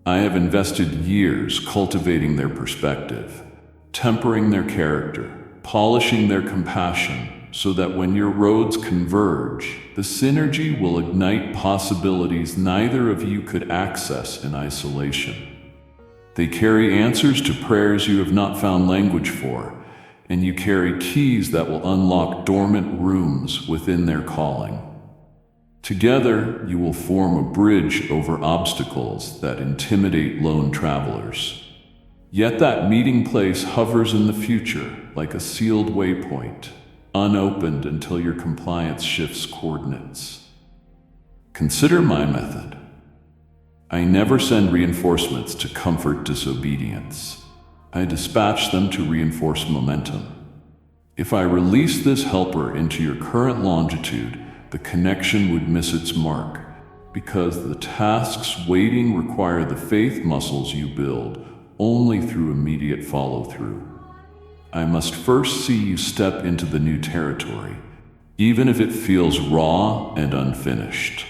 I have invested years cultivating their perspective, tempering their character, polishing their compassion, so that when your roads converge, the synergy will ignite possibilities neither of you could access in isolation. They carry answers to prayers you have not found language for, and you carry keys that will unlock dormant rooms within their calling. Together, you will form a bridge over obstacles that intimidate lone travelers. Yet that meeting place hovers in the future like a sealed waypoint, unopened until your compliance shifts coordinates. Consider my method. I never send reinforcements to comfort disobedience. I dispatch them to reinforce momentum. If I release this helper into your current longitude, the connection would miss its mark, because the tasks waiting require the faith muscles you build only through immediate follow-through. I must first see you step into the new territory, even if it feels raw and unfinished.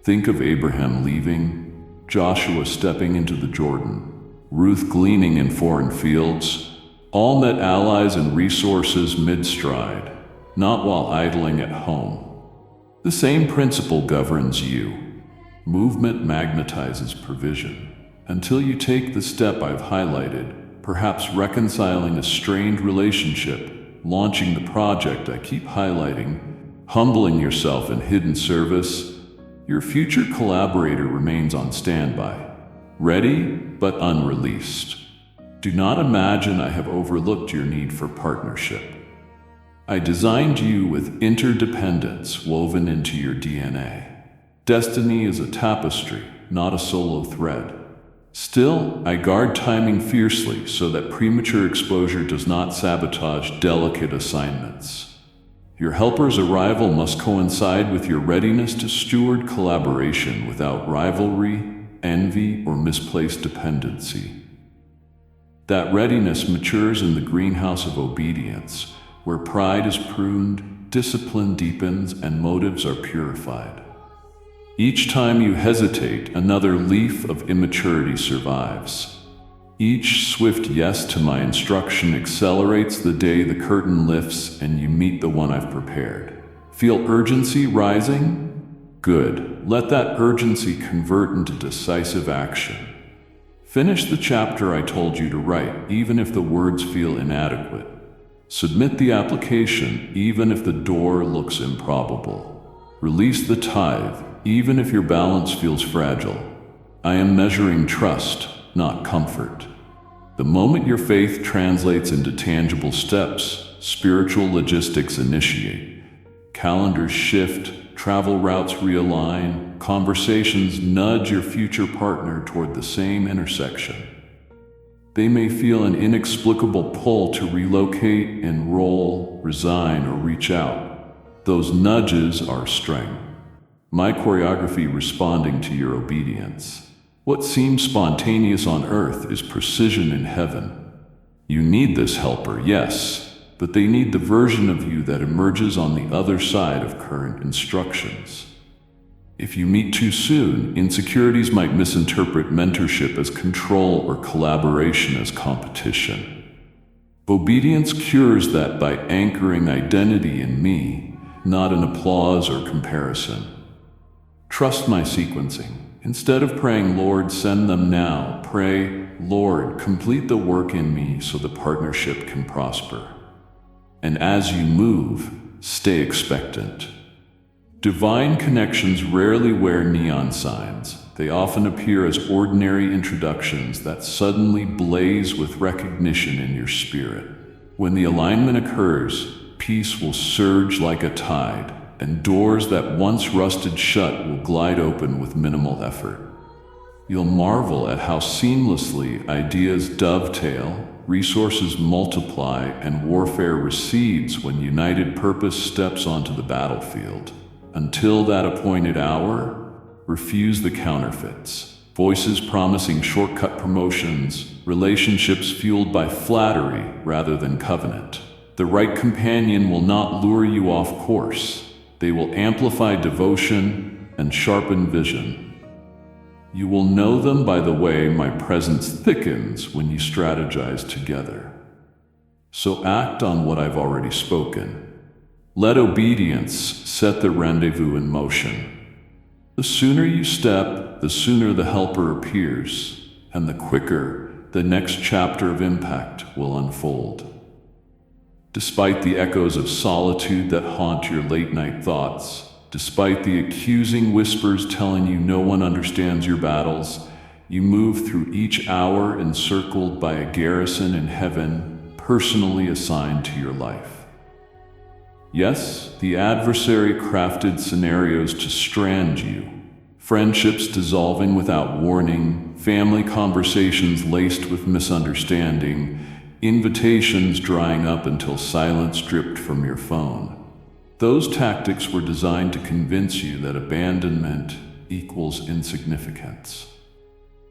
Think of Abraham leaving, Joshua stepping into the Jordan, Ruth gleaning in foreign fields, all met allies and resources mid-stride, not while idling at home. The same principle governs you. Movement magnetizes provision. Until you take the step I've highlighted, perhaps reconciling a strained relationship, launching the project I keep highlighting, humbling yourself in hidden service, your future collaborator remains on standby, ready but unreleased. Do not imagine I have overlooked your need for partnership. I designed you with interdependence woven into your DNA. Destiny is a tapestry, not a solo thread. Still, I guard timing fiercely so that premature exposure does not sabotage delicate assignments. Your helper's arrival must coincide with your readiness to steward collaboration without rivalry, envy, or misplaced dependency. That readiness matures in the greenhouse of obedience, where pride is pruned, discipline deepens, and motives are purified. Each time you hesitate, another leaf of immaturity survives. Each swift yes to my instruction accelerates the day the curtain lifts and you meet the one I've prepared. Feel urgency rising? Good. Let that urgency convert into decisive action. Finish the chapter I told you to write, even if the words feel inadequate. Submit the application, even if the door looks improbable. Release the tithe, even if your balance feels fragile. I am measuring trust, not comfort. The moment your faith translates into tangible steps, spiritual logistics initiate. Calendars shift, travel routes realign, conversations nudge your future partner toward the same intersection. They may feel an inexplicable pull to relocate, enroll, resign, or reach out. Those nudges are strength. My choreography responding to your obedience. What seems spontaneous on earth is precision in heaven. You need this helper, yes, but they need the version of you that emerges on the other side of current instructions. If you meet too soon, insecurities might misinterpret mentorship as control or collaboration as competition. Obedience cures that by anchoring identity in me, not in applause or comparison. Trust my sequencing. Instead of praying, Lord, send them now, pray, Lord, complete the work in me so the partnership can prosper. And as you move, stay expectant. Divine connections rarely wear neon signs. They often appear as ordinary introductions that suddenly blaze with recognition in your spirit. When the alignment occurs, peace will surge like a tide, and doors that once rusted shut will glide open with minimal effort. You'll marvel at how seamlessly ideas dovetail, resources multiply, and warfare recedes when united purpose steps onto the battlefield. Until that appointed hour, refuse the counterfeits. Voices promising shortcut promotions, relationships fueled by flattery rather than covenant. The right companion will not lure you off course. They will amplify devotion and sharpen vision. You will know them by the way my presence thickens when you strategize together. So act on what I've already spoken. Let obedience set the rendezvous in motion. The sooner you step, the sooner the helper appears, and the quicker the next chapter of impact will unfold. Despite the echoes of solitude that haunt your late-night thoughts, despite the accusing whispers telling you no one understands your battles, you move through each hour encircled by a garrison in heaven, personally assigned to your life. Yes, the adversary crafted scenarios to strand you. Friendships dissolving without warning, family conversations laced with misunderstanding, invitations drying up until silence dripped from your phone. Those tactics were designed to convince you that abandonment equals insignificance.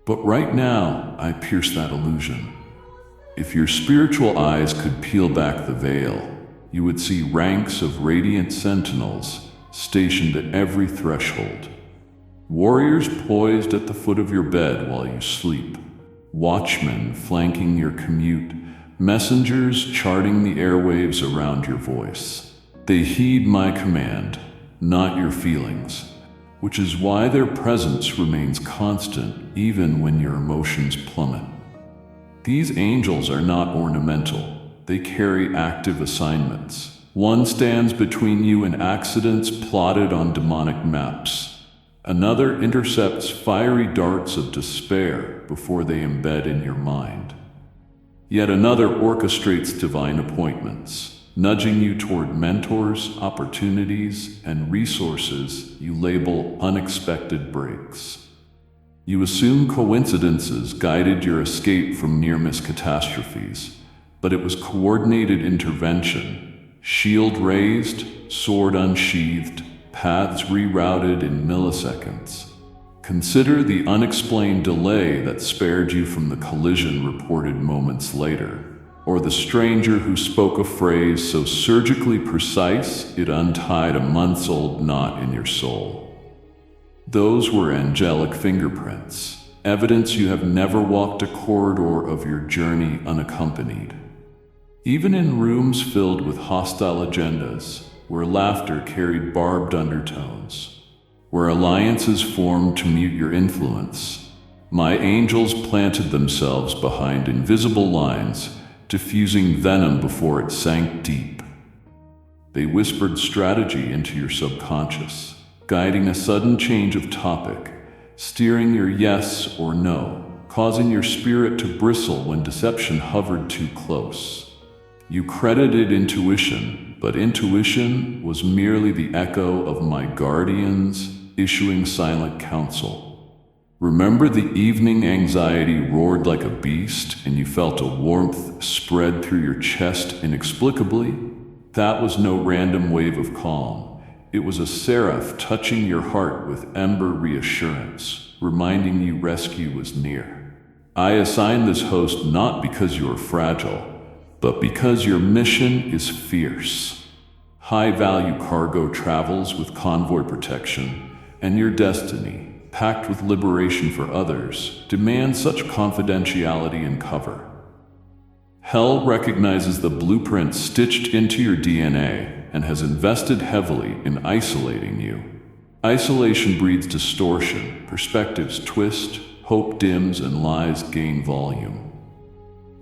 But right now, I pierce that illusion. If your spiritual eyes could peel back the veil, you would see ranks of radiant sentinels stationed at every threshold. Warriors poised at the foot of your bed while you sleep. Watchmen flanking your commute. Messengers charting the airwaves around your voice. They heed my command, not your feelings, which is why their presence remains constant even when your emotions plummet. These angels are not ornamental. They carry active assignments. One stands between you and accidents plotted on demonic maps. Another intercepts fiery darts of despair before they embed in your mind. Yet another orchestrates divine appointments, nudging you toward mentors, opportunities, and resources you label unexpected breaks. You assume coincidences guided your escape from near-miss catastrophes, but it was coordinated intervention, shield raised, sword unsheathed, paths rerouted in milliseconds. Consider the unexplained delay that spared you from the collision reported moments later, or the stranger who spoke a phrase so surgically precise it untied a months-old knot in your soul. Those were angelic fingerprints, evidence you have never walked a corridor of your journey unaccompanied. Even in rooms filled with hostile agendas, where laughter carried barbed undertones, where alliances formed to mute your influence, my angels planted themselves behind invisible lines, diffusing venom before it sank deep. They whispered strategy into your subconscious, guiding a sudden change of topic, steering your yes or no, causing your spirit to bristle when deception hovered too close. You credited intuition, but intuition was merely the echo of my guardians issuing silent counsel. Remember the evening anxiety roared like a beast and you felt a warmth spread through your chest inexplicably? That was no random wave of calm. It was a seraph touching your heart with ember reassurance, reminding you rescue was near. I assign this host not because you are fragile, but because your mission is fierce. High-value cargo travels with convoy protection, and your destiny, packed with liberation for others, demands such confidentiality and cover. Hell recognizes the blueprint stitched into your DNA and has invested heavily in isolating you. Isolation breeds distortion, perspectives twist, hope dims, and lies gain volume.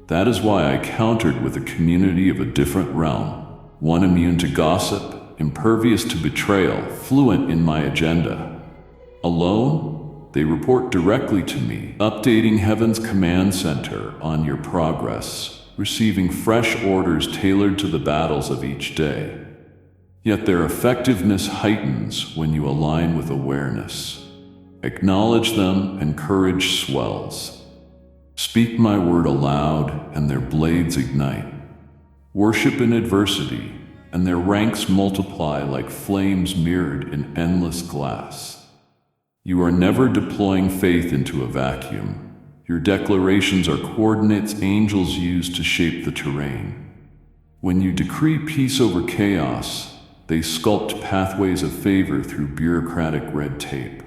That is why I countered with a community of a different realm, one immune to gossip, impervious to betrayal, fluent in my agenda. Alone, they report directly to me, updating Heaven's command center on your progress, receiving fresh orders tailored to the battles of each day. Yet their effectiveness heightens when you align with awareness. Acknowledge them, and courage swells. Speak my word aloud, and their blades ignite. Worship in adversity, and their ranks multiply like flames mirrored in endless glass. You are never deploying faith into a vacuum. Your declarations are coordinates angels use to shape the terrain. When you decree peace over chaos, they sculpt pathways of favor through bureaucratic red tape.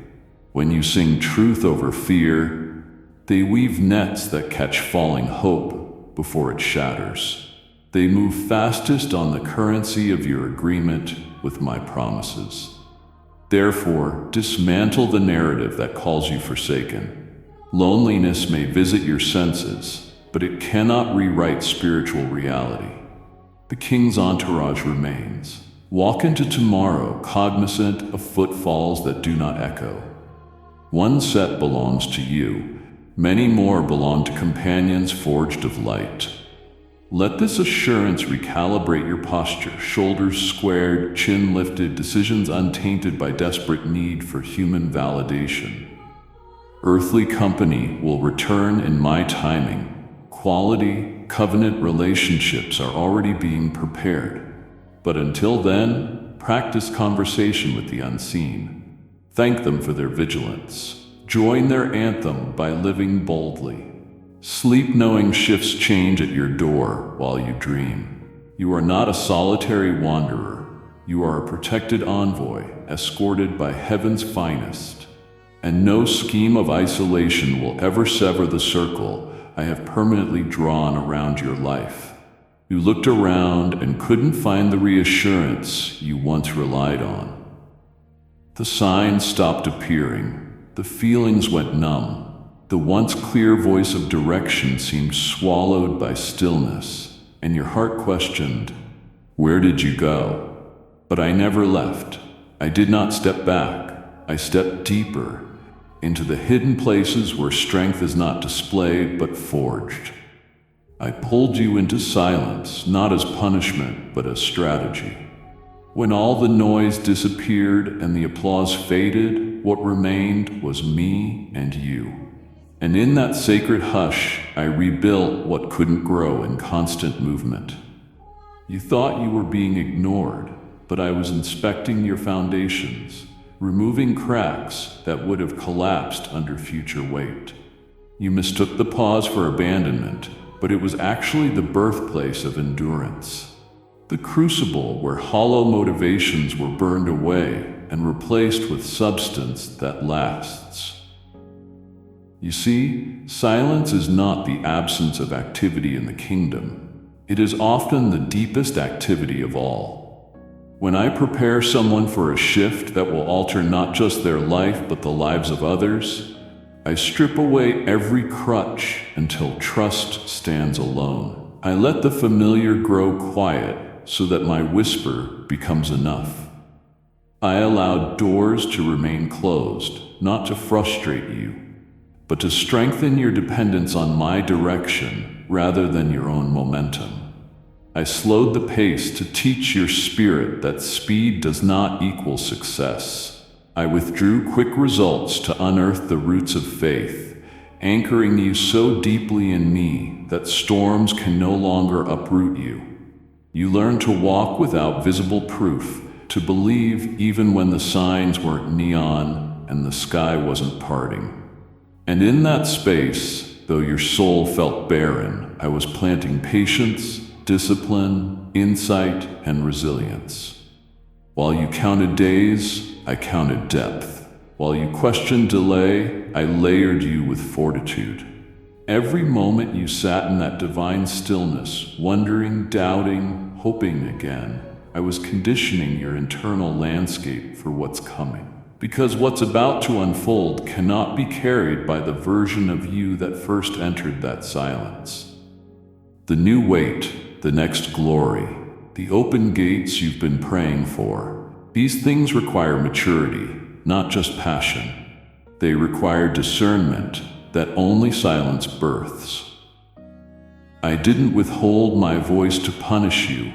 When you sing truth over fear, they weave nets that catch falling hope before it shatters. They move fastest on the currency of your agreement with my promises. Therefore, dismantle the narrative that calls you forsaken. Loneliness may visit your senses, but it cannot rewrite spiritual reality. The king's entourage remains. Walk into tomorrow cognizant of footfalls that do not echo. One set belongs to you. Many more belong to companions forged of light. Let this assurance recalibrate your posture, shoulders squared, chin lifted, decisions untainted by desperate need for human validation. Earthly company will return in my timing. Quality, covenant relationships are already being prepared. But until then, practice conversation with the unseen. Thank them for their vigilance. Join their anthem by living boldly. Sleep knowing shifts change at your door while you dream. You are not a solitary wanderer. You are a protected envoy, escorted by heaven's finest. And no scheme of isolation will ever sever the circle I have permanently drawn around your life. You looked around and couldn't find the reassurance you once relied on. The signs stopped appearing. The feelings went numb. The once clear voice of direction seemed swallowed by stillness, and your heart questioned, "Where did you go?" But I never left. I did not step back. I stepped deeper, into the hidden places where strength is not displayed but forged. I pulled you into silence, not as punishment, but as strategy. When all the noise disappeared and the applause faded, what remained was me and you. And in that sacred hush, I rebuilt what couldn't grow in constant movement. You thought you were being ignored, but I was inspecting your foundations, removing cracks that would have collapsed under future weight. You mistook the pause for abandonment, but it was actually the birthplace of endurance. The crucible where hollow motivations were burned away and replaced with substance that lasts. You see, silence is not the absence of activity in the kingdom. It is often the deepest activity of all. When I prepare someone for a shift that will alter not just their life but the lives of others, I strip away every crutch until trust stands alone. I let the familiar grow quiet so that my whisper becomes enough. I allow doors to remain closed, not to frustrate you, but to strengthen your dependence on my direction rather than your own momentum. I slowed the pace to teach your spirit that speed does not equal success. I withdrew quick results to unearth the roots of faith, anchoring you so deeply in me that storms can no longer uproot you. You learned to walk without visible proof, to believe even when the signs weren't neon and the sky wasn't parting. And in that space, though your soul felt barren, I was planting patience, discipline, insight, and resilience. While you counted days, I counted depth. While you questioned delay, I layered you with fortitude. Every moment you sat in that divine stillness, wondering, doubting, hoping again, I was conditioning your internal landscape for what's coming. Because what's about to unfold cannot be carried by the version of you that first entered that silence. The new weight, the next glory, the open gates you've been praying for, these things require maturity, not just passion. They require discernment that only silence births. I didn't withhold my voice to punish you.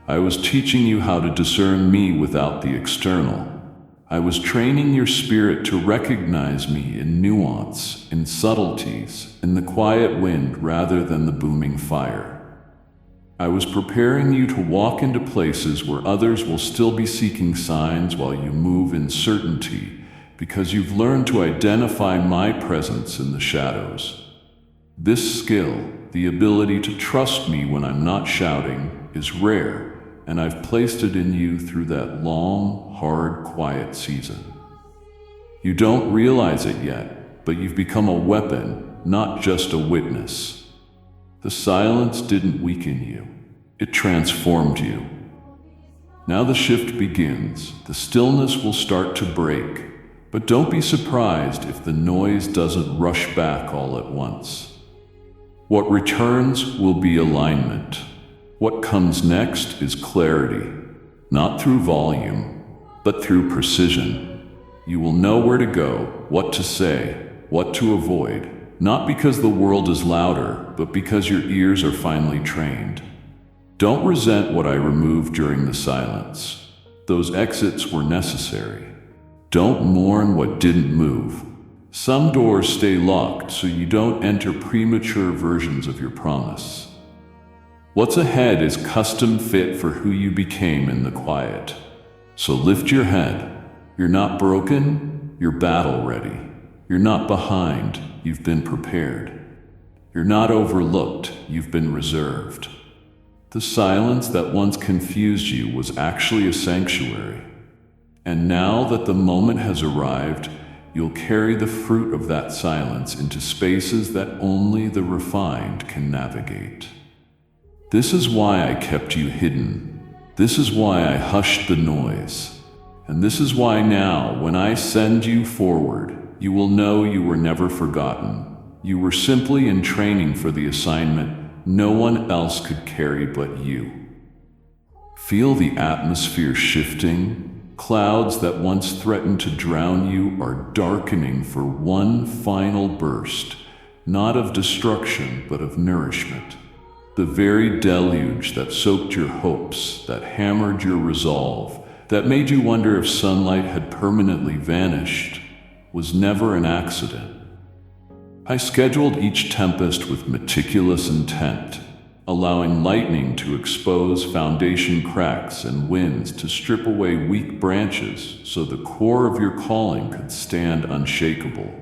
I was teaching you how to discern me without the external. I was training your spirit to recognize me in nuance, in subtleties, in the quiet wind rather than the booming fire. I was preparing you to walk into places where others will still be seeking signs while you move in certainty, because you've learned to identify my presence in the shadows. This skill, the ability to trust me when I'm not shouting, is rare, and I've placed it in you through that long, hard, quiet season. You don't realize it yet, but you've become a weapon, not just a witness. The silence didn't weaken you, it transformed you. Now the shift begins. The stillness will start to break, but don't be surprised if the noise doesn't rush back all at once. What returns will be alignment. What comes next is clarity, not through volume, but through precision. You will know where to go, what to say, what to avoid, not because the world is louder, but because your ears are finally trained. Don't resent what I removed during the silence. Those exits were necessary. Don't mourn what didn't move. Some doors stay locked so you don't enter premature versions of your promise. What's ahead is custom fit for who you became in the quiet. So lift your head. You're not broken, you're battle ready. You're not behind, you've been prepared. You're not overlooked, you've been reserved. The silence that once confused you was actually a sanctuary. And now that the moment has arrived, you'll carry the fruit of that silence into spaces that only the refined can navigate. This is why I kept you hidden. This is why I hushed the noise. And this is why now, when I send you forward, you will know you were never forgotten. You were simply in training for the assignment no one else could carry but you. Feel the atmosphere shifting. Clouds that once threatened to drown you are darkening for one final burst, not of destruction, but of nourishment. The very deluge that soaked your hopes, that hammered your resolve, that made you wonder if sunlight had permanently vanished, was never an accident. I scheduled each tempest with meticulous intent, allowing lightning to expose foundation cracks and winds to strip away weak branches so the core of your calling could stand unshakable.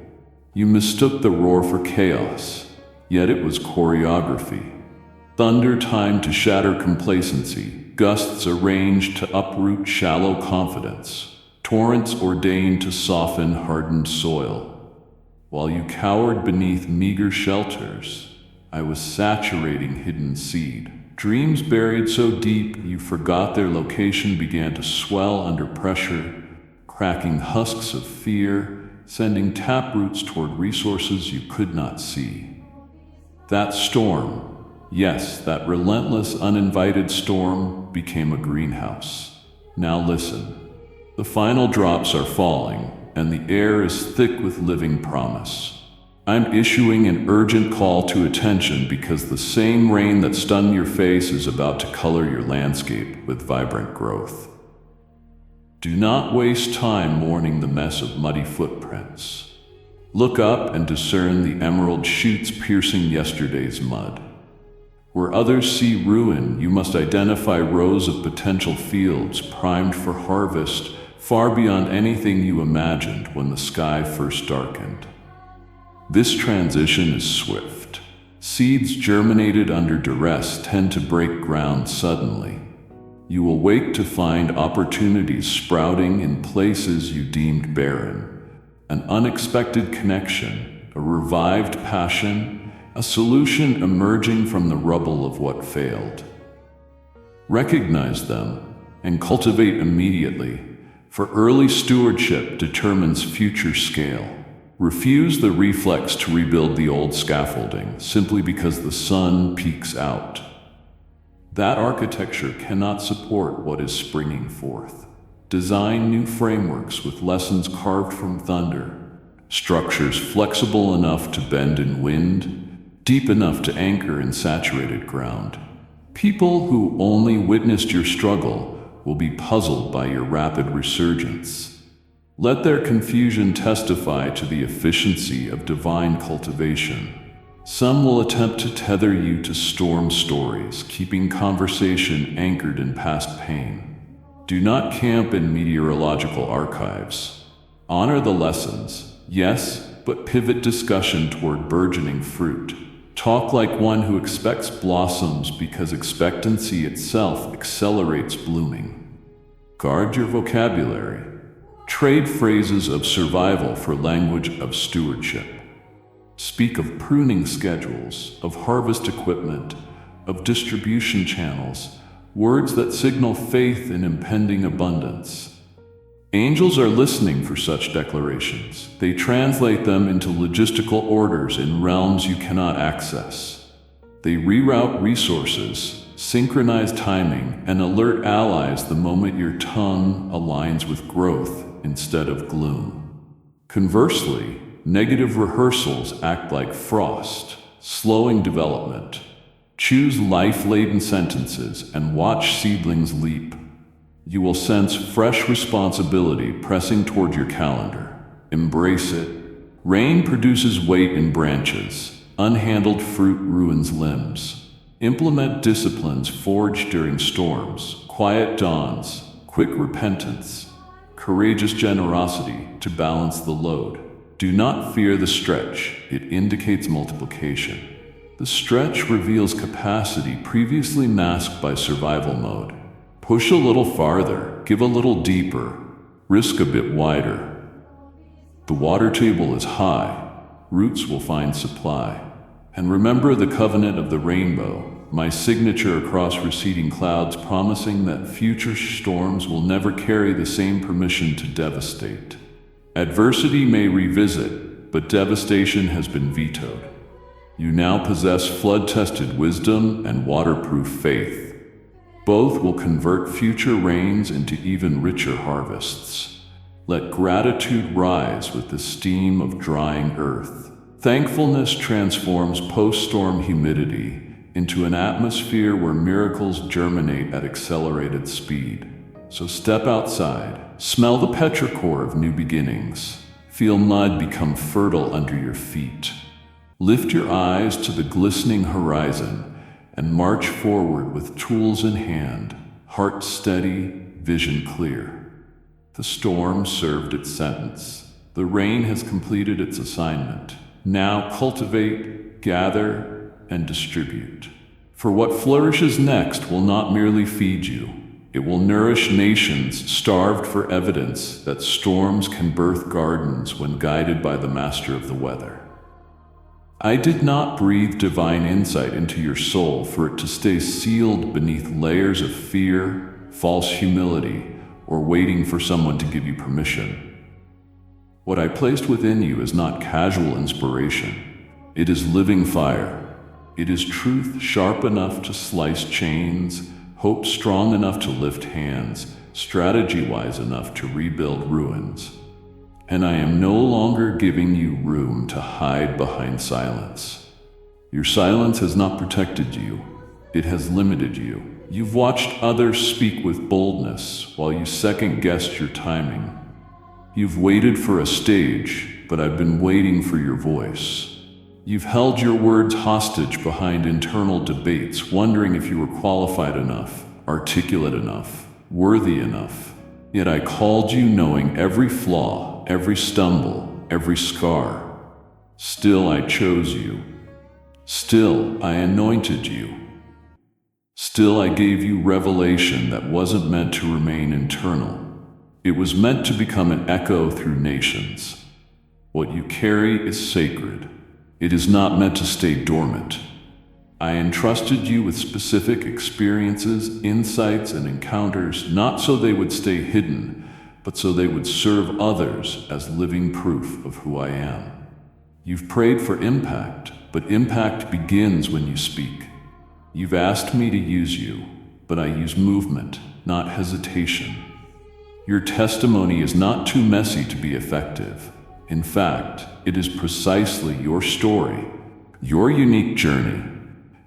You mistook the roar for chaos, yet it was choreography. Thunder timed to shatter complacency, gusts arranged to uproot shallow confidence, torrents ordained to soften hardened soil. While you cowered beneath meager shelters, I was saturating hidden seed. Dreams buried so deep you forgot their location began to swell under pressure, cracking husks of fear, sending taproots toward resources you could not see. That storm, yes, that relentless, uninvited storm, became a greenhouse. Now listen. The final drops are falling, and the air is thick with living promise. I'm issuing an urgent call to attention because the same rain that stunned your face is about to color your landscape with vibrant growth. Do not waste time mourning the mess of muddy footprints. Look up and discern the emerald shoots piercing yesterday's mud. Where others see ruin, you must identify rows of potential fields primed for harvest, far beyond anything you imagined when the sky first darkened. This transition is swift. Seeds germinated under duress tend to break ground suddenly. You will wake to find opportunities sprouting in places you deemed barren. An unexpected connection, a revived passion, a solution emerging from the rubble of what failed. Recognize them and cultivate immediately, for early stewardship determines future scale. Refuse the reflex to rebuild the old scaffolding simply because the sun peeks out. That architecture cannot support what is springing forth. Design new frameworks with lessons carved from thunder, structures flexible enough to bend in wind, deep enough to anchor in saturated ground. People who only witnessed your struggle will be puzzled by your rapid resurgence. Let their confusion testify to the efficiency of divine cultivation. Some will attempt to tether you to storm stories, keeping conversation anchored in past pain. Do not camp in meteorological archives. Honor the lessons, yes, but pivot discussion toward burgeoning fruit. Talk like one who expects blossoms because expectancy itself accelerates blooming. Guard your vocabulary. Trade phrases of survival for language of stewardship. Speak of pruning schedules, of harvest equipment, of distribution channels, words that signal faith in impending abundance. Angels are listening for such declarations. They translate them into logistical orders in realms you cannot access. They reroute resources, synchronize timing, and alert allies the moment your tongue aligns with growth instead of gloom. Conversely, negative rehearsals act like frost, slowing development. Choose life-laden sentences and watch seedlings leap. You will sense fresh responsibility pressing toward your calendar. Embrace it. Rain produces weight in branches. Unhandled fruit ruins limbs. Implement disciplines forged during storms, quiet dawns, quick repentance, courageous generosity to balance the load. Do not fear the stretch, it indicates multiplication. The stretch reveals capacity previously masked by survival mode. Push a little farther, give a little deeper, risk a bit wider. The water table is high, roots will find supply. And remember the covenant of the rainbow, my signature across receding clouds promising that future storms will never carry the same permission to devastate. Adversity may revisit, but devastation has been vetoed. You now possess flood-tested wisdom and waterproof faith. Both will convert future rains into even richer harvests. Let gratitude rise with the steam of drying earth. Thankfulness transforms post-storm humidity into an atmosphere where miracles germinate at accelerated speed. So step outside, smell the petrichor of new beginnings, feel mud become fertile under your feet. Lift your eyes to the glistening horizon and march forward with tools in hand, heart steady, vision clear. The storm served its sentence. The rain has completed its assignment. Now cultivate, gather, and distribute. For what flourishes next will not merely feed you. It will nourish nations starved for evidence that storms can birth gardens when guided by the master of the weather. I did not breathe divine insight into your soul for it to stay sealed beneath layers of fear, false humility, or waiting for someone to give you permission. What I placed within you is not casual inspiration. It is living fire. It is truth sharp enough to slice chains, hope strong enough to lift hands, strategy wise enough to rebuild ruins. And I am no longer giving you room to hide behind silence. Your silence has not protected you. It has limited you. You've watched others speak with boldness while you second-guessed your timing. You've waited for a stage, but I've been waiting for your voice. You've held your words hostage behind internal debates, wondering if you were qualified enough, articulate enough, worthy enough. Yet I called you knowing every flaw, every stumble, every scar. Still I chose you. Still I anointed you. Still I gave you revelation that wasn't meant to remain internal. It was meant to become an echo through nations. What you carry is sacred. It is not meant to stay dormant. I entrusted you with specific experiences, insights, and encounters, not so they would stay hidden, but so they would serve others as living proof of who I am. You've prayed for impact, but impact begins when you speak. You've asked me to use you, but I use movement, not hesitation. Your testimony is not too messy to be effective. In fact, it is precisely your story, your unique journey,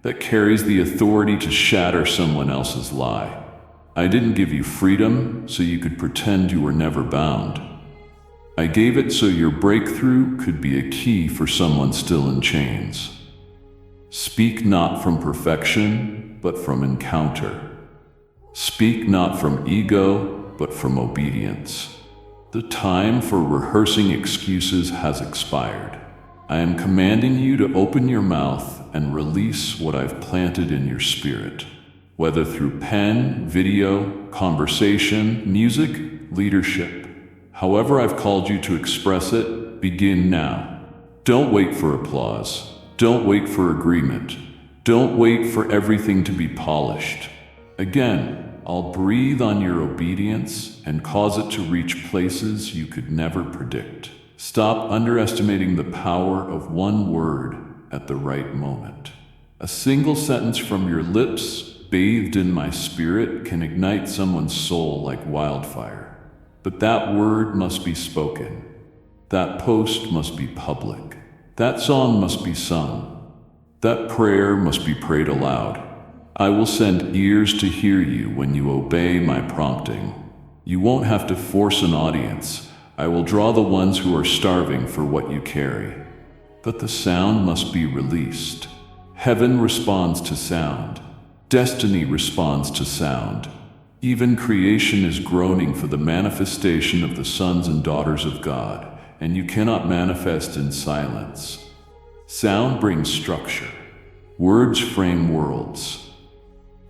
that carries the authority to shatter someone else's lie. I didn't give you freedom so you could pretend you were never bound. I gave it so your breakthrough could be a key for someone still in chains. Speak not from perfection, but from encounter. Speak not from ego, but from obedience. The time for rehearsing excuses has expired. I am commanding you to open your mouth and release what I've planted in your spirit. Whether through pen, video, conversation, music, leadership. However I've called you to express it, begin now. Don't wait for applause. Don't wait for agreement. Don't wait for everything to be polished. Again, I'll breathe on your obedience and cause it to reach places you could never predict. Stop underestimating the power of one word at the right moment. A single sentence from your lips, bathed in my spirit, can ignite someone's soul like wildfire. But that word must be spoken. That post must be public. That song must be sung. That prayer must be prayed aloud. I will send ears to hear you when you obey my prompting. You won't have to force an audience. I will draw the ones who are starving for what you carry. But the sound must be released. Heaven responds to sound. Destiny responds to sound. Even creation is groaning for the manifestation of the sons and daughters of God, and you cannot manifest in silence. Sound brings structure. Words frame worlds.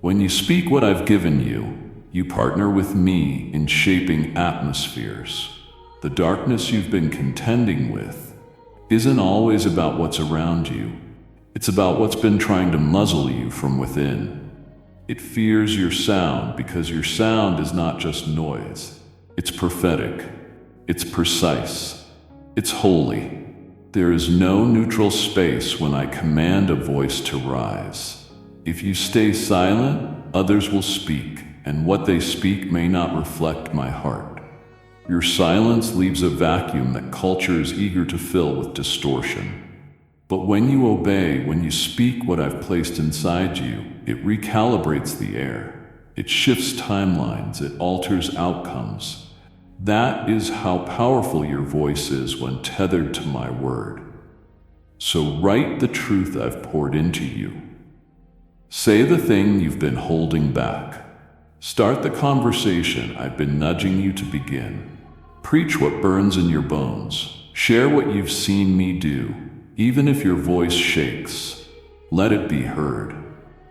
When you speak what I've given you, you partner with me in shaping atmospheres. The darkness you've been contending with isn't always about what's around you. It's about what's been trying to muzzle you from within. It fears your sound because your sound is not just noise. It's prophetic. It's precise. It's holy. There is no neutral space when I command a voice to rise. If you stay silent, others will speak, and what they speak may not reflect my heart. Your silence leaves a vacuum that culture is eager to fill with distortion. But when you obey, when you speak what I've placed inside you, it recalibrates the air. It shifts timelines. It alters outcomes. That is how powerful your voice is when tethered to my word. So write the truth I've poured into you. Say the thing you've been holding back. Start the conversation I've been nudging you to begin. Preach what burns in your bones. Share what you've seen me do. Even if your voice shakes, let it be heard.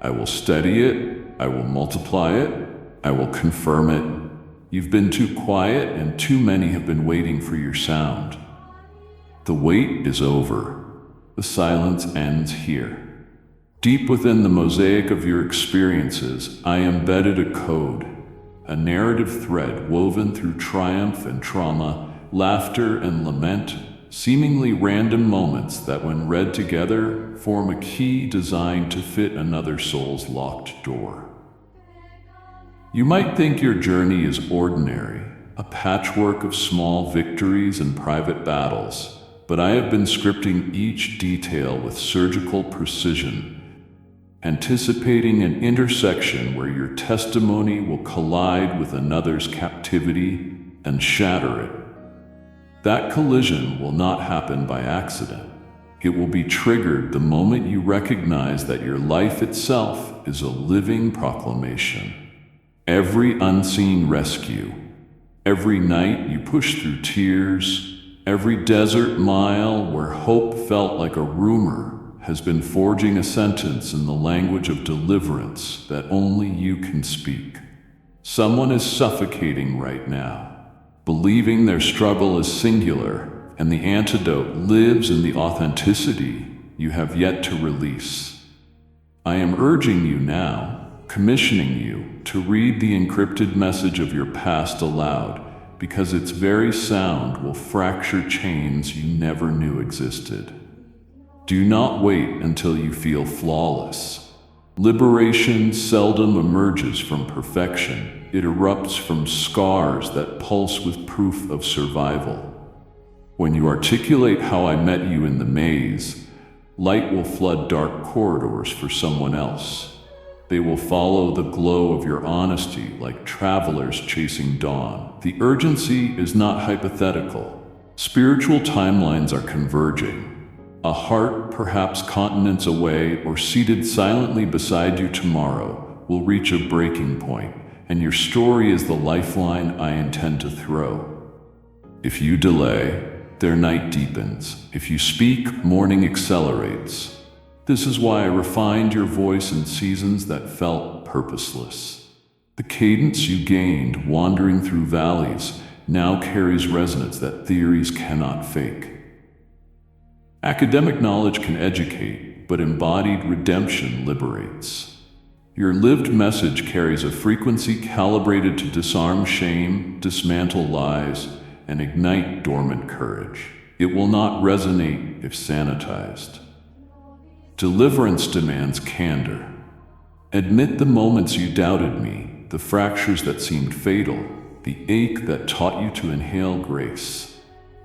I will steady it. I will multiply it. I will confirm it. You've been too quiet, and too many have been waiting for your sound. The wait is over. The silence ends here. Deep within the mosaic of your experiences, I embedded a code, a narrative thread woven through triumph and trauma, laughter and lament, seemingly random moments that, when read together, form a key designed to fit another soul's locked door. You might think your journey is ordinary, a patchwork of small victories and private battles, but I have been scripting each detail with surgical precision, anticipating an intersection where your testimony will collide with another's captivity and shatter it. That collision will not happen by accident. It will be triggered the moment you recognize that your life itself is a living proclamation. Every unseen rescue, every night you push through tears, every desert mile where hope felt like a rumor has been forging a sentence in the language of deliverance that only you can speak. Someone is suffocating right now, believing their struggle is singular, and the antidote lives in the authenticity you have yet to release. I am urging you now, commissioning you to read the encrypted message of your past aloud, because its very sound will fracture chains you never knew existed. Do not wait until you feel flawless. Liberation seldom emerges from perfection. It erupts from scars that pulse with proof of survival. When you articulate how I met you in the maze, light will flood dark corridors for someone else. They will follow the glow of your honesty like travelers chasing dawn. The urgency is not hypothetical. Spiritual timelines are converging. A heart, perhaps continents away or seated silently beside you tomorrow, will reach a breaking point, and your story is the lifeline I intend to throw. If you delay, their night deepens. If you speak, morning accelerates. This is why I refined your voice in seasons that felt purposeless. The cadence you gained wandering through valleys now carries resonance that theories cannot fake. Academic knowledge can educate, but embodied redemption liberates. Your lived message carries a frequency calibrated to disarm shame, dismantle lies, and ignite dormant courage. It will not resonate if sanitized. Deliverance demands candor. Admit the moments you doubted me, the fractures that seemed fatal, the ache that taught you to inhale grace.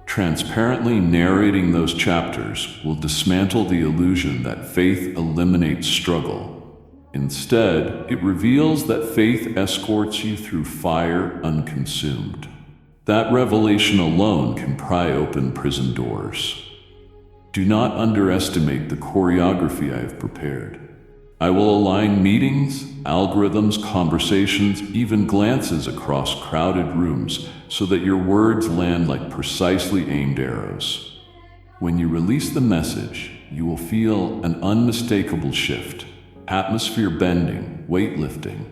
Transparently narrating those chapters will dismantle the illusion that faith eliminates struggle. Instead, it reveals that faith escorts you through fire unconsumed. That revelation alone can pry open prison doors. Do not underestimate the choreography I have prepared. I will align meetings, algorithms, conversations, even glances across crowded rooms so that your words land like precisely aimed arrows. When you release the message, you will feel an unmistakable shift, atmosphere bending, weightlifting,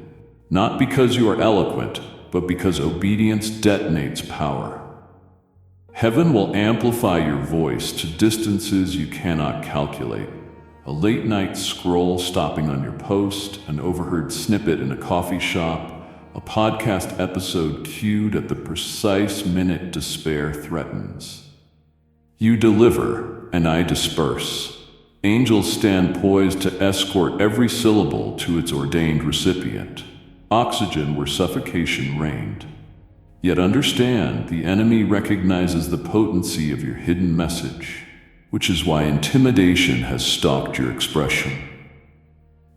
not because you are eloquent, but because obedience detonates power. Heaven will amplify your voice to distances you cannot calculate. A late-night scroll stopping on your post, an overheard snippet in a coffee shop, a podcast episode cued at the precise minute despair threatens. You deliver, and I disperse. Angels stand poised to escort every syllable to its ordained recipient. Oxygen where suffocation reigned. Yet understand, the enemy recognizes the potency of your hidden message, which is why intimidation has stalked your expression.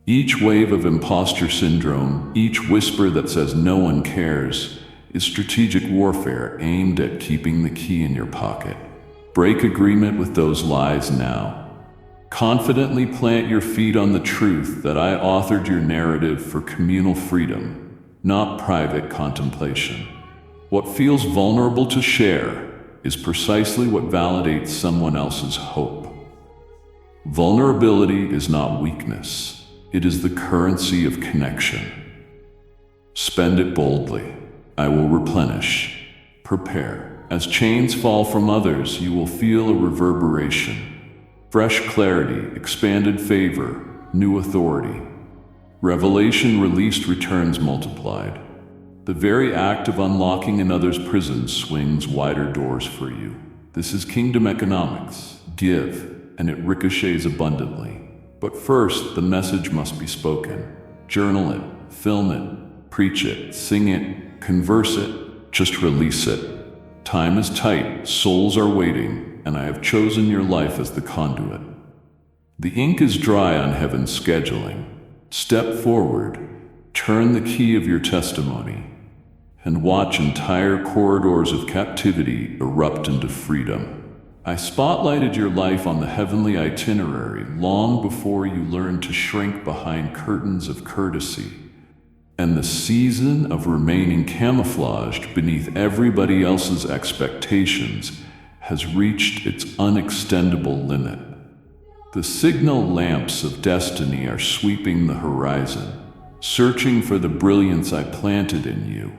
Each wave of imposter syndrome, each whisper that says no one cares, is strategic warfare aimed at keeping the key in your pocket. Break agreement with those lies now. Confidently plant your feet on the truth that I authored your narrative for communal freedom, not private contemplation. What feels vulnerable to share is precisely what validates someone else's hope. Vulnerability is not weakness. It is the currency of connection. Spend it boldly. I will replenish. Prepare. As chains fall from others, you will feel a reverberation. Fresh clarity, expanded favor, new authority. Revelation released returns multiplied. The very act of unlocking another's prison swings wider doors for you. This is kingdom economics. Give, and it ricochets abundantly. But first, the message must be spoken. Journal it, film it, preach it, sing it, converse it, just release it. Time is tight, souls are waiting, and I have chosen your life as the conduit. The ink is dry on heaven's scheduling. Step forward, turn the key of your testimony, and watch entire corridors of captivity erupt into freedom. I spotlighted your life on the heavenly itinerary long before you learned to shrink behind curtains of courtesy. And the season of remaining camouflaged beneath everybody else's expectations has reached its unextendable limit. The signal lamps of destiny are sweeping the horizon, searching for the brilliance I planted in you,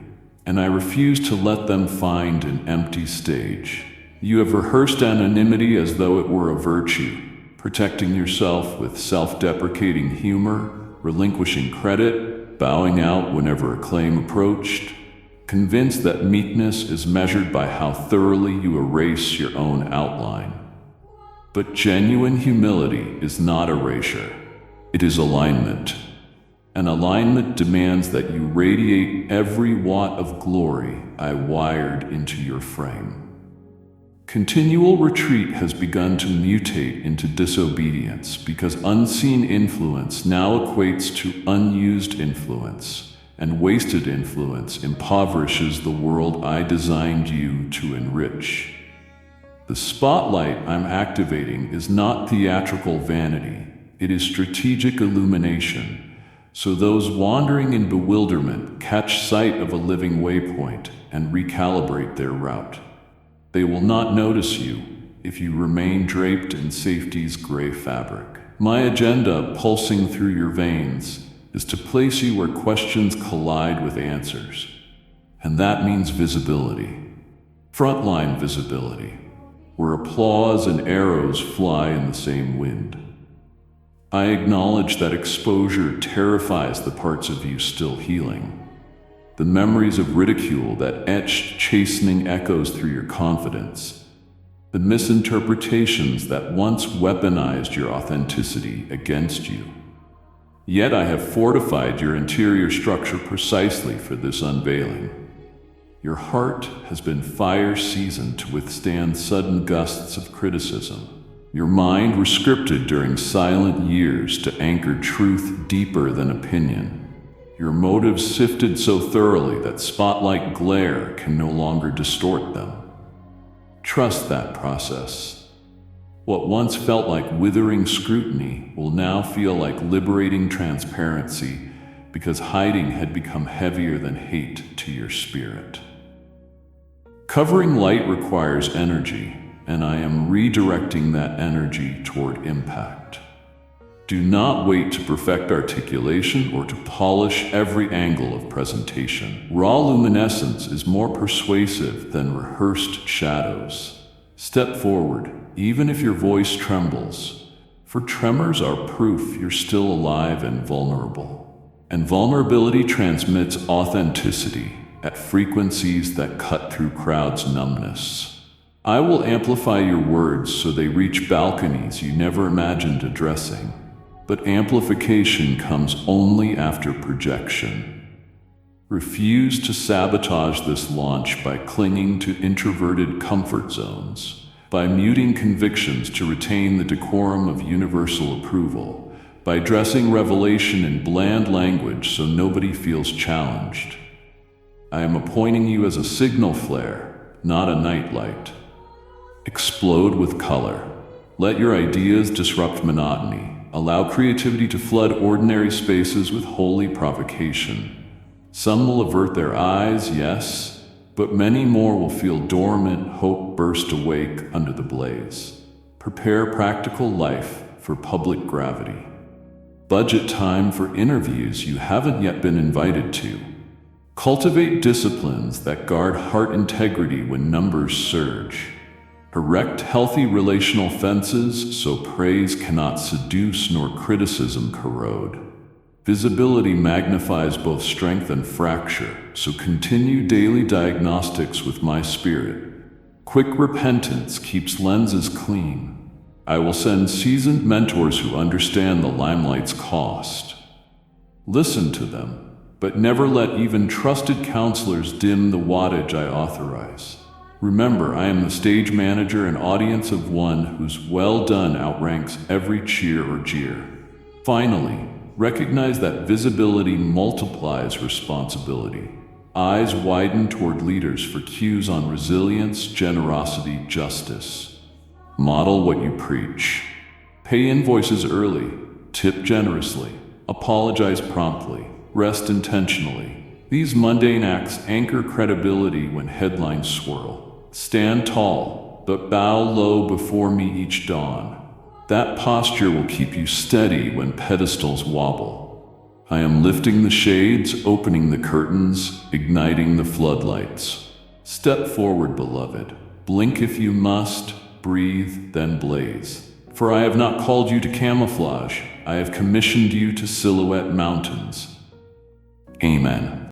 and I refuse to let them find an empty stage. You have rehearsed anonymity as though it were a virtue, protecting yourself with self-deprecating humor, relinquishing credit, bowing out whenever acclaim approached, convinced that meekness is measured by how thoroughly you erase your own outline. But genuine humility is not erasure, it is alignment. And alignment demands that you radiate every watt of glory I wired into your frame. Continual retreat has begun to mutate into disobedience because unseen influence now equates to unused influence, and wasted influence impoverishes the world I designed you to enrich. The spotlight I'm activating is not theatrical vanity, it is strategic illumination, so those wandering in bewilderment catch sight of a living waypoint and recalibrate their route. They will not notice you if you remain draped in safety's gray fabric. My agenda, pulsing through your veins, is to place you where questions collide with answers. And that means visibility. Frontline visibility, where applause and arrows fly in the same wind. I acknowledge that exposure terrifies the parts of you still healing. The memories of ridicule that etched chastening echoes through your confidence. The misinterpretations that once weaponized your authenticity against you. Yet I have fortified your interior structure precisely for this unveiling. Your heart has been fire-seasoned to withstand sudden gusts of criticism. Your mind rescripted during silent years to anchor truth deeper than opinion. Your motives sifted so thoroughly that spotlight glare can no longer distort them. Trust that process. What once felt like withering scrutiny will now feel like liberating transparency because hiding had become heavier than hate to your spirit. Covering light requires energy, and I am redirecting that energy toward impact. Do not wait to perfect articulation or to polish every angle of presentation. Raw luminescence is more persuasive than rehearsed shadows. Step forward, even if your voice trembles, for tremors are proof you're still alive and vulnerable. And vulnerability transmits authenticity at frequencies that cut through crowds' numbness. I will amplify your words so they reach balconies you never imagined addressing. But amplification comes only after projection. Refuse to sabotage this launch by clinging to introverted comfort zones, by muting convictions to retain the decorum of universal approval, by dressing revelation in bland language so nobody feels challenged. I am appointing you as a signal flare, not a nightlight. Explode with color. Let your ideas disrupt monotony. Allow creativity to flood ordinary spaces with holy provocation. Some will avert their eyes, yes, but many more will feel dormant hope burst awake under the blaze. Prepare practical life for public gravity. Budget time for interviews you haven't yet been invited to. Cultivate disciplines that guard heart integrity when numbers surge. Erect healthy relational fences so praise cannot seduce nor criticism corrode. Visibility magnifies both strength and fracture, so continue daily diagnostics with my spirit. Quick repentance keeps lenses clean. I will send seasoned mentors who understand the limelight's cost. Listen to them, but never let even trusted counselors dim the wattage I authorize. Remember, I am the stage manager and audience of one whose well done outranks every cheer or jeer. Finally, recognize that visibility multiplies responsibility. Eyes widen toward leaders for cues on resilience, generosity, justice. Model what you preach. Pay invoices early, tip generously, apologize promptly, rest intentionally. These mundane acts anchor credibility when headlines swirl. Stand tall, but bow low before me each dawn. That posture will keep you steady when pedestals wobble. I am lifting the shades, opening the curtains, igniting the floodlights. Step forward, beloved. Blink if you must, breathe, then blaze. For I have not called you to camouflage, I have commissioned you to silhouette mountains. Amen.